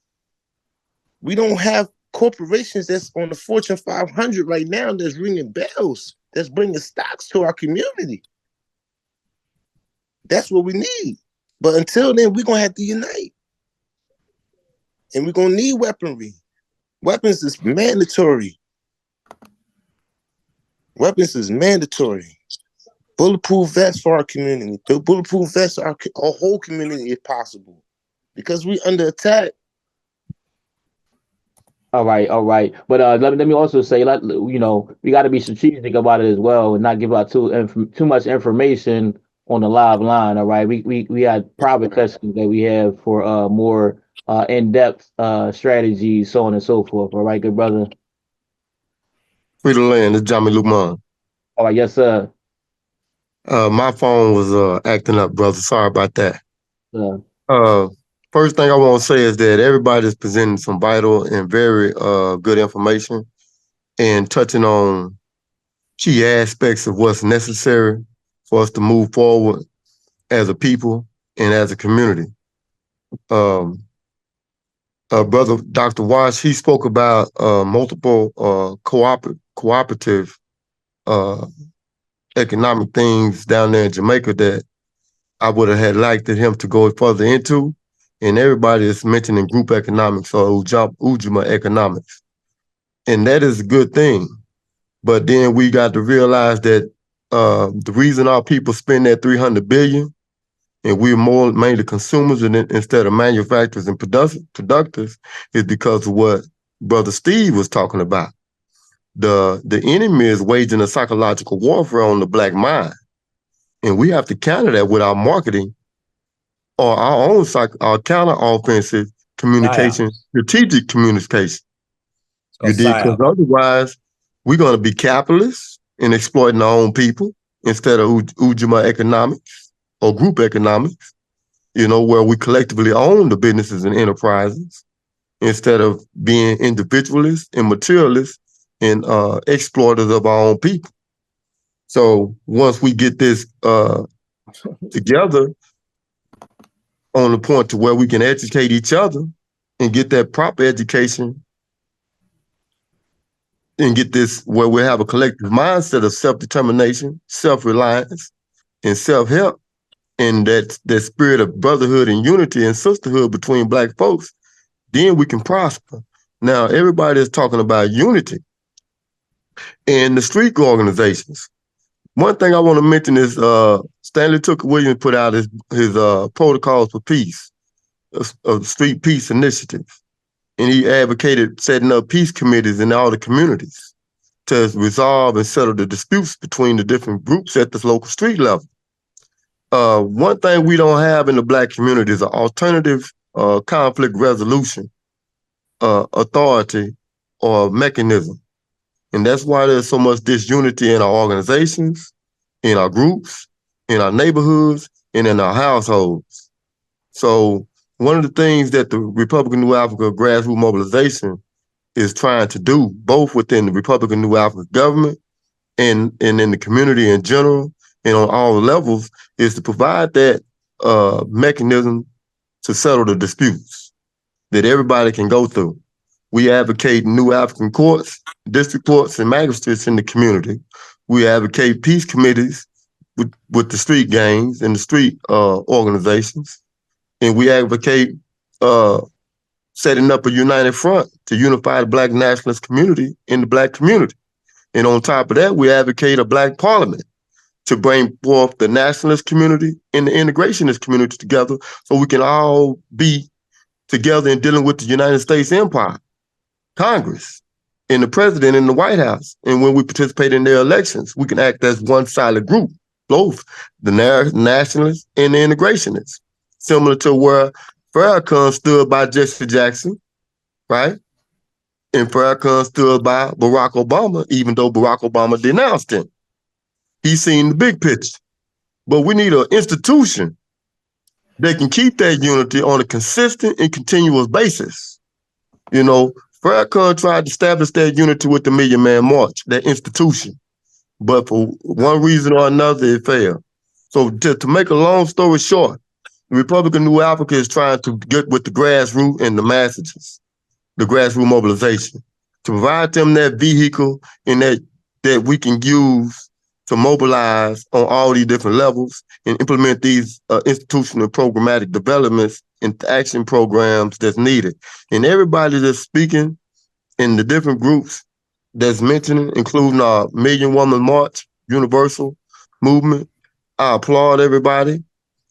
Speaker 10: We don't have corporations that's on the Fortune 500 right now that's ringing bells, that's bringing stocks to our community. That's what we need. But until then, we're going to have to unite. And we're going to need weaponry. Weapons is mandatory. Weapons is mandatory. Bulletproof vests for our community. Bulletproof vests for our whole community if possible. Because we under attack.
Speaker 1: All right. But let me also say, we got to be strategic about it as well and not give out too much information on the live line. All right, we had private questions that we have for more in-depth strategies, so on and so forth. All right, good brother.
Speaker 7: Free to land. It's Jami Lukman.
Speaker 1: All right, yes, sir.
Speaker 7: My phone was acting up, brother. Sorry about that. First thing I want to say is that everybody's presenting some vital and very good information and touching on key aspects of what's necessary for us to move forward as a people and as a community. Brother Dr. Wash, he spoke about multiple cooperative economic things down there in Jamaica that I would have had liked him to go further into. And everybody is mentioning group economics or Ujima economics. And that is a good thing. But then we got to realize that the reason our people spend that $300 billion and we're more mainly consumers instead of manufacturers and producers is because of what Brother Steve was talking about. The enemy is waging a psychological warfare on the Black mind. And we have to counter that with our marketing or our own our counter-offensive communication, strategic communication. You did, because otherwise we're going to be capitalists and exploiting our own people instead of Ujima economics or group economics, where we collectively own the businesses and enterprises instead of being individualists and materialists and exploiters of our own people. So once we get this together on the point to where we can educate each other and get that proper education and get this where we have a collective mindset of self-determination, self-reliance, and self-help, and that spirit of brotherhood and unity and sisterhood between Black folks, then we can prosper. Now, everybody is talking about unity in the street organizations. One thing I want to mention is Stanley Tooker Williams put out his protocols for peace, of street peace initiative. And he advocated setting up peace committees in all the communities to resolve and settle the disputes between the different groups at the local street level. One thing we don't have in the Black community is an alternative conflict resolution authority or mechanism. And that's why there's so much disunity in our organizations, in our groups, in our neighborhoods, and in our households. So one of the things that the Republican New Africa grassroots mobilization is trying to do, both within the Republican New Africa government and in the community in general, and on all levels, is to provide that mechanism to settle the disputes. that everybody can go through. We advocate new African courts, district courts, and magistrates in the community. We advocate peace committees with the street gangs and the street organizations. And we advocate setting up a united front to unify the Black nationalist community in the Black community. And on top of that, we advocate a Black parliament to bring forth the nationalist community and the integrationist community together so we can all be together in dealing with the United States empire, Congress, and the president in the White House. And when we participate in their elections, we can act as one solid group, both the nationalists and the integrationists, similar to where Farrakhan stood by Jesse Jackson, right? And Farrakhan stood by Barack Obama, even though Barack Obama denounced him. He's seen the big picture. But we need an institution that can keep that unity on a consistent and continuous basis. You know, Farrakhan tried to establish that unity with the Million Man March, that institution. But for one reason or another, it failed. So to make a long story short, the Republican New Africa is trying to get with the grassroots and the masses, the grassroots mobilization, to provide them that vehicle and that we can use to mobilize on all these different levels and implement these institutional programmatic developments and action programs that's needed. And everybody that's speaking in the different groups that's mentioning, including our Million Woman March, Universal Movement, I applaud everybody.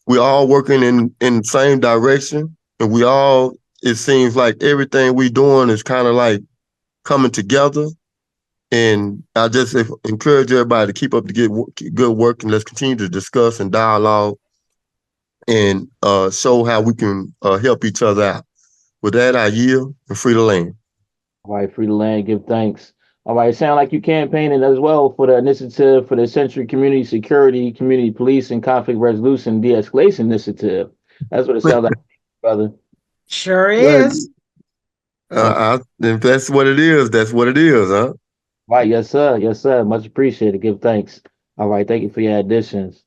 Speaker 7: We all working in the same direction, and we all, it seems like everything we doing is kind of like coming together. And I just encourage everybody to keep up the good work, and let's continue to discuss and dialogue and show how we can help each other out. With that, I yield and free the land.
Speaker 1: All right, free the land, give thanks. All right, it sounds like you campaigning as well for the initiative for the Century Community Security, Community Police, and Conflict Resolution De-Escalation Initiative. That's what it sounds like, brother.
Speaker 11: Sure is.
Speaker 7: If that's what it is, that's what it is, huh?
Speaker 1: Right, yes, sir. Yes, sir. Much appreciated. Give thanks. All right, thank you for your additions.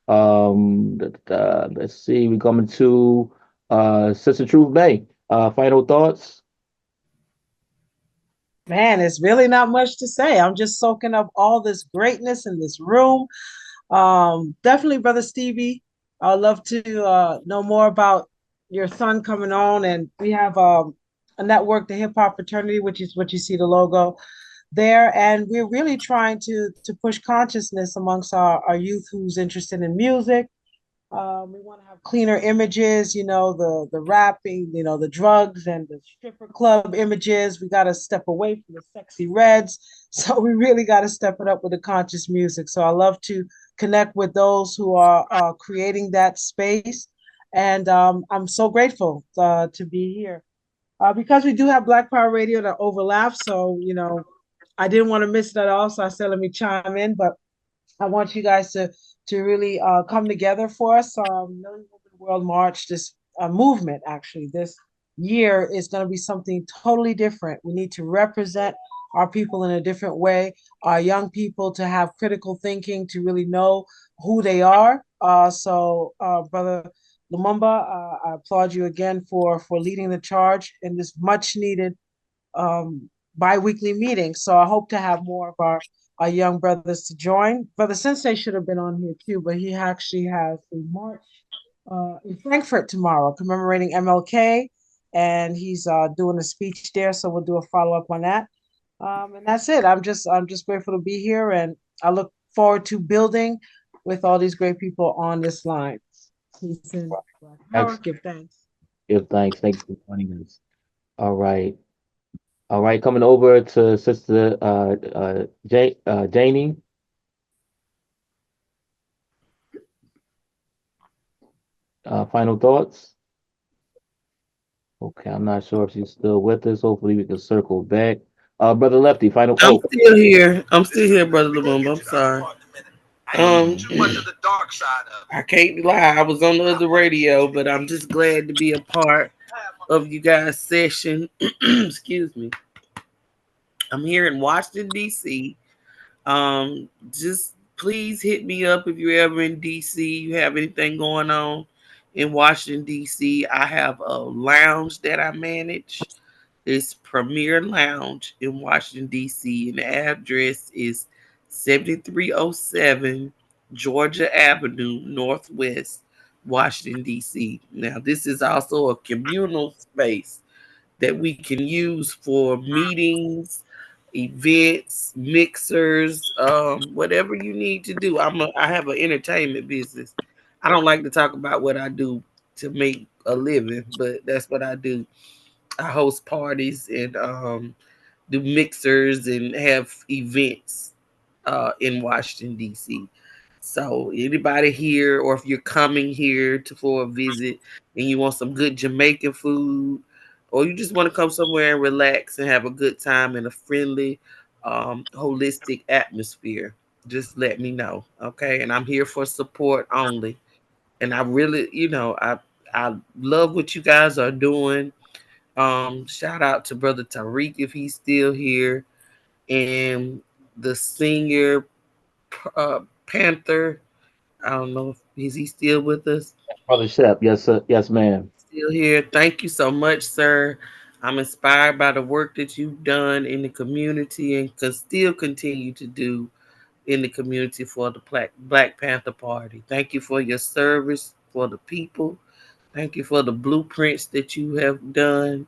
Speaker 1: Let's see, we're coming to Sister Truth Bay. Final thoughts?
Speaker 11: Man, it's really not much to say. I'm just soaking up all this greatness in this room. Definitely, Brother Stevie, I'd love to know more about your son coming on. And we have a network, the Hip Hop Fraternity, which is what you see the logo there. And we're really trying to push consciousness amongst our youth who's interested in music. We want to have cleaner images, you know, the rapping, you know, the drugs and the stripper club images. We got to step away from the sexy reds. So we really got to step it up with the conscious music. So I love to connect with those who are creating that space. And I'm so grateful to be here. Because we do have Black Power Radio that overlaps. So, you know, I didn't want to miss that also. I said, let me chime in, but I want you guys to really come together for us. Million Woman World March, this movement actually this year is going to be something totally different. We need to represent our people in a different way. Our young people to have critical thinking, to really know who they are. Brother Lumumba, I applaud you again for leading the charge in this much needed bi-weekly meeting. So I hope to have more of our young brothers to join. Brother Sensei should have been on here too, but he actually has a march in Frankfurt tomorrow commemorating MLK, and he's doing a speech there. So we'll do a follow-up on that. And that's it. I'm just grateful to be here, and I look forward to building with all these great people on this line. Peace and give thanks.
Speaker 1: Give thanks. Thanks for joining us. All right. All right, coming over to Sister Janie. Final thoughts? Okay, I'm not sure if she's still with us. Hopefully we can circle back. Brother Lefty, final
Speaker 12: I'm still here. I'm still here, Brother Lumumba. I'm sorry. I can't lie. I was on the other radio, but I'm just glad to be a part of you guys' session. Excuse me. I'm here in Washington, D.C. Just please hit me up if you're ever in D.C. You have anything going on in Washington, D.C. I have a lounge that I manage. It's Premier Lounge in Washington, D.C., and the address is 7307 Georgia Avenue, Northwest, Washington, D.C. Now, this is also a communal space that we can use for meetings, events, mixers, whatever you need to do. I have an entertainment business. I don't like to talk about what I do to make a living, but that's what I do. I host parties and do mixers and have events in Washington D.C. So anybody here, or if you're coming here for a visit and you want some good Jamaican food, or you just want to come somewhere and relax and have a good time in a friendly, holistic atmosphere, just let me know, okay? And I'm here for support only. And I really, I love what you guys are doing. Shout out to Brother Tariq if he's still here, and the senior Panther. I don't know if is he still with us.
Speaker 1: Brother Shep, yes, sir. Yes, ma'am.
Speaker 12: Still here. Thank you so much, sir. I'm inspired by the work that you've done in the community and can still continue to do in the community for the Black Panther Party. Thank you for your service for the people. Thank you for the blueprints that you have done,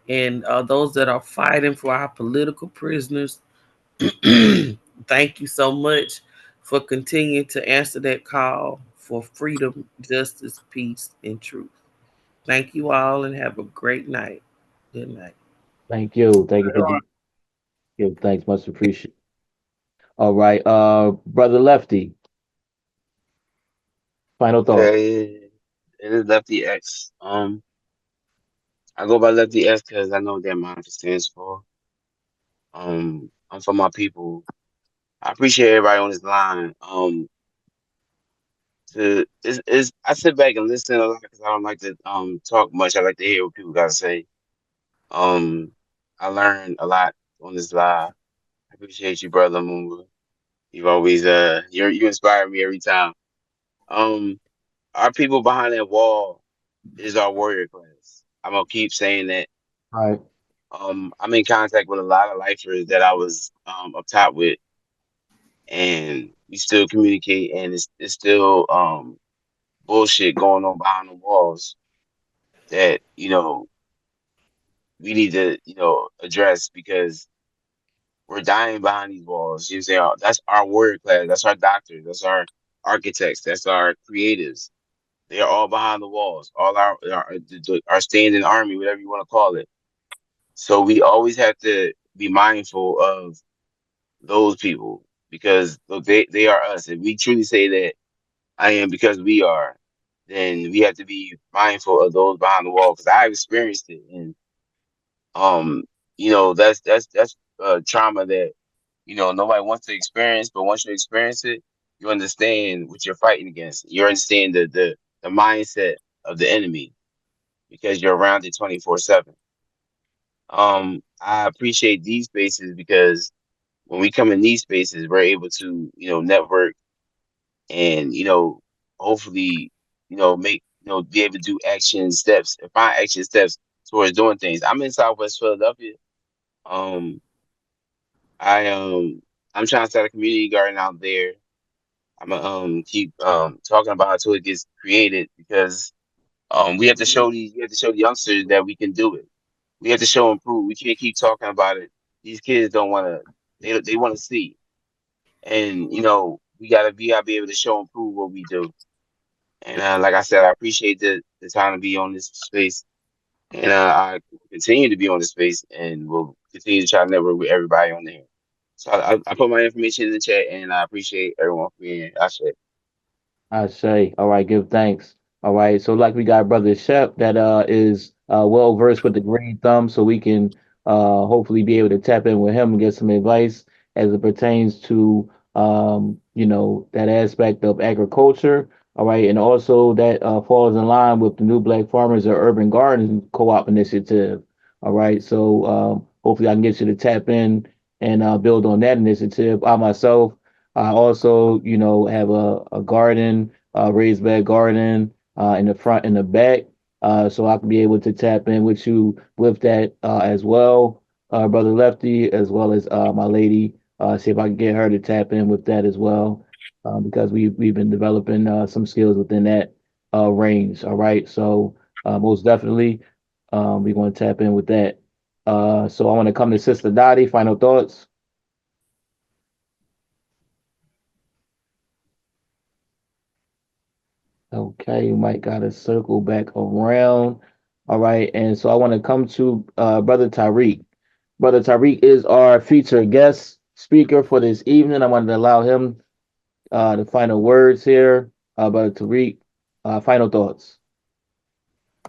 Speaker 12: and those that are fighting for our political prisoners. Thank you so much for continuing to answer that call for freedom, justice, peace, and truth. Thank you all and have a great night. Good night.
Speaker 1: Thank you. Thank you for give thanks. Much appreciated. All right, Brother Lefty, final thought.
Speaker 13: Yeah, it is Lefty X. I go by Lefty X because I know what that moniker stands for. I'm for my people. I appreciate everybody on this line. I sit back and listen a lot because I don't like to talk much. I like to hear what people got to say. Um, I learned a lot on this live. I appreciate you, brother Moonga. You've always you inspire me every time. Um, our people behind that wall is our warrior class. I'm gonna keep saying that.
Speaker 1: All right.
Speaker 13: I'm in contact with a lot of lifers that I was up top with, and we still communicate, and it's still bullshit going on behind the walls that we need to address because we're dying behind these walls. You know what I'm saying? That's our warrior class. That's our doctors. That's our architects. That's our creatives. They are all behind the walls. All our standing army, whatever you want to call it. So we always have to be mindful of those people because look, they are us. If we truly say that I am because we are, then we have to be mindful of those behind the wall because I've experienced it, and um, that's trauma that nobody wants to experience, but once you experience it, you understand what you're fighting against. You understand the mindset of the enemy because you're around it 24/7. I appreciate these spaces because when we come in these spaces, we're able to network and hopefully make be able to do action steps and find action steps towards doing things. I'm in Southwest Philadelphia. Um, I'm trying to start a community garden out there. I'm gonna keep talking about it until it gets created because we have to show the youngsters that we can do it. We have to show and prove. We can't keep talking about it. These kids don't want to. They want to see, and we gotta be able to show and prove what we do. And like I said, I appreciate the time to be on this space, and I continue to be on this space, and will continue to try to network with everybody on there. So I put my information in the chat, and I appreciate everyone for being here. I said.
Speaker 1: I say, all right, give thanks. All right, so like we got Brother Shep that is well versed with the green thumb, so we can hopefully be able to tap in with him and get some advice as it pertains to that aspect of agriculture. All right, and also that falls in line with the New Black Farmers or Urban Gardens Co-op initiative. All right, so hopefully I can get you to tap in and build on that initiative. I myself I also, have a garden, raised bed garden. in the front and the back, so I can be able to tap in with you with that as well, Brother Lefty, as well as my lady. See if I can get her to tap in with that as well, because we've been developing some skills within that range. All right, so most definitely, we're going to tap in with that. So I want to come to Sister Dottie. Final thoughts. Okay, you might gotta circle back around. All right, and so I want to come to Brother Tariq. Brother Tariq is our featured guest speaker for this evening. I wanted to allow him the final words here. Brother Tariq, final thoughts.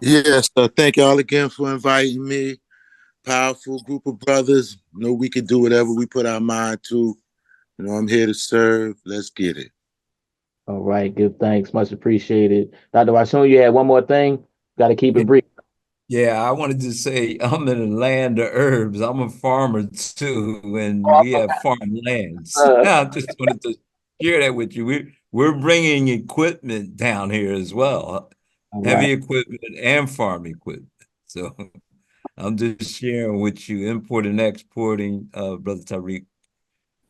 Speaker 15: Yes, thank y'all again for inviting me. Powerful group of brothers. You know, we can do whatever we put our mind to. You know, I'm here to serve. Let's get it.
Speaker 1: All right, give thanks. Much appreciated. Dr. Washun, you had one more thing. Got to keep it brief.
Speaker 2: Yeah, I wanted to say I'm in the land of herbs. I'm a farmer too, and we have farm lands. I just wanted to share that with you. We're bringing equipment down here as well, heavy equipment and farm equipment. So I'm just sharing with you, importing, exporting, Brother Tariq.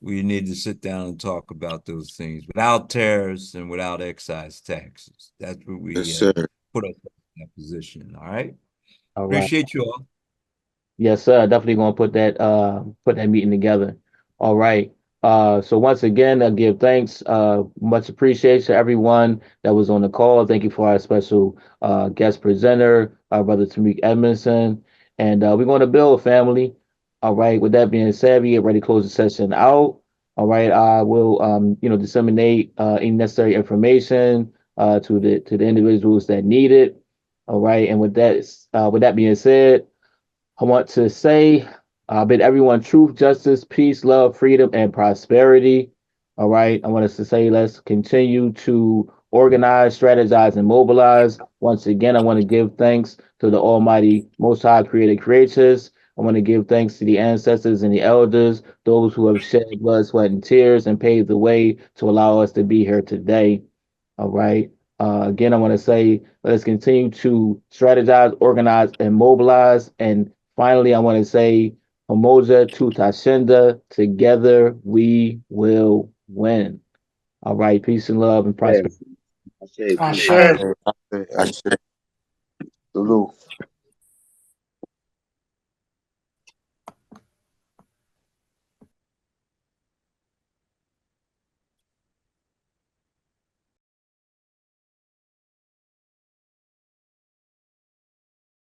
Speaker 2: We need to sit down and talk about those things without tariffs and without excise taxes. That's what we
Speaker 15: Yes, sir.
Speaker 2: put us in that position. All right.
Speaker 1: All right.
Speaker 2: Appreciate you all.
Speaker 1: Yes, sir. Definitely gonna put that meeting together. All right. So once again, I give thanks. Much appreciation to everyone that was on the call. Thank you for our special guest presenter, our brother Tariq Edmondson. And we're going to build a family. All right. With that being said, we get ready to close the session out. All right. I will disseminate any necessary information to the individuals that need it. All right. And with that being said, I want to say, bid everyone truth, justice, peace, love, freedom, and prosperity. All right. I want us to say, let's continue to organize, strategize, and mobilize. Once again, I want to give thanks to the Almighty, Most High Creator Creators. I want to give thanks to the ancestors and the elders, those who have shed blood, sweat, and tears and paved the way to allow us to be here today. All right. Again, I want to say, let's continue to strategize, organize, and mobilize. And finally, I want to say, Homoja to Tashinda, together we will win. All right, peace and love and prosperity.
Speaker 10: I say,
Speaker 11: Ashe.
Speaker 15: I say,
Speaker 10: salute.